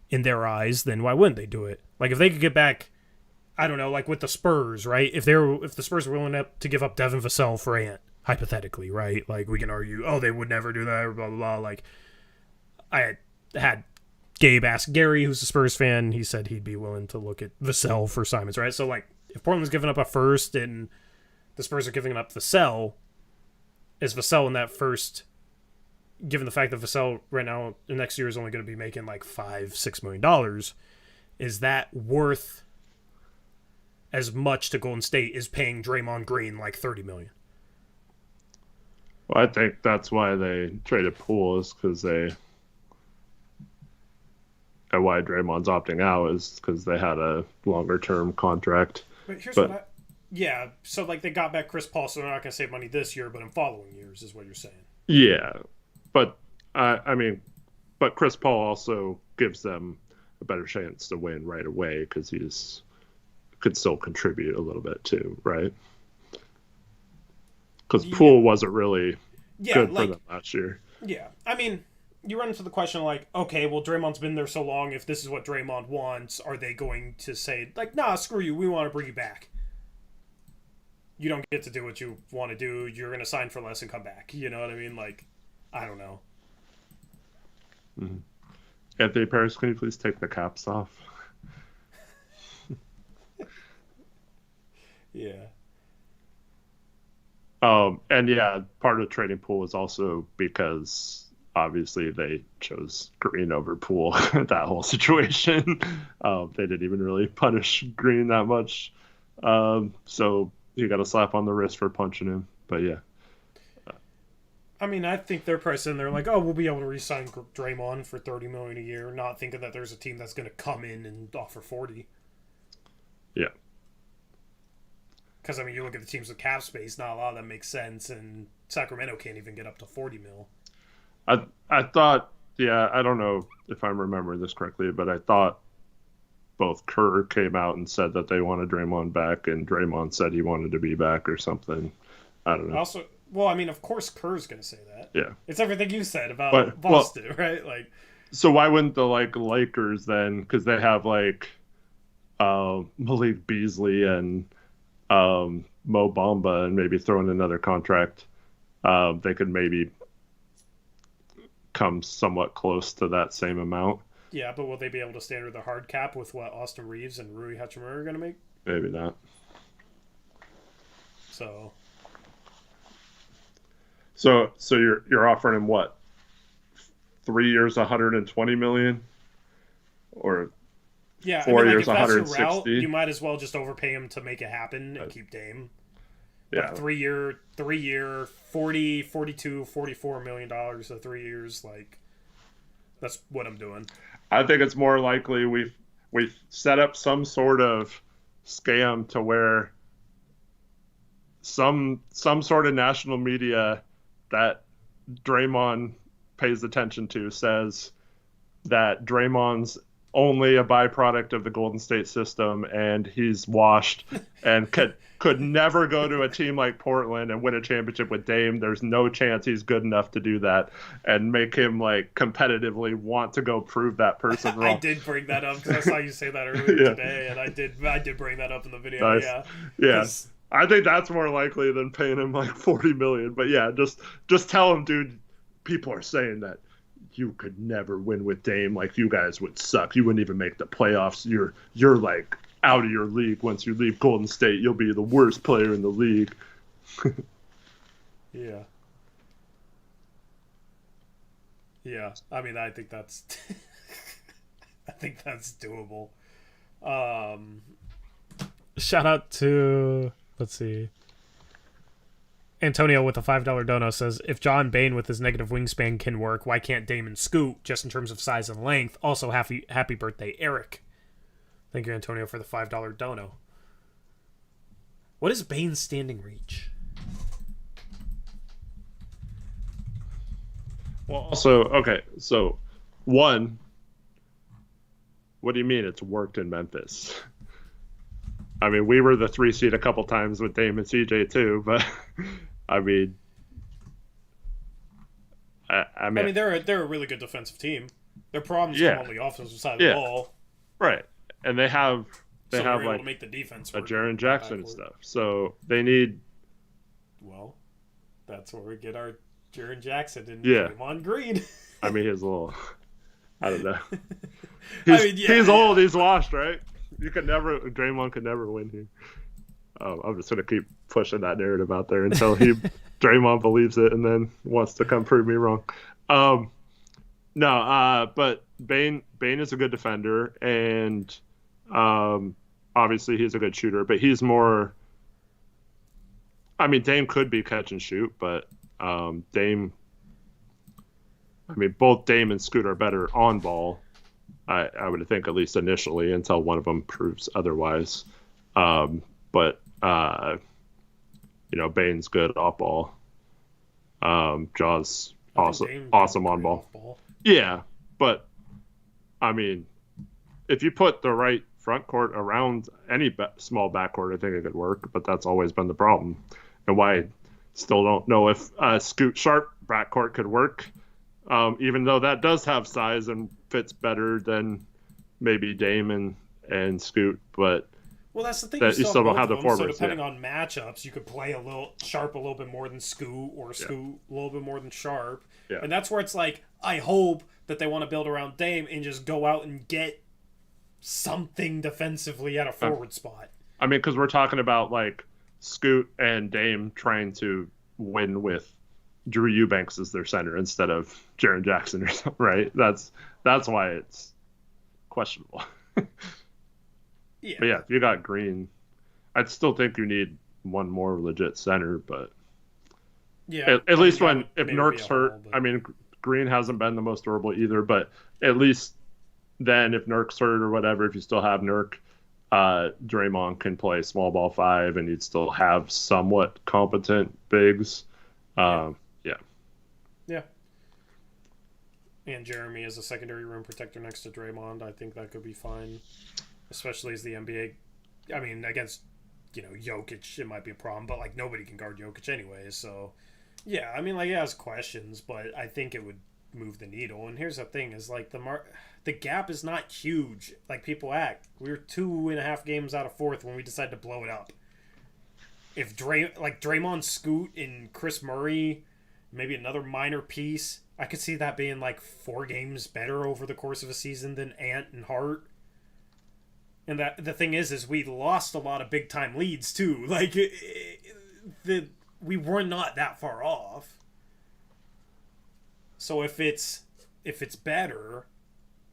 in their eyes, then why wouldn't they do it? Like, if they could get back, I don't know, like with the Spurs, right? If the Spurs were willing to give up Devin Vassell for Ant, hypothetically, right? Like, we can argue, they would never do that, or blah, blah, blah. Like, I had Gabe ask Gary, who's a Spurs fan, he said he'd be willing to look at Vassell for Simons, right? So, like, if Portland's giving up a first and the Spurs are giving up Vassell, is Vassell in that first, given the fact that Vassell right now, the next year is only going to be making like $5-6 million, is that worth as much to Golden State as paying Draymond Green like $30 million? Well, I think that's why they traded Poole, is because and why Draymond's opting out is because they had a longer term contract. Yeah, so like they got back Chris Paul, so they're not going to save money this year, but in following years is what you're saying. Yeah, but but Chris Paul also gives them a better chance to win right away because could still contribute a little bit too, right? Because Poole wasn't really good for them last year. Yeah, I mean, you run into the question like, okay, well, Draymond's been there so long. If this is what Draymond wants, are they going to say like, nah, screw you, we want to bring you back? You don't get to do what you want to do. You're going to sign for less and come back. You know what I mean? Like, I don't know. Mm-hmm. Anthony Paris, can you please take the caps off? Yeah. And yeah, part of the trading pool was also because obviously they chose Green over Poole. That whole situation. They didn't even really punish Green that much. So you got a slap on the wrist for punching him. But yeah. I mean, I think they're probably sitting there like, oh, we'll be able to re-sign Draymond for $30 million a year, not thinking that there's a team that's going to come in and offer 40. Yeah. Because, I mean, you look at the teams with cap space, not a lot of them make sense, and Sacramento can't even get up to 40 mil. I thought, yeah, I don't know if I'm remembering this correctly, but I thought both Kerr came out and said that they wanted Draymond back, and Draymond said he wanted to be back or something. I don't know. Also, well, I mean, of course Kerr's going to say that. Yeah. It's everything you said about Boston, right? Like, so why wouldn't the Lakers then, because they have Malik Beasley and Mo Bamba, and maybe throw in another contract, they could maybe come somewhat close to that same amount. Yeah, but will they be able to stand with the hard cap with what Austin Reeves and Rui Hachimura are going to make? Maybe not. So you're offering him what? 3 years, $120 million, or yeah, 4 years, if that's your 160. route, you might as well just overpay him to make it happen and keep Dame. Yeah, like 3 year, 40, 42, $44 million, so 3 years. Like, that's what I'm doing. I think it's more likely we've set up some sort of scam to where some sort of national media that Draymond pays attention to says that Draymond's only a byproduct of the Golden State system and he's washed and could never go to a team like Portland and win a championship with Dame. There's no chance he's good enough to do that, and make him competitively want to go prove that person wrong. I did bring that up because I saw you say that earlier today, and I did bring that up in the video. Nice. Yeah. I think that's more likely than paying him $40 million. But yeah, just tell him, dude, people are saying that you could never win with Dame. You guys would suck. You wouldn't even make the playoffs. You're out of your league. Once you leave Golden State, you'll be the worst player in the league. Yeah. Yeah. I mean, I think that's doable. Shout out to, let's see, Antonio with a $5 dono says, if John Bain with his negative wingspan can work, why can't Damon Scoot, just in terms of size and length? Also, happy birthday, Eric. Thank you, Antonio, for the $5 dono. What is Bain's standing reach? Well, also, okay, so one, what do you mean it's worked in Memphis? I mean, we were the 3 seed a couple times with Dame and CJ too, but I mean, I mean, they're a really good defensive team. Their problems come on the offensive side of the ball, right? And they have able to make the defense a Jaren Jackson and stuff. So they need. Well, that's where we get our Jaren Jackson and Draymond Green. I mean, he's a little. I don't know. He's old. He's washed, right? Draymond could never win here. I'm just gonna keep pushing that narrative out there until Draymond believes it and then wants to come prove me wrong. But Bane is a good defender, and obviously he's a good shooter, but he's more. I mean, Dame could be catch and shoot, but Dame. I mean, both Dame and Scoot are better on ball. I would think, at least initially, until one of them proves otherwise. But Bane's good off ball. Jaw's awesome on ball. Yeah, but I mean, if you put the right front court around any small backcourt, I think it could work, but that's always been the problem. And why I still don't know if Scoot Sharp backcourt could work, even though that does have size and fits better than maybe Dame and Scoot. But well, that's the thing. That you still don't have the forwards. So depending on matchups, you could play a little Sharp a little bit more than Scoot, or Scoot a little bit more than Sharp. Yeah. And that's where it's like, I hope that they want to build around Dame and just go out and get something defensively at a forward spot. I mean, because we're talking about like Scoot and Dame trying to win with Drew Eubanks as their center instead of Jaren Jackson or something, right? That's why it's questionable. Yeah. But yeah, if you got Green, I'd still think you need one more legit center, but yeah, at least if Nurk's hurt, I mean, Green hasn't been the most durable either, but at least then if Nurk's hurt or whatever, if you still have Nurk, Draymond can play small ball 5 and you'd still have somewhat competent bigs. Yeah. And Jeremy as a secondary rim protector next to Draymond, I think that could be fine. Especially as the NBA, I mean, against, Jokic, it might be a problem, but, like, nobody can guard Jokic anyway, so, yeah, I mean, like, he has questions, but I think it would move the needle. And here's the thing, is, like, the gap is not huge, like people act. We were 2.5 games out of fourth when we decided to blow it up. If Draymond, Scoot, and Chris Murray, maybe another minor piece, I could see that being, like, 4 games better over the course of a season than Ant and Hart. And that the thing is we lost a lot of big time leads too. Like we were not that far off. So if it's better,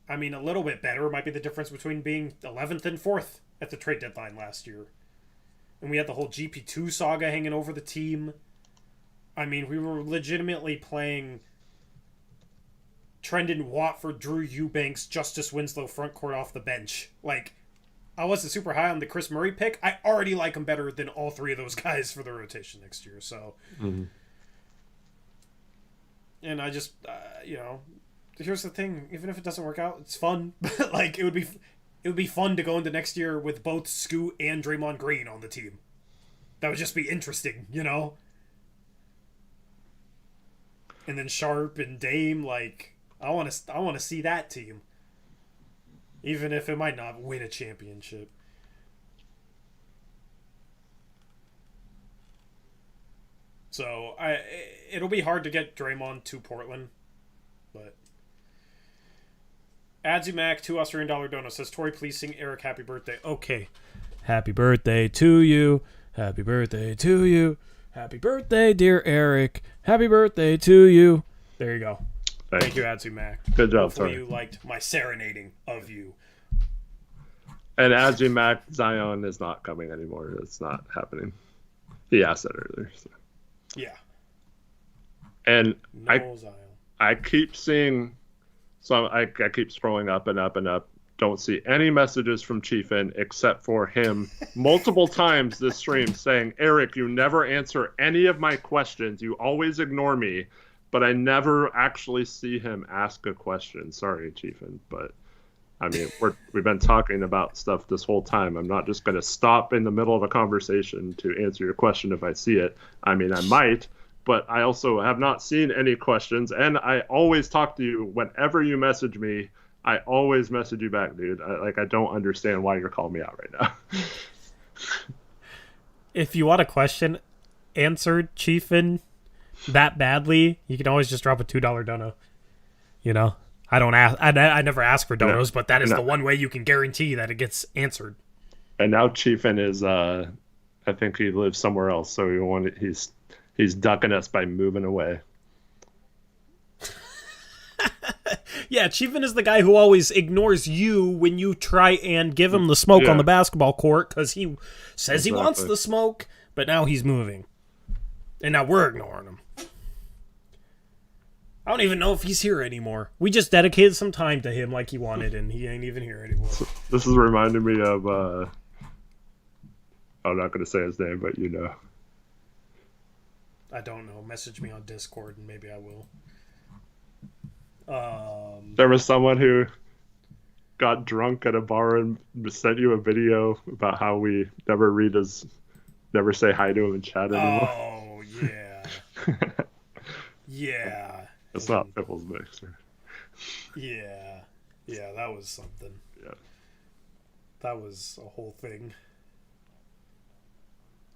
I mean a little bit better might be the difference between being 11th and 4th at the trade deadline last year. And we had the whole GP2 saga hanging over the team. I mean, we were legitimately playing Trendon Watford, Drew Eubanks, Justice Winslow front court off the bench. Like, I wasn't super high on the Chris Murray pick. I already like him better than all 3 of those guys for the rotation next year. So, And I just, here's the thing. Even if it doesn't work out, it's fun. Like, it would be fun to go into next year with both Scoot and Draymond Green on the team. That would just be interesting, And then Sharp and Dame, like, I want to see that team. Even if it might not win a championship. So, it'll be hard to get Draymond to Portland. But Adzumac, $2 Australian donut says, Tori, please sing Eric happy birthday. Okay. Happy birthday to you. Happy birthday to you. Happy birthday, dear Eric. Happy birthday to you. There you go. Thank you, Adzumac. Good job, Hopefully Tori. you liked my serenading of you. And Adzumac, Zion is not coming anymore. It's not happening. He asked that earlier. So. Yeah. And no Zion. I keep seeing, so I keep scrolling up and up and up. Don't see any messages from Chiefin except for him multiple times this stream saying, Eric, you never answer any of my questions. You always ignore me. But I never actually see him ask a question. Sorry, Chiefin, but I mean, we've been talking about stuff this whole time. I'm not just going to stop in the middle of a conversation to answer your question if I see it. I mean, I might, but I also have not seen any questions. And I always talk to you whenever you message me. I always message you back, dude. I don't understand why you're calling me out right now. If you want a question answered, Chiefin, that badly, you can always just drop a $2 dono. I don't ask. I never ask for donos, but that is the one way you can guarantee that it gets answered. And now Chiefin is, I think he lives somewhere else, so he's ducking us by moving away. Yeah, Chiefin is the guy who always ignores you when you try and give him the smoke on the basketball court because he says he wants the smoke, but now he's moving. And now we're ignoring him. I don't even know if he's here anymore. We just dedicated some time to him like he wanted, and he ain't even here anymore. This is reminding me of, I'm not going to say his name, but you know. I don't know. Message me on Discord, and maybe I will. There was someone who got drunk at a bar and sent you a video about how we never say hi to him in chat anymore. Oh yeah, yeah. That's not Piffle's mixer. Yeah, yeah. That was something. Yeah. That was a whole thing.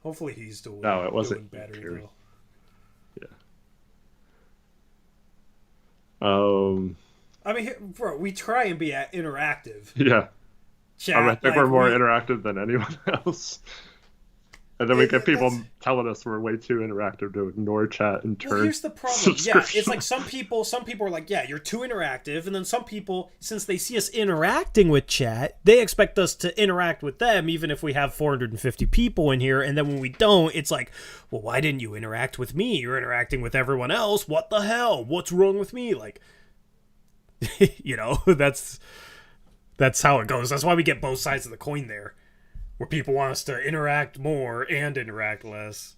Hopefully he's doing. No, it wasn't doing better Terry. though. Yeah. I mean, bro, we try and be interactive. Yeah. Chat, I think we're more interactive than anyone else. And then we get people telling us we're way too interactive to ignore chat and turn. Well, here's the problem. Yeah, it's like some people are like, yeah, you're too interactive. And then some people, since they see us interacting with chat, they expect us to interact with them, even if we have 450 people in here. And then when we don't, it's like, well, why didn't you interact with me? You're interacting with everyone else. What the hell? What's wrong with me? Like, you know, that's how it goes. That's why we get both sides of the coin there. Where people want us to interact more and interact less.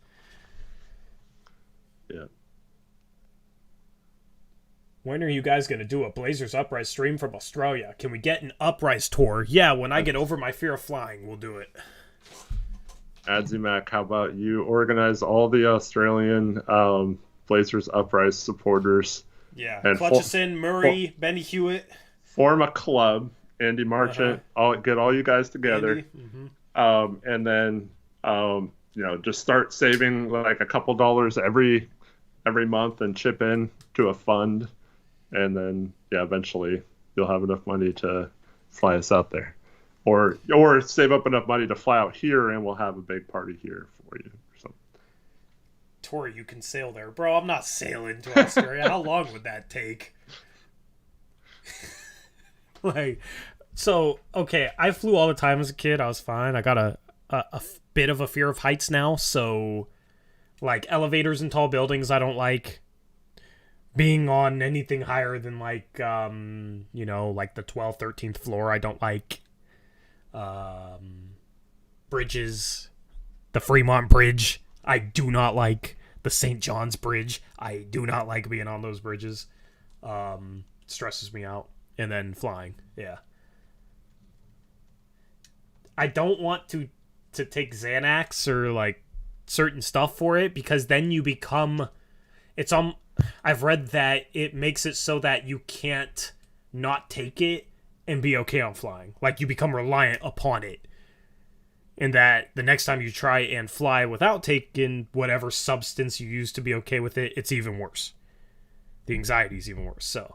Yeah. When are you guys going to do a Blazers Uprise stream from Australia? Can we get an Uprise tour? Yeah, when I get over my fear of flying, we'll do it. Adzimac, how about you organize all the Australian Blazers Uprise supporters? Yeah, and clutch us in, Murray, Benny Hewitt. Form a club, Andy Marchant. Get all you guys together. And then, just start saving like a couple dollars every month and chip in to a fund. And then, eventually you'll have enough money to fly us out there. Or save up enough money to fly out here and we'll have a big party here for you or something. Tori, you can sail there. Bro, I'm not sailing to Australia. How long would that take? So, okay, I flew all the time as a kid. I was fine. I got a bit of a fear of heights now. So, like, elevators in tall buildings, I don't like. Being on anything higher than, like, like the 12th, 13th floor, I don't like. Bridges. The Fremont Bridge, I do not like. The St. John's Bridge, I do not like being on those bridges. Stresses me out. And then flying, yeah. I don't want to take Xanax or like certain stuff for it because then you become I've read that it makes it so that you can't not take it and be okay on flying. Like you become reliant upon it. And that the next time you try and fly without taking whatever substance you use to be okay with it, it's even worse. The anxiety is even worse. So,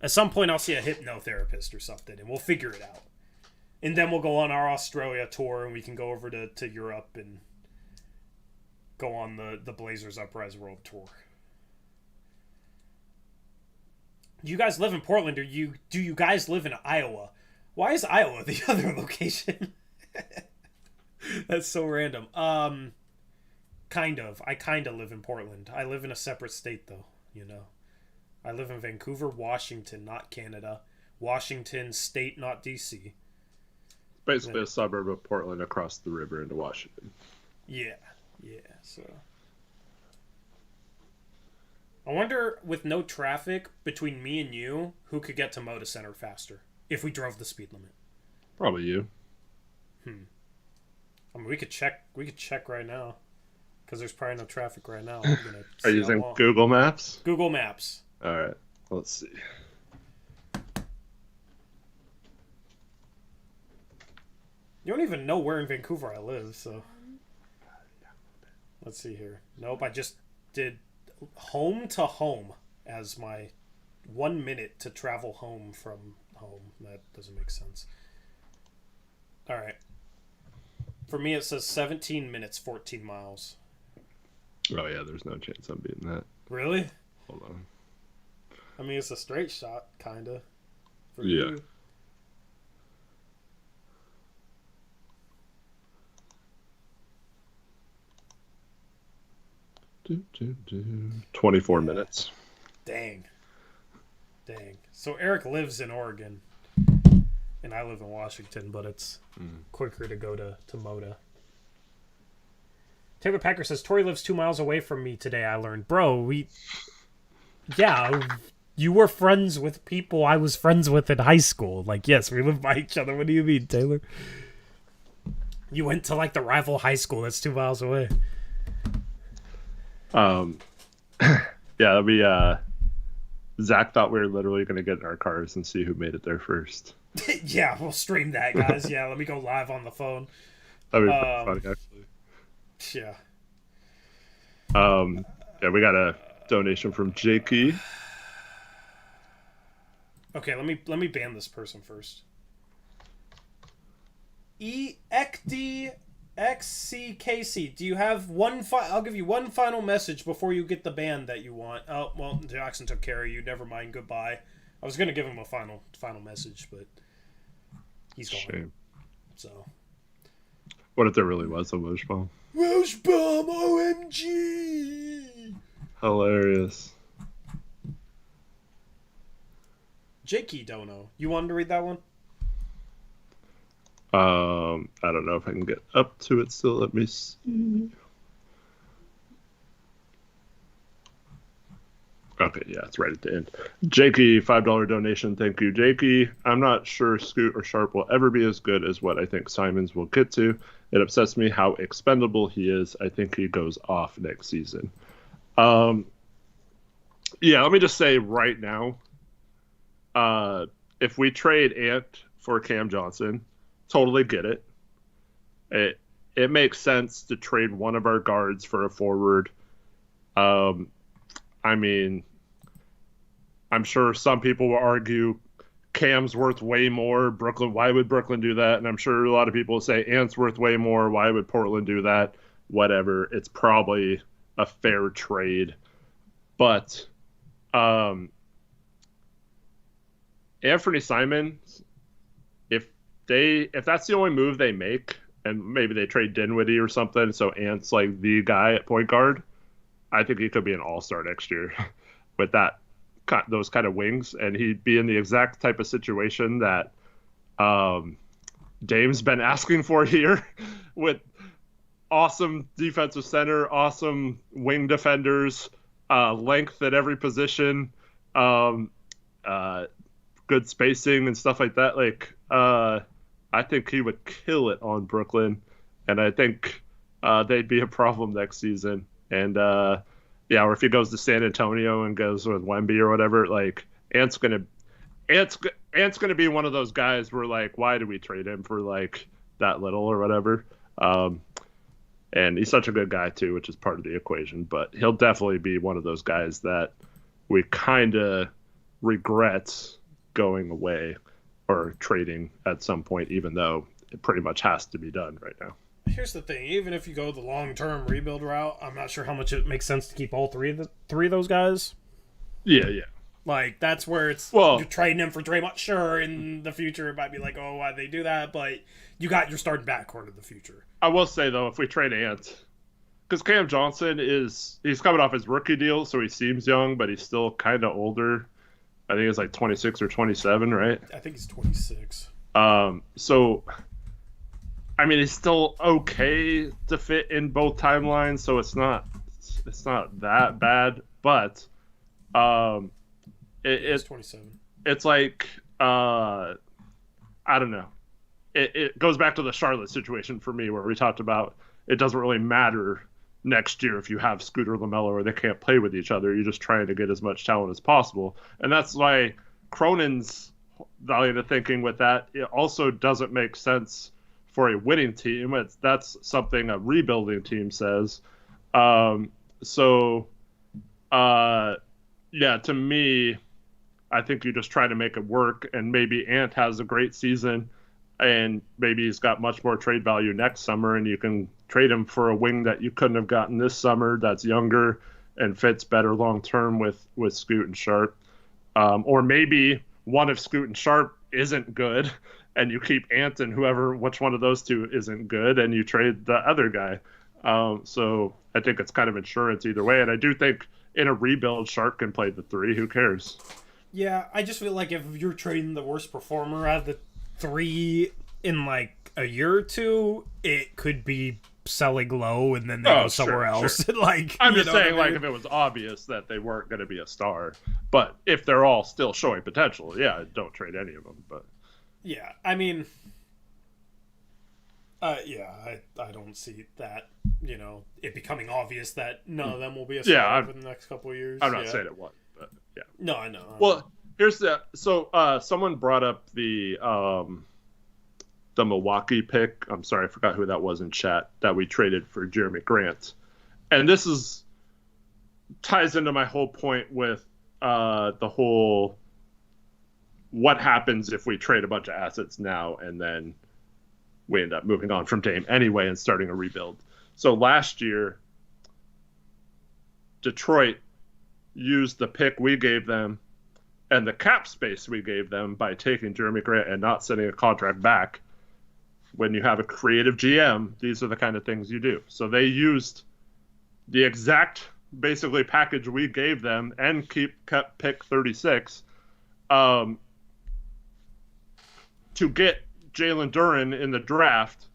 at some point I'll see a hypnotherapist or something and we'll figure it out. And then we'll go on our Australia tour and we can go over to Europe and go on the Blazers Uprise World Tour. You guys live in Portland or do you guys live in Iowa? Why is Iowa the other location? That's so random. Kind of. I kind of live in Portland. I live in a separate state though, I live in Vancouver, Washington, not Canada. Washington State, not DC. Basically a suburb of Portland across the river into Washington. Yeah, so. I wonder, with no traffic between me and you, who could get to Moda Center faster if we drove the speed limit? Probably you. I mean, we could check right now. Because there's probably no traffic right now. Are you using Google Maps? Google Maps. All right, let's see. You don't even know where in Vancouver I live, so. Let's see here. Nope, I just did home to home as my 1 minute to travel home from home. That doesn't make sense. All right. For me, it says 17 minutes, 14 miles. Oh, yeah, there's no chance I'm beating that. Really? Hold on. I mean, it's a straight shot, kind of. Yeah. You. 24 minutes. Dang. So Eric lives in Oregon, and I live in Washington, but it's quicker to go to Moda. Taylor Packer says, Tori lives 2 miles away from me today, I learned. Bro, You were friends with people I was friends with in high school. Like, yes, we lived by each other. What do you mean, Taylor? You went to, like, the rival high school that's 2 miles away. Yeah, Zach thought we were literally going to get in our cars and see who made it there first. Yeah, we'll stream that, guys. Yeah, let me go live on the phone. That'd be pretty funny, actually. Yeah. Yeah, we got a donation from Jakey. Okay, let me ban this person first. XCKC, do you have one? I'll give you one final message before you get the ban that you want. Oh well, Jackson took care of you. Never mind. Goodbye. I was gonna give him a final message, but he's gone. Shame. So. What if there really was a Welsh bomb? Welsh bomb, OMG! Hilarious. Jakey Dono. You wanted to read that one? I don't know if I can get up to it still. Let me see. Okay, yeah, it's right at the end. Jakey, $5 donation. Thank you, Jakey. I'm not sure Scoot or Sharp will ever be as good as what I think Simons will get to. It upsets me how expendable he is. I think he goes off next season. Yeah, let me just say right now, if we trade Ant for Cam Johnson, totally get it. It makes sense to trade one of our guards for a forward. I mean, I'm sure some people will argue Cam's worth way more. Brooklyn, why would Brooklyn do that? And I'm sure a lot of people will say Ant's worth way more. Why would Portland do that? Whatever. It's probably a fair trade. But Anthony Simons, if that's the only move they make, and maybe they trade Dinwiddie or something, so Ant's like the guy at point guard, I think he could be an all-star next year with those kind of wings, and he'd be in the exact type of situation that Dame's been asking for here with awesome defensive center, awesome wing defenders, length at every position, good spacing and stuff like that. Like, I think he would kill it on Brooklyn, and I think they'd be a problem next season. And yeah, or if he goes to San Antonio and goes with Wemby or whatever, like Ant's gonna be one of those guys where like, why do we trade him for like that little or whatever? And he's such a good guy too, which is part of the equation. But he'll definitely be one of those guys that we kind of regret going away or trading at some point, even though it pretty much has to be done right now. Here's the thing: even if you go the long-term rebuild route, I'm not sure how much it makes sense to keep all three of those guys. Yeah. Like that's where it's you're trading him for Draymond. Sure, in the future it might be like, oh, why'd they do that? But you got your starting backcourt in the future. I will say though, if we trade Ant, because Cam Johnson he's coming off his rookie deal, so he seems young, but he's still kind of older. I think it's like 26 or 27, right? I think he's 26. So. I mean, he's still okay to fit in both timelines, so it's not that bad. But it's 27. It's like I don't know. It goes back to the Charlotte situation for me, where we talked about it doesn't really matter next year if you have Scooter LaMelo or they can't play with each other. You're just trying to get as much talent as possible, and that's why Cronin's line of thinking with that it also doesn't make sense. For a winning team, that's something a rebuilding team says. Yeah, to me, I think you just try to make it work, and maybe Ant has a great season, and maybe he's got much more trade value next summer, and you can trade him for a wing that you couldn't have gotten this summer that's younger and fits better long-term with Scoot and Sharp. Or maybe one of Scoot and Sharp isn't good, and you keep Ant and which one of those two isn't good, and you trade the other guy. So I think it's kind of insurance either way. And I do think in a rebuild, Sharp can play the three. Who cares? Yeah, I just feel like if you're trading the worst performer out of the three in like a year or two, it could be selling low and then they go somewhere else. Sure. Like, I'm just saying, like, if it was obvious that they weren't going to be a star, but if they're all still showing potential, yeah, don't trade any of them. But yeah, I mean, I don't see that, it becoming obvious that none of them will be a star for the next couple of years. I'm not saying it was, but yeah. No, I know. Well, here's the someone brought up the Milwaukee pick. I'm sorry, I forgot who that was in chat that we traded for Jeremy Grant, and this ties into my whole point with the whole what happens if we trade a bunch of assets now and then we end up moving on from Dame anyway and starting a rebuild. So last year, Detroit used the pick we gave them and the cap space we gave them by taking Jeremy Grant and not sending a contract back. When you have a creative GM, these are the kind of things you do. So they used the exact basically package we gave them and kept pick 36 to get Jalen Duren in the draft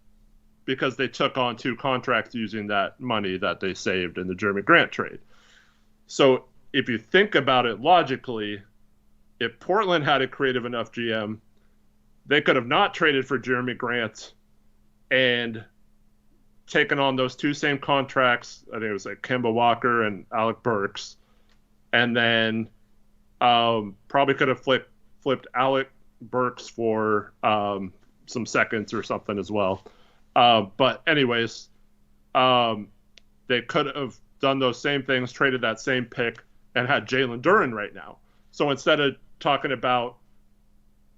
because they took on 2 contracts using that money that they saved in the Jeremy Grant trade. So if you think about it logically, if Portland had a creative enough GM, they could have not traded for Jeremy Grant and taken on those 2 same contracts. I think it was like Kemba Walker and Alec Burks. And then probably could have flipped Alec Burks for some seconds or something as well. But anyways, they could have done those same things, traded that same pick, and had Jalen Duren right now. So instead of talking about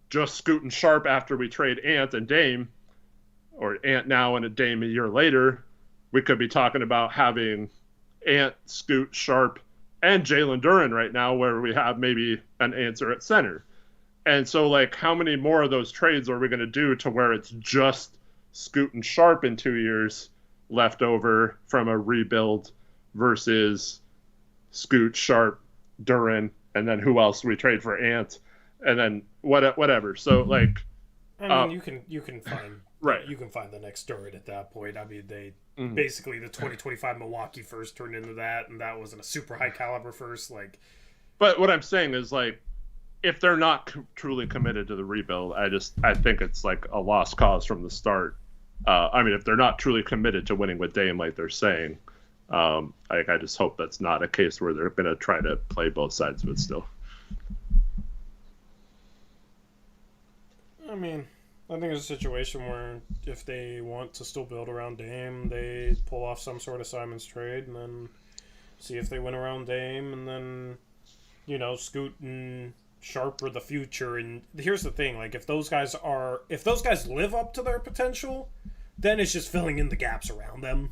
just scooting Sharp after we trade Ant and Dame, or Ant now and a Dame a year later, we could be talking about having Ant, Scoot, Sharp, and Jalen Duren right now, where we have maybe an answer at center. And so, like, how many more of those trades are we going to do to where it's just Scoot and Sharp in 2 years left over from a rebuild versus Scoot, Sharp, Duren, and then who else we trade for Ant, and then whatever. So, like, I mean, you can find right. You can find the next Duren at that point. I mean, they basically the 2025 Milwaukee first turned into that, and that wasn't a super high caliber first. Like, but what I'm saying is, like, if they're not truly committed to the rebuild, I think it's like a lost cause from the start. I mean, if they're not truly committed to winning with Dame, like they're saying, I just hope that's not a case where they're going to try to play both sides of it still. I mean, I think it's a situation where if they want to still build around Dame, they pull off some sort of Simon's trade and then see if they win around Dame, and then, Scoot and Sharp are the future. And here's the thing, like, if those guys live up to their potential, then it's just filling in the gaps around them.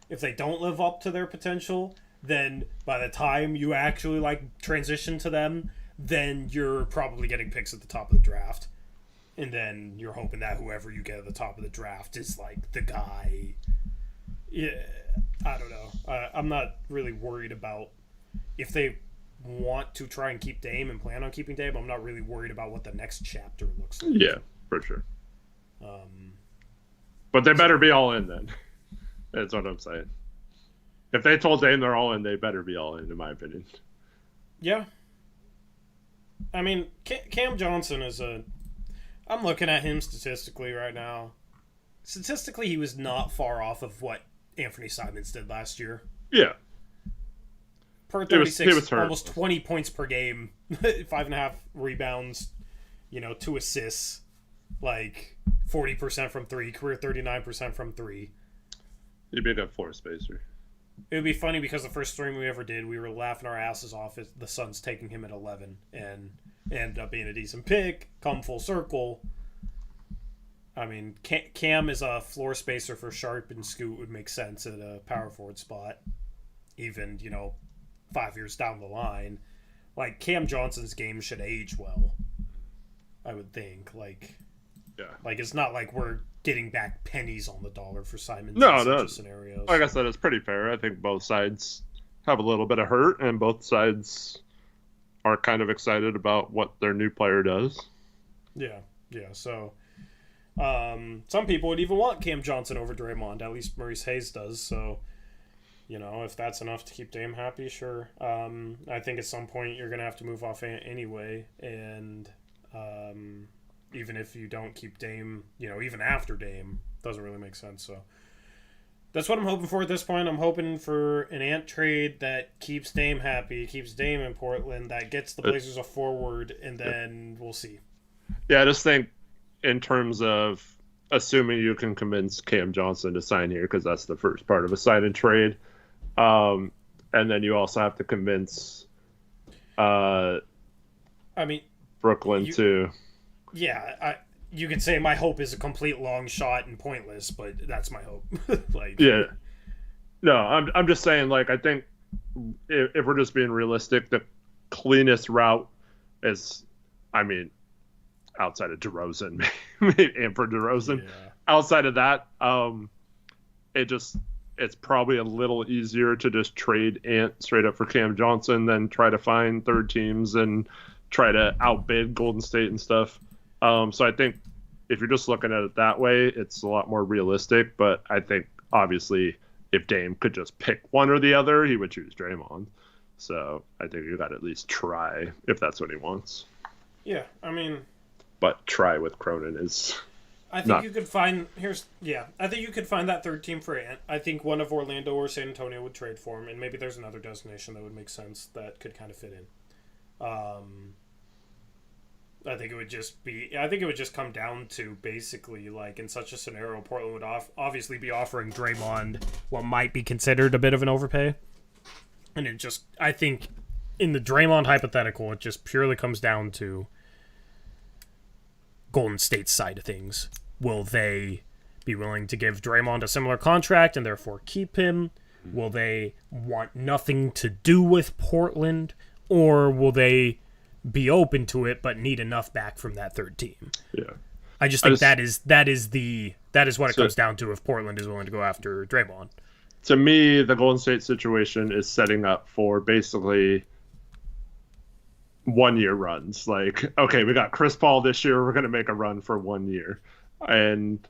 If they don't live up to their potential, then by the time you actually transition to them, then you're probably getting picks at the top of the draft. And then you're hoping that whoever you get at the top of the draft is like the guy. Yeah, I don't know. I'm not really worried about if they want to try and keep Dame and plan on keeping Dame. I'm not really worried about what the next chapter looks like. Yeah, for sure. But they better be all in then. That's what I'm saying. If they told Dame they're all in, they better be all in my opinion. Yeah. I mean, Cam Johnson is I'm looking at him statistically right now. Statistically, he was not far off of what Anthony Simons did last year. Yeah. Per 36, he was almost 20 points per game, 5.5 rebounds, 2 assists, 40% from 3, career 39% from 3. He'd be a good floor spacer. It would be funny because the first stream we ever did, we were laughing our asses off at the Suns taking him at 11, and ended up being a decent pick, come full circle. I mean, Cam is a floor spacer for Sharp, and Scoot would make sense at a power forward spot, even, 5 years down the line. Cam Johnson's game should age well, I would think. Yeah. It's not like we're getting back pennies on the dollar for Simons in such scenarios. Like I said, it's pretty fair. I think both sides have a little bit of hurt, and both sides are kind of excited about what their new player does. Yeah. So, Some people would even want Cam Johnson over Draymond. At least Maurice Hayes does. So, if that's enough to keep Dame happy, sure. I think at some point you're gonna have to move off Ant anyway, and even if you don't keep Dame, even after Dame, doesn't really make sense. So that's what I'm hoping for at this point. I'm hoping for an Ant trade that keeps Dame happy, keeps Dame in Portland, that gets the Blazers a forward, and then we'll see. Yeah, I just think in terms of assuming you can convince Cam Johnson to sign here, because that's the first part of a sign and trade. And then you also have to convince Brooklyn to... Yeah, you could say my hope is a complete long shot and pointless, but that's my hope. Yeah. No, I'm just saying, I think if we're just being realistic, the cleanest route is, outside of DeRozan, and for DeRozan, outside of that, it's probably a little easier to just trade Ant straight up for Cam Johnson than try to find third teams and try to outbid Golden State and stuff. So I think if you're just looking at it that way, it's a lot more realistic. But I think obviously if Dame could just pick one or the other, he would choose Draymond. So I think you got to at least try if that's what he wants. Yeah, But try with Cronin is... I think you could find... I think you could find that third team for Ant. I think one of Orlando or San Antonio would trade for him, and maybe there's another destination that would make sense that could kind of fit in. I think it would just come down to basically, in such a scenario, Portland would obviously be offering Draymond what might be considered a bit of an overpay. And I think in the Draymond hypothetical, it just purely comes down to Golden State's side of things. Will they be willing to give Draymond a similar contract and therefore keep him? Will they want nothing to do with Portland? Or will they be open to it but need enough back from that third team? Yeah. I just think that is what it comes down to if Portland is willing to go after Draymond. To me, the Golden State situation is setting up for basically 1 year runs. Okay, we got Chris Paul this year, we're going to make a run for 1 year. And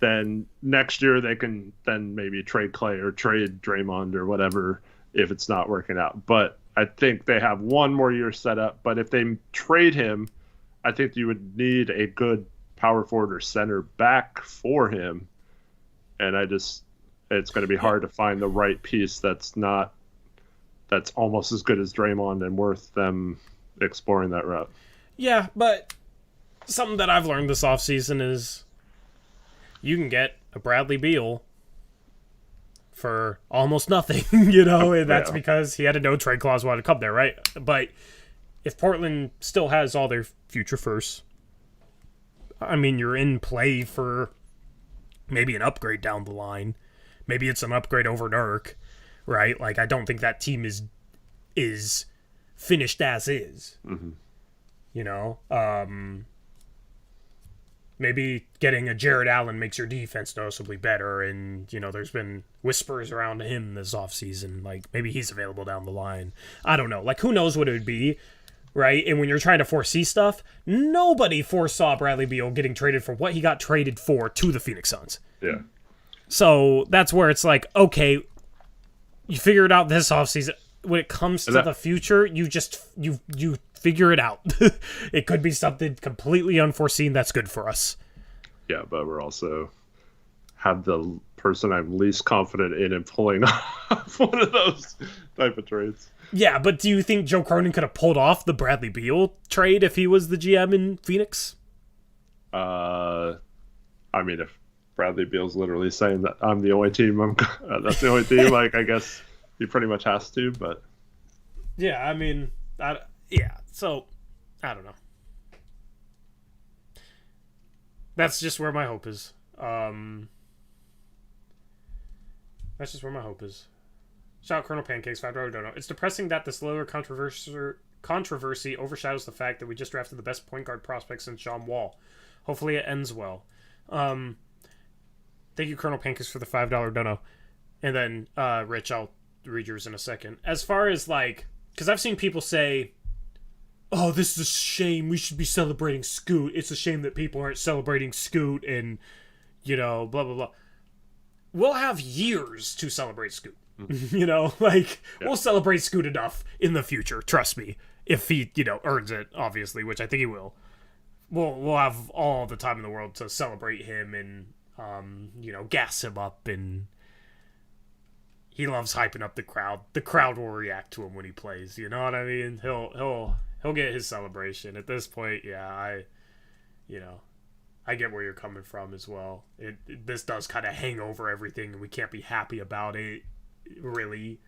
then next year they can then maybe trade Clay or trade Draymond or whatever if it's not working out. But I think they have 1 more year set up. But if they trade him, I think you would need a good power forward or center back for him. And it's going to be hard to find the right piece that's almost as good as Draymond and worth them exploring that route. Yeah, but something that I've learned this offseason is you can get a Bradley Beal for almost nothing, and that's because he had a no-trade clause while to come there, right? But if Portland still has all their future firsts, you're in play for maybe an upgrade down the line. Maybe it's an upgrade over Nurk, right? I don't think that team is finished as is. Mm-hmm. Maybe getting a Jared Allen makes your defense noticeably better, and there's been whispers around him this offseason, maybe he's available down the line. I don't know. Who knows what it would be, right? And when you're trying to foresee stuff, nobody foresaw Bradley Beal getting traded for what he got traded for to the Phoenix Suns. Yeah. So that's where it's okay, you figure it out this offseason. When it comes to the future, you figure it out. It could be something completely unforeseen that's good for us. Yeah, but we're also have the person I'm least confident in pulling off one of those type of trades. Yeah, but do you think Joe Cronin could have pulled off the Bradley Beal trade if he was the GM in Phoenix? If Bradley Beal's literally saying that I'm the only team, that's the only team, I guess he pretty much has to, but... Yeah, so, I don't know. That's just where my hope is. Shout out Colonel Pancakes, $5 dono. It's depressing that this Lillard controversy overshadows the fact that we just drafted the best point guard prospect since John Wall. Hopefully it ends well. Thank you, Colonel Pancakes, for the $5 dono. And then, Rich, I'll read yours in a second. As far as, because I've seen people say oh, this is a shame. We should be celebrating Scoot. It's a shame that people aren't celebrating Scoot and, blah, blah, blah. We'll have years to celebrate Scoot. We'll celebrate Scoot enough in the future. Trust me. If he, earns it, obviously, which I think he will. We'll have all the time in the world to celebrate him and, gas him up, and he loves hyping up the crowd. The crowd will react to him when he plays. You know what I mean? He'll get his celebration. At this point, I get where you're coming from as well. This does kind of hang over everything, and we can't be happy about it, really.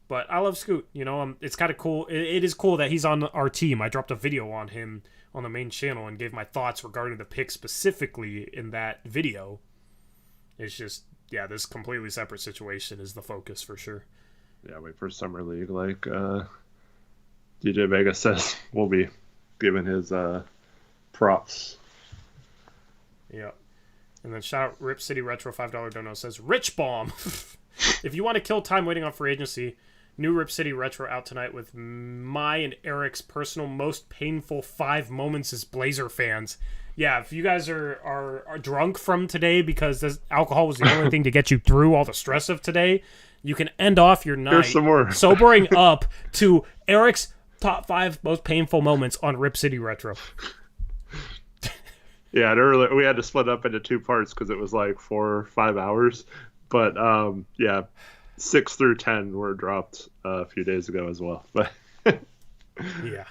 But I love Scoot. It's kind of cool. It is cool that he's on our team. I dropped a video on him on the main channel and gave my thoughts regarding the pick specifically in that video. It's just, this completely separate situation is the focus for sure. Yeah, wait for Summer League. Like DJ Vega says, we'll be giving his props. Yeah. And then shout out Rip City Retro $5 dono says, Rich Bomb. If you want to kill time waiting on free agency, new Rip City Retro out tonight with my and Eric's personal most painful 5 moments as Blazer fans. Yeah, if you guys are drunk from today because this alcohol was the only thing to get you through all the stress of today, you can end off your night sobering up to Eric's top 5 most painful moments on Rip City Retro. Yeah, and earlier we had to split up into 2 parts because it was like 4 or 5 hours. But 6 through 10 were dropped a few days ago as well. But yeah.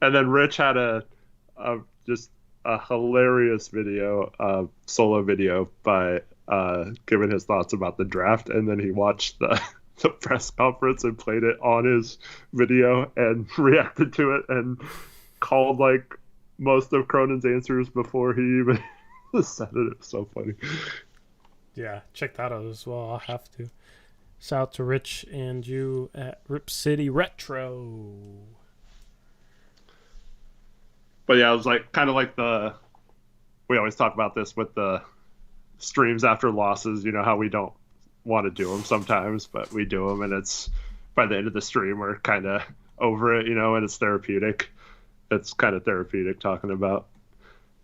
And then Rich had just a hilarious video, solo video by giving his thoughts about the draft, and then he watched the press conference and played it on his video and reacted to it and called like most of Cronin's answers before he even said it. It was so funny. Yeah, check that out as well. I'll have to. Shout out to Rich and you at Rip City Retro. But yeah, it was like kind of like we always talk about this with the streams after losses, how we don't want to do them sometimes, but we do them, and it's by the end of the stream, we're kind of over it, and it's therapeutic. It's kind of therapeutic talking about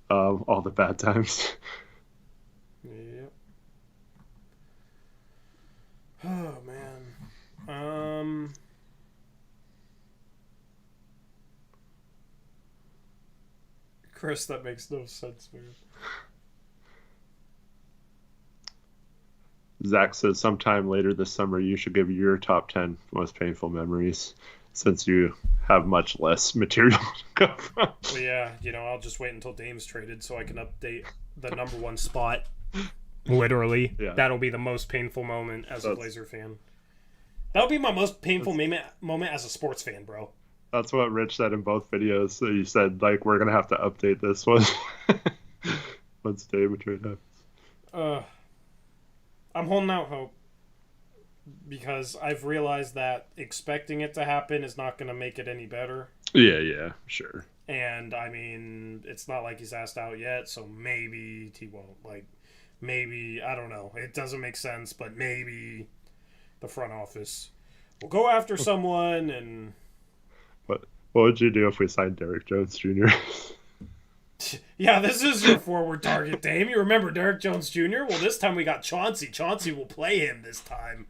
all the bad times. Yep. Oh, man. Chris, that makes no sense, man. Zach says sometime later this summer you should give your top 10 most painful memories since you have much less material to go from. Well, yeah, I'll just wait until Dame's traded so I can update the number 1 spot. Literally. Yeah. That'll be the most painful moment as a Blazer fan. That'll be my most painful moment as a sports fan, bro. That's what Rich said in both videos. So he said, like, we're going to have to update this one once Dame trade happens. I'm holding out hope because I've realized that expecting it to happen is not going to make it any better. Yeah, sure. And, I mean, it's not like he's asked out yet, so maybe he won't. Like, maybe, I don't know. It doesn't make sense, but maybe the front office will go after someone and... What would you do if we signed Derek Jones Jr.? Yeah, this is your forward target, Dame. You remember Derek Jones Jr.? Well, this time we got Chauncey. Chauncey will play him this time.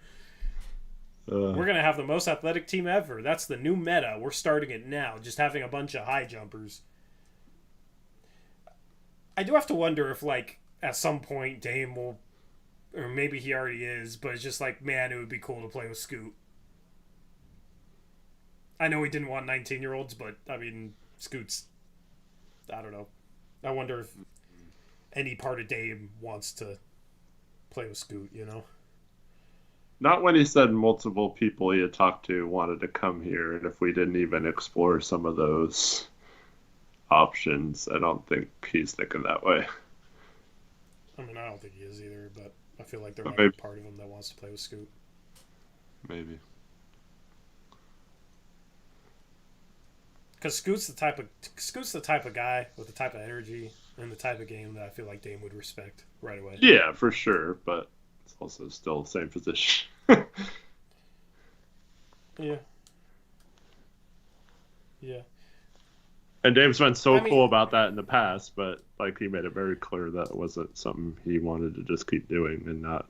We're going to have the most athletic team ever. That's the new meta. We're starting it now, just having a bunch of high jumpers. I do have to wonder if, like, at some point Dame will, or maybe he already is, but it's just like, man, it would be cool to play with Scoot. I know he didn't want 19-year-olds, but, I mean, Scoot's, I don't know. I wonder if any part of Dame wants to play with Scoot, Not when he said multiple people he had talked to wanted to come here, and if we didn't even explore some of those options, I don't think he's thinking that way. I mean, I don't think he is either, but I feel like there might be part of him that wants to play with Scoot. Maybe. Because Scoot's the type of guy with the type of energy and the type of game that I feel like Dame would respect right away. Yeah, for sure, but it's also still the same position. Yeah. And Dame's been so I mean, cool about that in the past, but like he made it very clear that it wasn't something he wanted to just keep doing and not.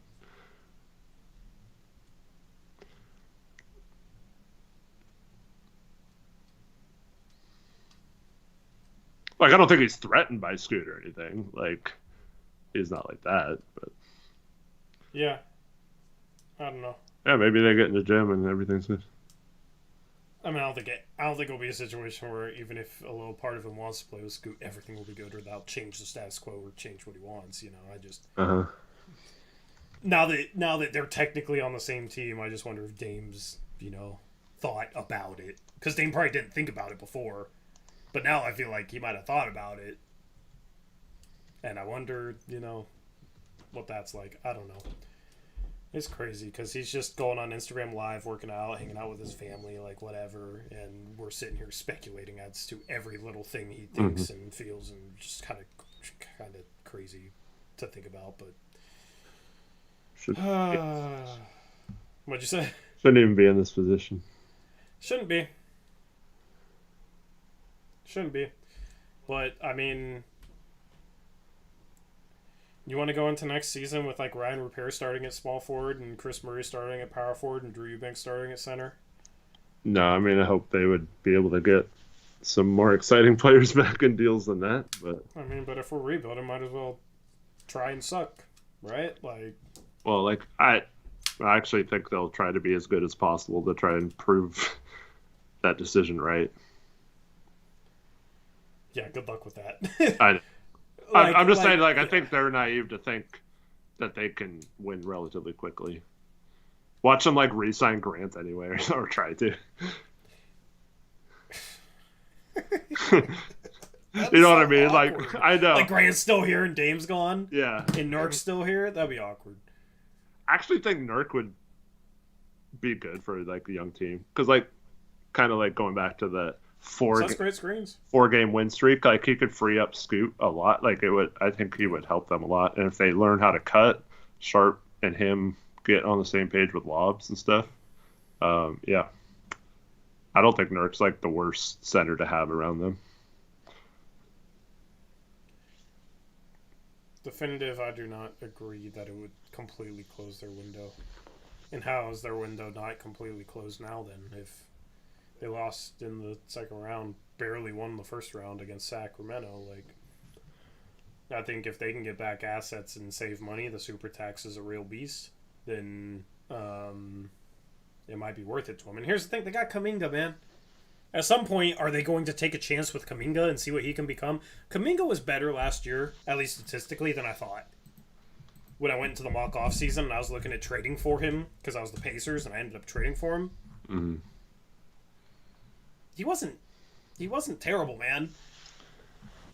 Like, I don't think he's threatened by Scoot or anything. Like, he's not like that. But yeah, I don't know. yeah, maybe they get in the gym and everything's good. I mean, I don't think it'll be a situation where even if a little part of him wants to play with Scoot, everything will be good, or they'll change the status quo or change what he wants. You know, I just now that they're technically on the same team, I just wonder if Dame's thought about it, because Dame probably didn't think about it before, but now I feel like he might have thought about it, and I wonder what that's like. I don't know. It's crazy because he's just going on Instagram Live, working out, hanging out with his family, like whatever, and we're sitting here speculating as to every little thing he thinks and feels, and just kind of crazy to think about. But what'd you say? Shouldn't even be in this position. Shouldn't be. But I mean, you want to go into next season with like Ryan Repair starting at small forward and Chris Murray starting at power forward and Drew Eubanks starting at center? No, I mean, I hope they would be able to get some more exciting players back in deals than that. But I mean, but if we're rebuilding, might as well try and suck, right? Like, well, like I actually think they'll try to be as good as possible to try and prove that decision right. Yeah, good luck with that. I'm just saying, like, I think they're naive to think that they can win relatively quickly. Watch them, like, re-sign Grant anyway, or try to. You know what I mean? Awkward. Like, I know. Like, Grant's still here and Dame's gone? Yeah. And Nurk's still here? That'd be awkward. I actually think Nurk would be good for, like, a young team. Because, like, kind of, like, going back to the great screens. 4-game win streak, like, he could free up Scoot a lot. Like, I think he would help them a lot. And if they learn how to cut, Sharp and him get on the same page with lobs and stuff, yeah. I don't think Nurk's, like, the worst center to have around them. Definitive, I do not agree that it would completely close their window. And how is their window not completely closed now, then, if they lost in the second round, barely won the first round against Sacramento? Like, I think if they can get back assets and save money, the super tax is a real beast, then it might be worth it to them. And here's the thing, they got Kuminga, man. At some point, are they going to take a chance with Kuminga and see what he can become? Kuminga was better last year, at least statistically, than I thought. When I went into the mock off season and I was looking at trading for him, because I was the Pacers and I ended up trading for him. Mm-hmm. He wasn't terrible, man.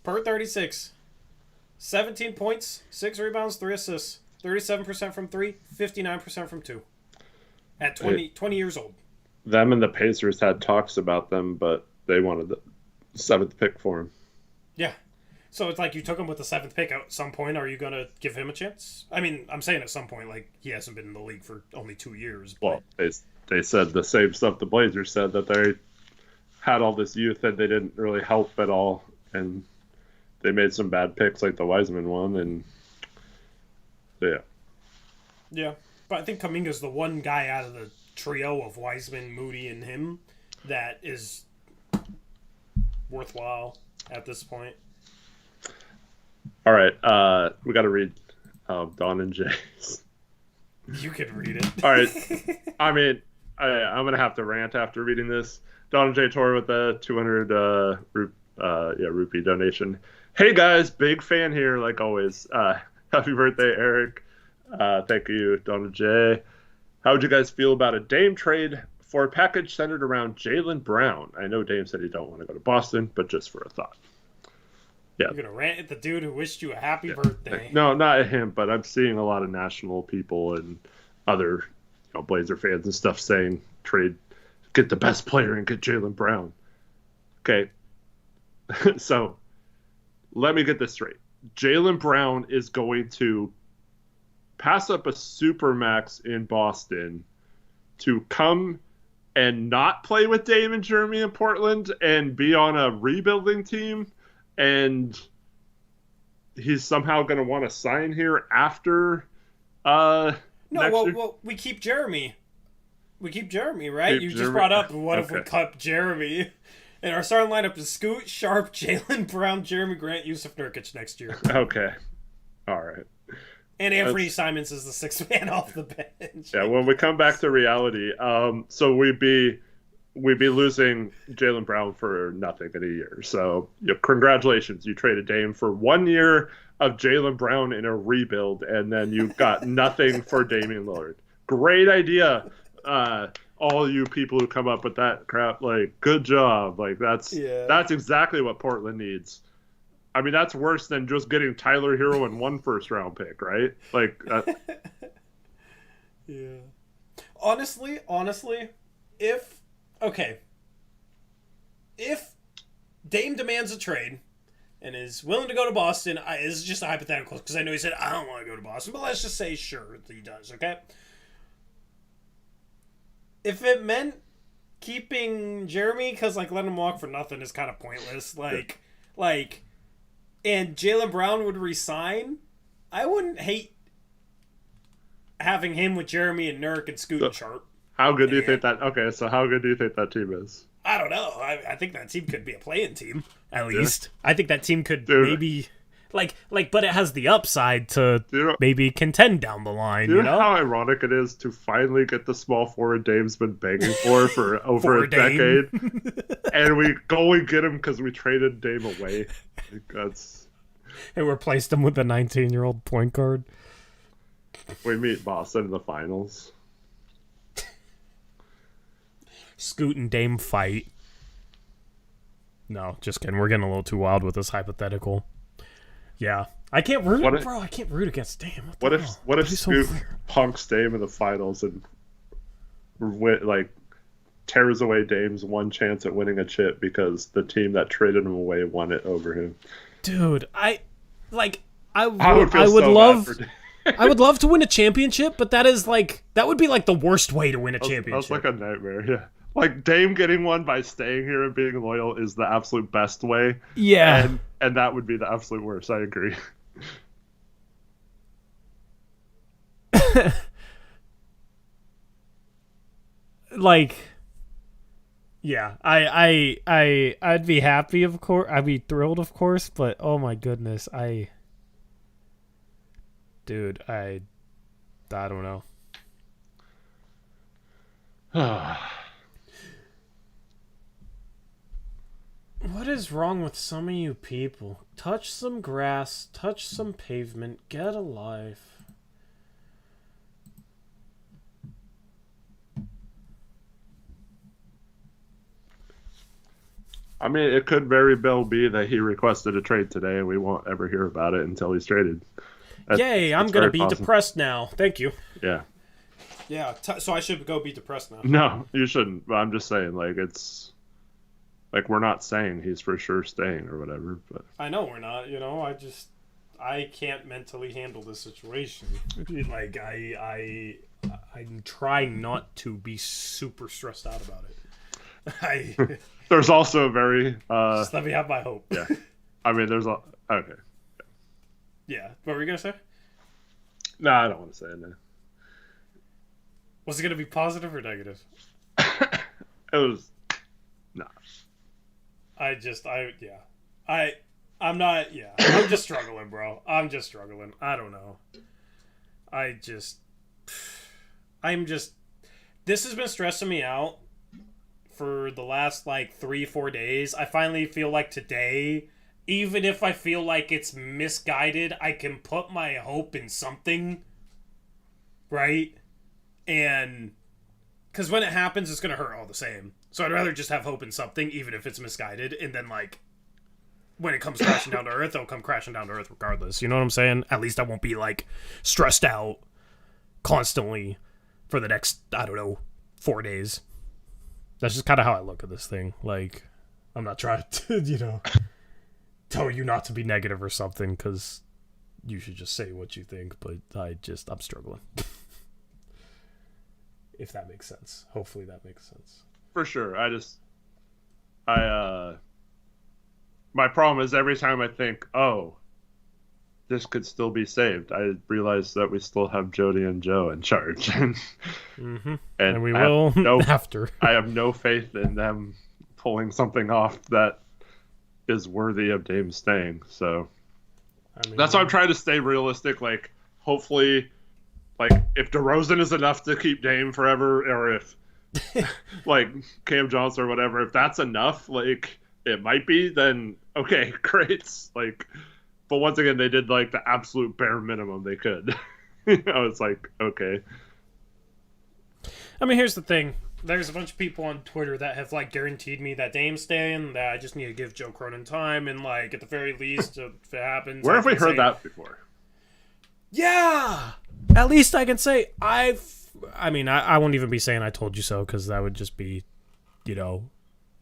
Per 36. 17 points, 6 rebounds, 3 assists. 37% from 3, 59% from 2. At 20 years old. Them and the Pacers had talks about them, but they wanted the 7th pick for him. Yeah. So it's like you took him with the 7th pick. At some point, are you going to give him a chance? I mean, I'm saying at some point, like, he hasn't been in the league for only 2 years. But... Well, they said the same stuff the Blazers said, that they had all this youth and they didn't really help at all. And they made some bad picks, like the Wiseman one. And yeah. Yeah. But I think Kuminga's the one guy out of the trio of Wiseman, Moody, and him that is worthwhile at this point. All right, we got to read Don and Jay's. You could read it. All right. I mean, I'm gonna have to rant after reading this. Don and Jay Tor with the 200 rupee donation. Hey guys, big fan here like always. Happy birthday, Eric. Thank you, Don and Jay. How would you guys feel about a Dame trade for a package centered around Jaylen Brown? I know Dame said he don't want to go to Boston, but just for a thought. Yeah. You're going to rant at the dude who wished you a happy birthday. No, not at him, but I'm seeing a lot of national people and other Blazer fans and stuff saying get the best player and get Jaylen Brown. Okay. So let me get this straight. Jaylen Brown is going to pass up a supermax in Boston to come and not play with Dame and Jeremy in Portland and be on a rebuilding team, and he's somehow going to want to sign here after next year? Well, we keep Jeremy. We keep Jeremy, right? Keep You Jeremy? just brought up, what if we Okay. cut Jeremy? And our starting lineup is Scoot, Sharp, Jalen Brown, Jeremy Grant, Yusuf Nurkic next year. Okay. All right. And Anthony Simons is the sixth man off the bench. Yeah, when we come back to reality, so we'd be losing Jalen Brown for nothing in a year. So congratulations, you traded Dame for 1 year of Jalen Brown in a rebuild, and then you got nothing for Damian Lillard. Great idea, all you people who come up with that crap. Like, good job. Like that's exactly what Portland needs. I mean, that's worse than just getting Tyler Hero and 1 first-round pick, right? Like, yeah. Honestly, if Dame demands a trade and is willing to go to Boston, this is just a hypothetical because I know he said I don't want to go to Boston, but let's just say sure he does. Okay. If it meant keeping Jeremy, because letting him walk for nothing is kind of pointless. And Jalen Brown would resign, I wouldn't hate having him with Jeremy and Nurk and Scoot and Sharp. How good do you think that? Okay, so how good do you think that team is? I don't know. I think that team could be a play-in team at least. Yeah. I think that team could maybe but it has the upside to maybe contend down the line. Do you know how ironic it is to finally get the small forward Dame's been begging for over a decade, and we go and get him because we traded Dame away. And replaced him with a 19-year-old point guard. We meet Boston in the finals. Scoot and Dame fight. No, just kidding. We're getting a little too wild with this hypothetical. Yeah, I can't root, I can't root against Dame. What if Scoot punks Dame in the finals and tears away Dame's one chance at winning a chip because the team that traded him away won it over him? Dude, I would love to win a championship, but that would be the worst way to win a championship. That's like a nightmare. Yeah. Like, Dame getting one by staying here and being loyal is the absolute best way. Yeah. And that would be the absolute worst. I agree. Yeah, I'd be happy, of course. I'd be thrilled, of course, but oh my goodness, I don't know. What is wrong with some of you people? Touch some grass, touch some pavement, get a life. I mean, it could very well be that he requested a trade today and we won't ever hear about it until he's traded. Yay, I'm going to be depressed now. Thank you. Yeah. Yeah, so I should go be depressed now. No, you shouldn't. But I'm just saying, it's... we're not saying he's for sure staying or whatever, but... I know we're not, I can't mentally handle this situation. I'm trying not to be super stressed out about it. There's also a very... Just let me have my hope. Yeah. I mean, there's a... Okay. Yeah. What were you going to say? No, I don't want to say it now. Was it going to be positive or negative? It was... No. I'm just struggling, bro. I'm just struggling. I don't know. This has been stressing me out for the last 3-4 days. I finally feel like today, even if I feel like it's misguided, I can put my hope in something, right? And because when it happens, it's gonna hurt all the same. So I'd rather just have hope in something, even if it's misguided, and then when it comes crashing down to earth, it'll come crashing down to earth regardless. You know what I'm saying? At least I won't be stressed out constantly for the next 4 days. That's just kind of how I look at this thing. I'm not trying to, tell you not to be negative or something, because you should just say what you think, but I'm struggling. if that makes sense. Hopefully that makes sense. For sure. My problem is every time I think, oh, this could still be saved, I realize that we still have Jody and Joe in charge. Mm-hmm. And we I will after. I have no faith in them pulling something off that is worthy of Dame staying. So that's why I'm trying to stay realistic. Like, hopefully, like, if DeRozan is enough to keep Dame forever, or if like Cam Johnson or whatever, if that's enough, like it might be, then okay, great. Like, but once again, they did like the absolute bare minimum they could. It's like, okay. I mean, here's the thing. There's a bunch of people on Twitter that have like guaranteed me that Dame's staying, that I just need to give Joe Cronin time, and like at the very least, if it happens. Where have we heard that before? Yeah! At least I can say I won't even be saying I told you so, because that would just be,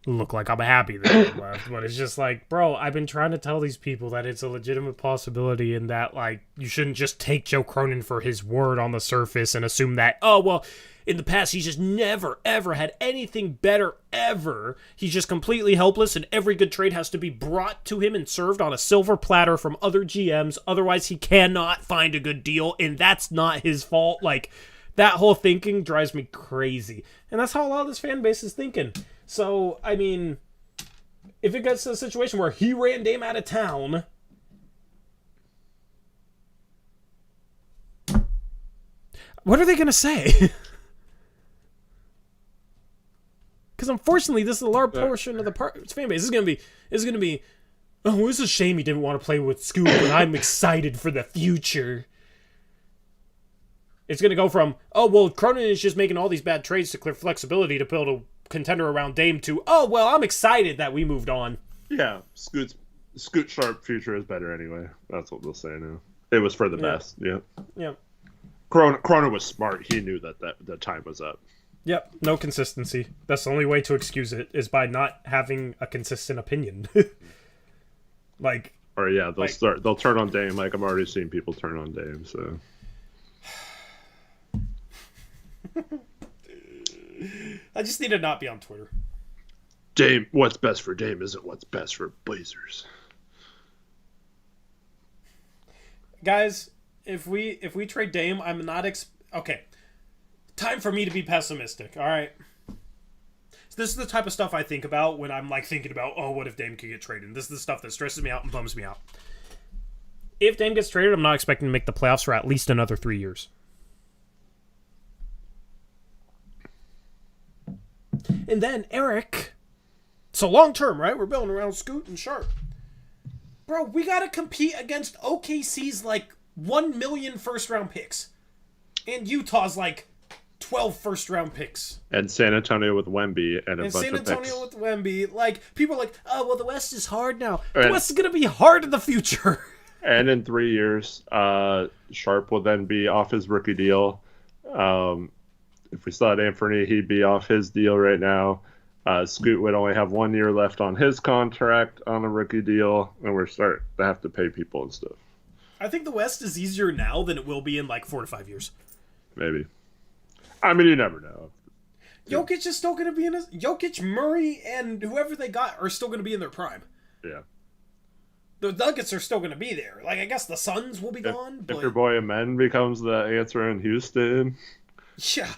look like I'm happy that he left. But it's just like, bro, I've been trying to tell these people that it's a legitimate possibility, and that, like, you shouldn't just take Joe Cronin for his word on the surface and assume that, oh, well, in the past he's just never, ever had anything better ever. He's just completely helpless, and every good trade has to be brought to him and served on a silver platter from other GMs. Otherwise, he cannot find a good deal, and that's not his fault. Like, that whole thinking drives me crazy. And that's how a lot of this fan base is thinking. So, I mean, if it gets to a situation where he ran Dame out of town, what are they going to say? Because unfortunately, this is a large portion of the fan base. This is going to be, oh, it's a shame he didn't want to play with Scoot, but I'm excited for the future. It's going to go from, oh, well, Cronin is just making all these bad trades to clear flexibility to build a contender around Dame, to, oh, well, I'm excited that we moved on. Yeah, Scoot Sharp future is better anyway. That's what they'll say now. It was for the best. Yeah. Yeah. Cronin was smart. He knew that the time was up. Yep. No consistency. That's the only way to excuse it, is by not having a consistent opinion. Like. Or yeah, they'll turn on Dame. Like, I'm already seeing people turn on Dame. So. I just need to not be on Twitter. Dame, what's best for Dame isn't what's best for Blazers. Guys, if we trade Dame, I'm not okay. Time for me to be pessimistic. All right. So this is the type of stuff I think about when I'm like thinking about, oh, what if Dame could get traded? This is the stuff that stresses me out and bums me out. If Dame gets traded, I'm not expecting to make the playoffs for at least another 3 years. And then, Eric, so long term, right? We're building around Scoot and Sharp. Bro, we got to compete against OKC's like 1 million first-round picks. And Utah's like 12 first-round picks. And San Antonio with Wemby and a bunch of picks. And San Antonio with Wemby. Like, people are like, oh, well, the West is hard now. The West is going to be hard in the future. And in 3 years, Sharp will then be off his rookie deal. If we still had Anthony, he'd be off his deal right now. Scoot would only have 1 year left on his contract on a rookie deal, and we're starting to have to pay people and stuff. I think the West is easier now than it will be in like 4 to 5 years. Maybe. I mean, you never know. Jokic is still going to be in his... Jokic, Murray, and whoever they got are still going to be in their prime. Yeah. The Nuggets are still going to be there. Like, I guess the Suns will be gone, but... If your boy Amen becomes the answer in Houston... Yeah.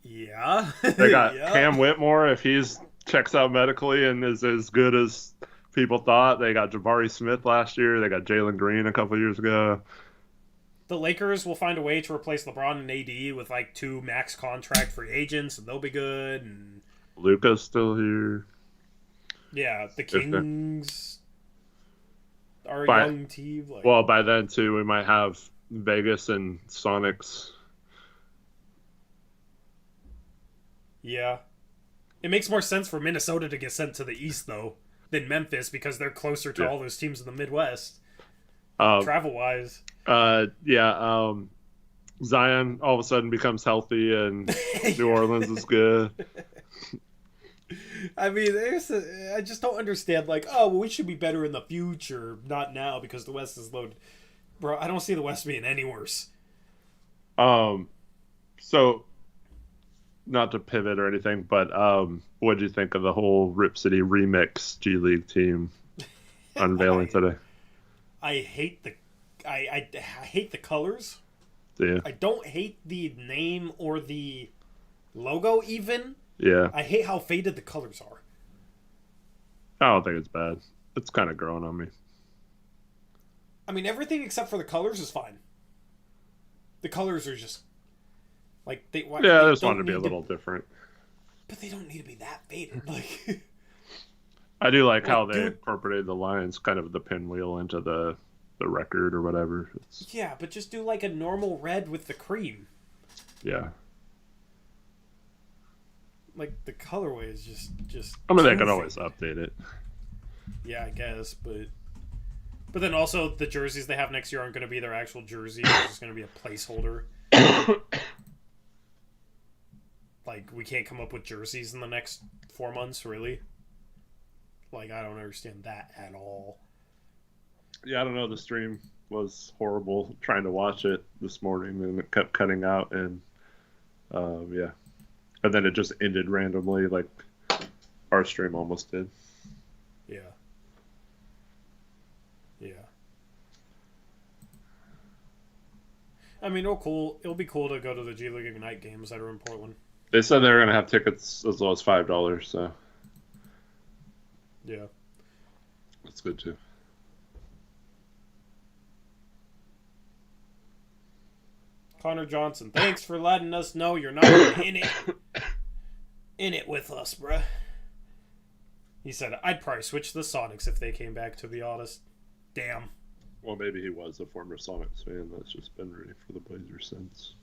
Yeah. They got Cam Whitmore, if he's checks out medically and is as good as people thought. They got Jabari Smith last year. They got Jalen Green a couple years ago. The Lakers will find a way to replace LeBron and AD with like 2 max contract free agents, and they'll be good. And Luka's still here. Yeah, the Kings are a young team. Like... Well, by then too, we might have Vegas and Sonics. Yeah. It makes more sense for Minnesota to get sent to the East, though, than Memphis, because they're closer to all those teams in the Midwest. Travel-wise. Zion all of a sudden becomes healthy, and New Orleans is good. I mean, I just don't understand, like, oh, well, we should be better in the future, not now, because the West is loaded. Bro, I don't see the West being any worse. So... not to pivot or anything, but what did you think of the whole Rip City Remix G League team unveiling today? I hate the I hate the colors. Yeah. I don't hate the name or the logo even. Yeah. I hate how faded the colors are. I don't think it's bad. It's kind of growing on me. I mean, everything except for the colors is fine. The colors are just like they. Yeah, I just wanted to be a little different. But they don't need to be that faded. Like, I do like how they incorporated the lines, kind of the pinwheel into the record or whatever. Yeah, but just do like a normal red with the cream. Yeah. Like the colorway is just. I mean, they can always update it. Yeah, I guess, but then also the jerseys they have next year aren't going to be their actual jerseys. It's just going to be a placeholder. Like, we can't come up with jerseys in the next 4 months, really? Like, I don't understand that at all. Yeah, I don't know. The stream was horrible trying to watch it this morning, and it kept cutting out, and yeah. And then it just ended randomly, like our stream almost did. Yeah. Yeah. I mean, it'll be cool to go to the G League Ignite games that are in Portland. They said they were going to have tickets as low as $5, so. Yeah. That's good, too. Connor Johnson, thanks for letting us know you're not in it with us, bruh. He said, I'd probably switch the Sonics if they came back, to be honest. Damn. Well, maybe he was a former Sonics fan that's just been rooting for the Blazers since.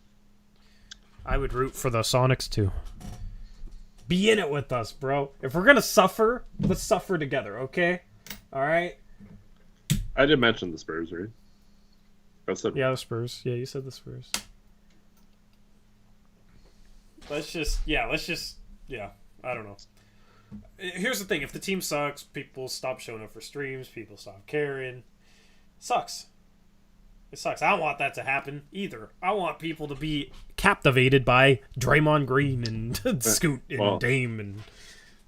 I would root for the Sonics, too. Be in it with us, bro. If we're going to suffer, let's suffer together, okay? All right? I did mention the Spurs, right? I said, yeah, the Spurs. Yeah, you said the Spurs. Let's just, I don't know. Here's the thing. If the team sucks, people stop showing up for streams, people stop caring. Sucks. It sucks. I don't want that to happen either. I want people to be captivated by Draymond Green and Scoot and Dame and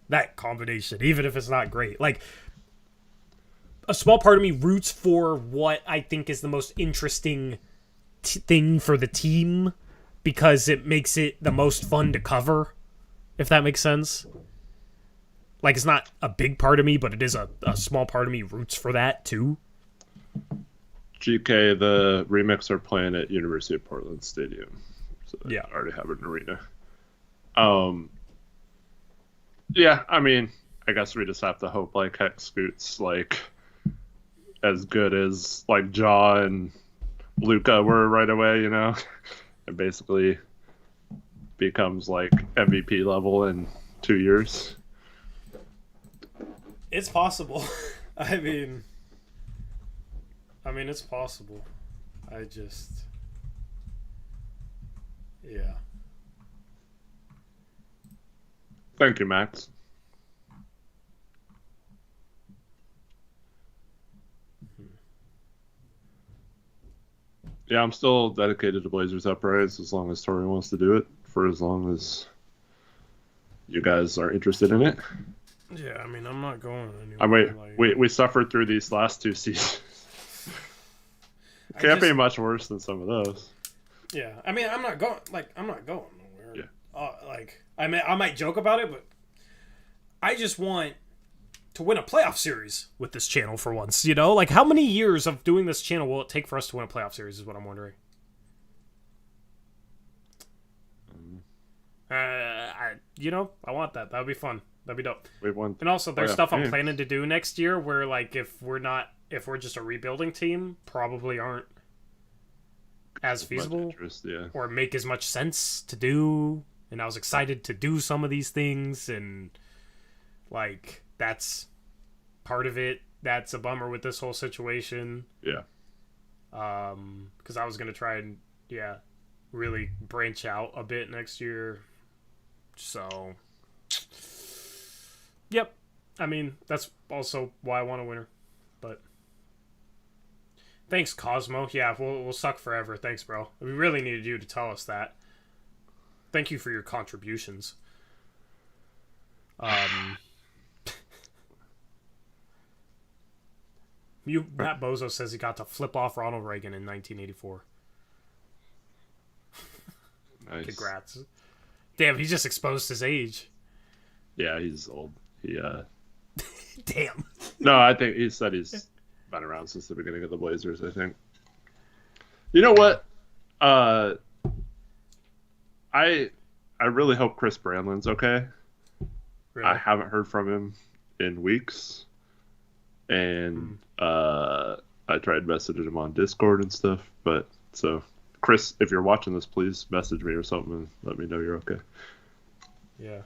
that combination, even if it's not great. Like, a small part of me roots for what I think is the most interesting thing for the team because it makes it the most fun to cover, if that makes sense. Like, it's not a big part of me, but it is a small part of me roots for that, too. GK, the Remix are playing at University of Portland Stadium. So they yeah. already have an arena. Yeah, I mean, I guess we just have to hope, like, Hex Scoot's, like, as good as, like, Ja and Luka were right away, you know? It basically becomes, like, MVP level in 2 years. It's possible. I mean, it's possible. Yeah. Thank you, Max. Yeah, I'm still dedicated to Blazers Uprise as long as Tori wants to do it, for as long as you guys are interested in it. Yeah, I mean, I'm not going anywhere. I mean, we suffered through these last 2 seasons. Can't be much worse than some of those. Yeah, I mean, I'm not going nowhere. Yeah. I might joke about it, but I just want to win a playoff series with this channel for once, you know? Like, how many years of doing this channel will it take for us to win a playoff series is what I'm wondering. I want that. That would be fun. That'd be dope. And also, there's stuff I'm planning to do next year where, like, if we're just a rebuilding team, probably aren't as feasible or make as much sense to do. And I was excited to do some of these things, and, like, that's part of it. That's a bummer with this whole situation. Yeah. Because I was going to try and, really branch out a bit next year. So, yep. I mean, that's also why I want a winner. But thanks, Cosmo. Yeah, we'll suck forever. Thanks, bro. We really needed you to tell us that. Thank you for your contributions. Matt Bozo says he got to flip off Ronald Reagan in 1984. Nice. Congrats. Damn, he just exposed his age. Yeah, he's old. Damn. No, I think he said he's been around since the beginning of the Blazers, I think. You know what? I really hope Chris Brandlin's okay. Really? I haven't heard from him in weeks. And I tried messaging him on Discord and stuff. But so, Chris, if you're watching this, please message me or something and let me know you're okay. Yeah.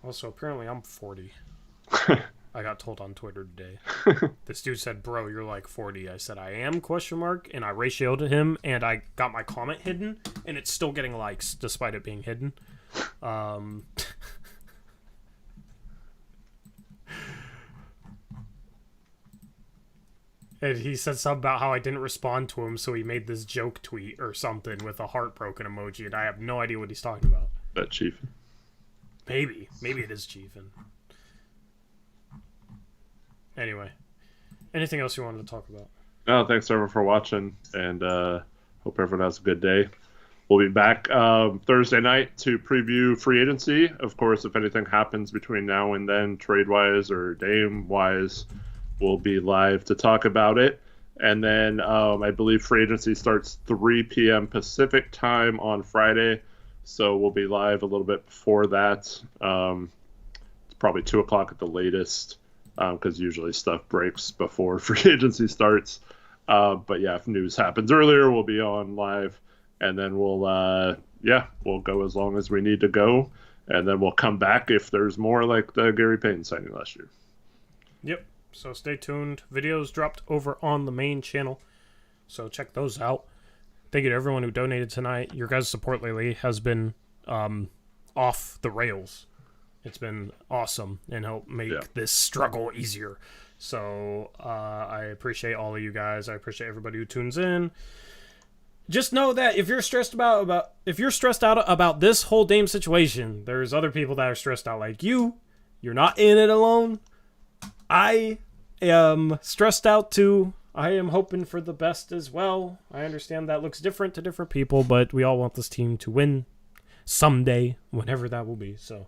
Also, apparently I'm 40. I got told on Twitter today. This dude said, "Bro, you're like 40." I said, "I am?" ? And I ratioed him, and I got my comment hidden, and it's still getting likes despite it being hidden. And he said something about how I didn't respond to him, so he made this joke tweet or something with a heartbroken emoji, and I have no idea what he's talking about. That Chief. Maybe it is Chiefin. Anyway, anything else you wanted to talk about? No, thanks everyone for watching, and hope everyone has a good day. We'll be back Thursday night to preview free agency. Of course, if anything happens between now and then, trade-wise or Dame-wise, we'll be live to talk about it. And then I believe free agency starts 3 p.m. Pacific time on Friday, so we'll be live a little bit before that. It's probably 2 o'clock at the latest, because usually stuff breaks before free agency starts. But yeah, if news happens earlier, we'll be on live, and then we'll go as long as we need to go, and then we'll come back if there's more like the Gary Payton signing last year. Yep. So stay tuned. Videos dropped over on the main channel, so check those out. Thank you to everyone who donated tonight. Your guys' support lately has been off the rails. It's been awesome and helped make this struggle easier. So I appreciate all of you guys. I appreciate everybody who tunes in. Just know that if you're stressed out about this whole Dame situation, there's other people that are stressed out like you. You're not in it alone. I am stressed out too. I am hoping for the best as well. I understand that looks different to different people, but we all want this team to win someday, whenever that will be. So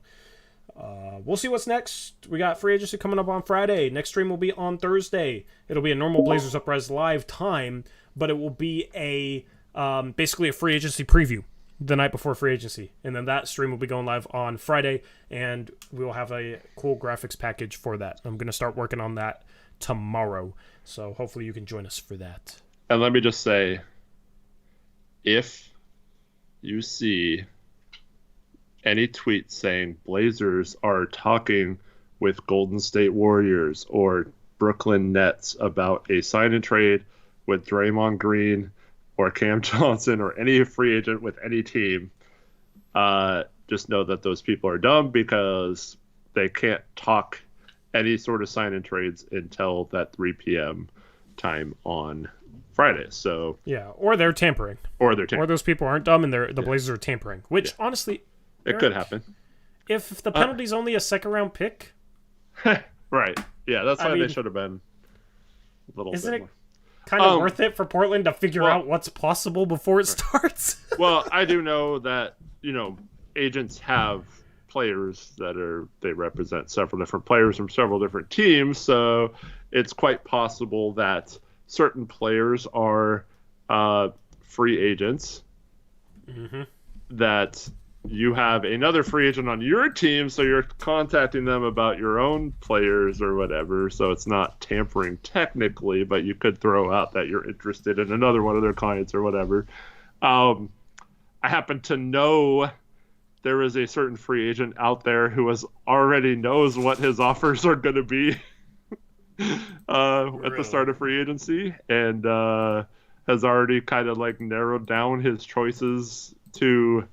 we'll see what's next. We got free agency coming up on Friday. Next stream will be on Thursday. It'll be a normal Blazers Uprise live time, but it will be a basically a free agency preview the night before free agency. And then that stream will be going live on Friday, and we will have a cool graphics package for that. I'm going to start working on that tomorrow. So hopefully you can join us for that. And let me just say, if you see any tweet saying Blazers are talking with Golden State Warriors or Brooklyn Nets about a sign and trade with Draymond Green or Cam Johnson or any free agent with any team, just know that those people are dumb, because they can't talk any sort of sign and trades until that 3 p.m. time on Friday. So yeah, or they're tampering. Or those people aren't dumb and the Blazers are tampering, which honestly, it could happen. If the penalty's only a second round pick. Right. Yeah, that's why they should have been a little bit more. Kind of worth it for Portland to figure out what's possible before it starts? Well, I do know that, agents have players they represent several different players from several different teams, so it's quite possible that certain players are free agents, that you have another free agent on your team, so you're contacting them about your own players or whatever, so it's not tampering technically, but you could throw out that you're interested in another one of their clients or whatever. I happen to know there is a certain free agent out there who already knows what his offers are going to be at the start of free agency, and has already kind of like narrowed down his choices to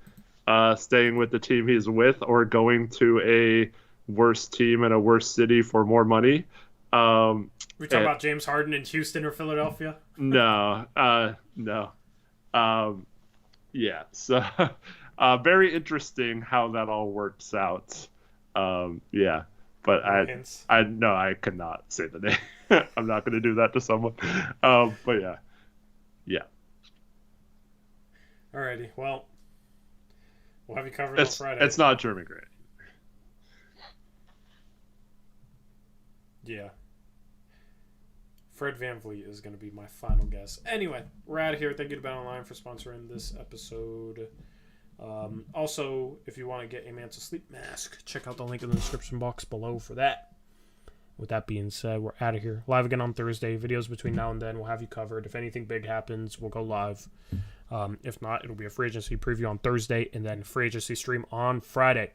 staying with the team he's with or going to a worse team in a worse city for more money. We talking about James Harden in Houston or Philadelphia? No. Yeah, so very interesting how that all works out. Yeah, but No hints. I no, I cannot say the name. I'm not going to do that to someone. But yeah, yeah. Alrighty, well, we'll have you covered on Friday. It's not Jeremy Grant. Yeah. Fred VanVleet is going to be my final guess. Anyway, we're out of here. Thank you to Bet Online for sponsoring this episode. Also, if you want to get a Manta Sleep Mask, check out the link in the description box below for that. With that being said, we're out of here. Live again on Thursday. Videos between now and then. We'll have you covered. If anything big happens, we'll go live. If not, it'll be a free agency preview on Thursday and then free agency stream on Friday.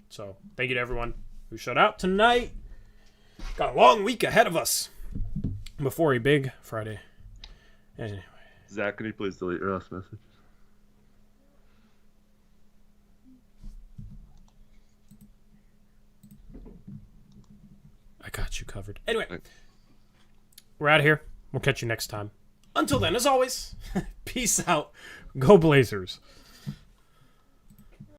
So, thank you to everyone who showed out tonight. Got a long week ahead of us before a big Friday. Anyway. Zach, can you please delete your last message? I got you covered. Anyway, we're out of here. We'll catch you next time. Until then, as always, peace out. Go Blazers.